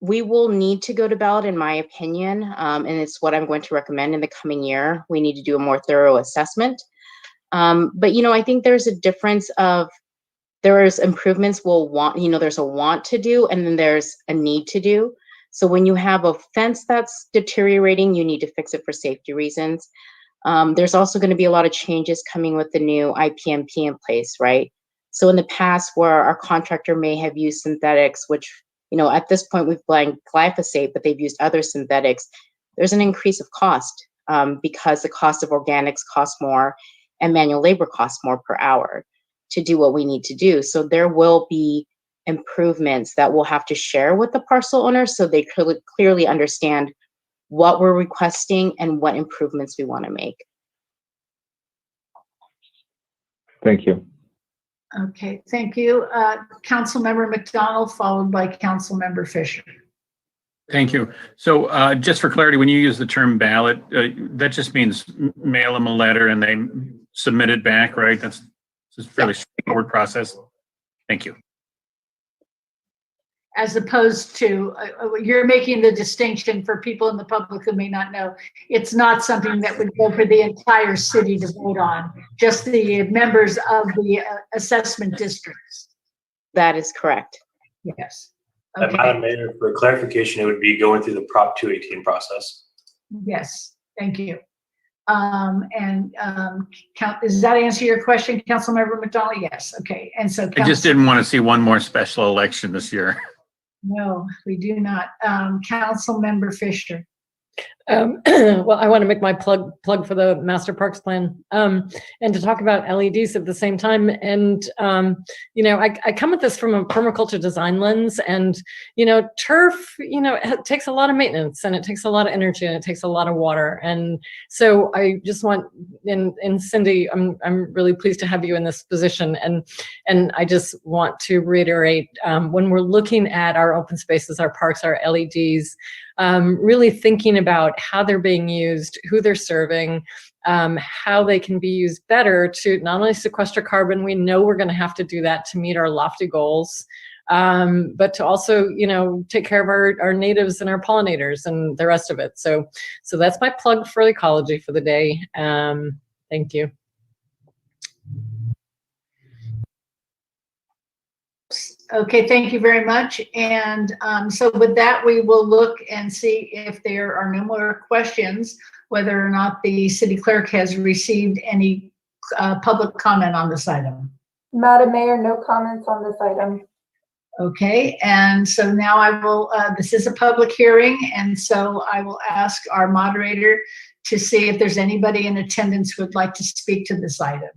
V: We will need to go to ballot, in my opinion, and it's what I'm going to recommend in the coming year. We need to do a more thorough assessment. But, you know, I think there's a difference of, there's improvements we'll want, you know, there's a want to do, and then there's a need to do. So when you have a fence that's deteriorating, you need to fix it for safety reasons. There's also going to be a lot of changes coming with the new IPMP in place, right? So in the past, where our contractor may have used synthetics, which, you know, at this point we've blamed glyphosate, but they've used other synthetics, there's an increase of cost because the cost of organics costs more and manual labor costs more per hour to do what we need to do. So there will be improvements that we'll have to share with the parcel owners so they clearly understand what we're requesting and what improvements we want to make.
H: Thank you.
A: Okay, thank you. Councilmember McDonald, followed by Councilmember Fisher.
R: Thank you. So just for clarity, when you use the term ballot, that just means mail them a letter and they submit it back, right? That's a fairly straightforward process. Thank you.
A: As opposed to, you're making the distinction for people in the public who may not know, it's not something that would go for the entire city to vote on, just the members of the assessment districts.
V: That is correct.
A: Yes.
G: Okay. Madam Mayor, for clarification, it would be going through the Prop 218 process.
A: Yes, thank you. Does that answer your question, Councilmember McDonald? Yes, okay. And so
R: I just didn't want to see one more special election this year.
A: No, we do not. Councilmember Fisher.
T: Well, I want to make my plug for the Master Parks Plan and to talk about LEDs at the same time. And, you know, I come at this from a permaculture design lens, and, you know, turf, you know, it takes a lot of maintenance and it takes a lot of energy and it takes a lot of water. And so I just want, and Cindy, I'm really pleased to have you in this position. And I just want to reiterate, when we're looking at our open spaces, our parks, our LEDs, really thinking about how they're being used, who they're serving, how they can be used better to not only sequester carbon, we know we're going to have to do that to meet our lofty goals, but to also, you know, take care of our natives and our pollinators and the rest of it. So that's my plug for ecology for the day. Thank you.
A: Okay, thank you very much. And so with that, we will look and see if there are no more questions, whether or not the city clerk has received any public comment on this item?
B: Madam Mayor, no comments on this item.
A: Okay, and so now I will, this is a public hearing, and so I will ask our moderator to see if there's anybody in attendance who would like to speak to this item.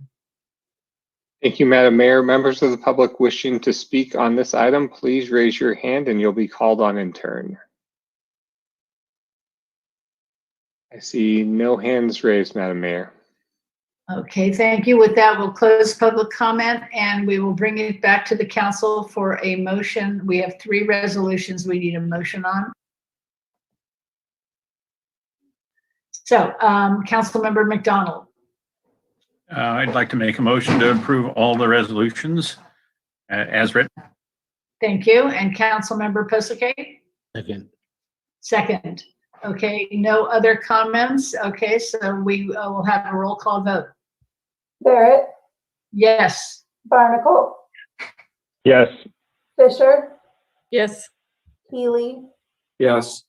F: Thank you, Madam Mayor. Members of the public wishing to speak on this item, please raise your hand and you'll be called on in turn. I see no hands raised, Madam Mayor.
A: Okay, thank you. With that, we'll close public comment and we will bring it back to the council for a motion. We have 3 resolutions we need a motion on. So, Councilmember McDonald.
R: I'd like to make a motion to approve all the resolutions as written.
A: Thank you. And Councilmember Posake?
U: Second.
A: Second. Okay, no other comments. Okay, so we will have a roll call vote.
B: Barrett,
A: Yes.
B: Barnacle,
H: Yes.
B: Fisher,
T: Yes.
B: Healy,
D: Yes.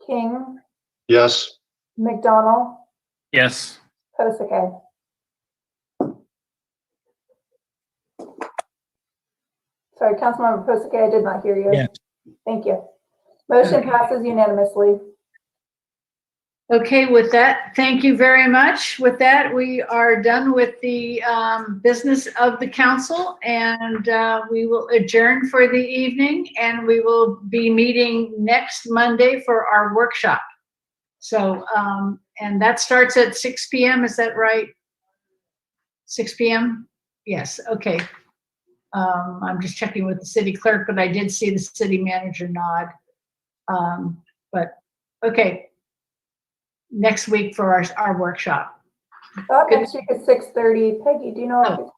B: King,
S: Yes.
B: McDonald,
R: Yes.
B: Posake. Sorry, Councilmember Posake, I did not hear you.
U: Yes.
B: Thank you. Motion passes unanimously.
A: Okay, with that, thank you very much. With that, we are done with the business of the council, and we will adjourn for the evening, and we will be meeting next Monday for our workshop. So, and that starts at 6 p.m., is that right? 6 p.m.? Yes, okay. I'm just checking with the city clerk, but I did see the city manager nod. But, okay. Next week for our workshop.
B: Next week is 6:30. Peggy, do you know?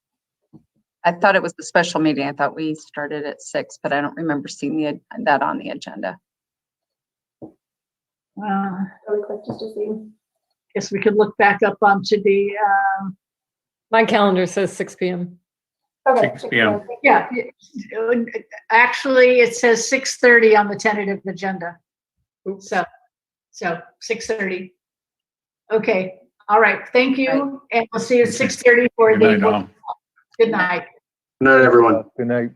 C: I thought it was the special meeting. I thought we started at 6, but I don't remember seeing that on the agenda.
B: Really quick, just to see.
A: Guess we could look back up onto the.
T: My calendar says 6 p.m.
B: Okay.
R: 6 p.m.
A: Yeah, actually, it says 6:30 on the tentative agenda.
T: Oops.
A: So 6:30. Okay. All right. Thank you, and we'll see you at 6:30 for
R: Good night,
A: the.
R: all.
A: Good night.
S: Good night, everyone.
Q: Good night.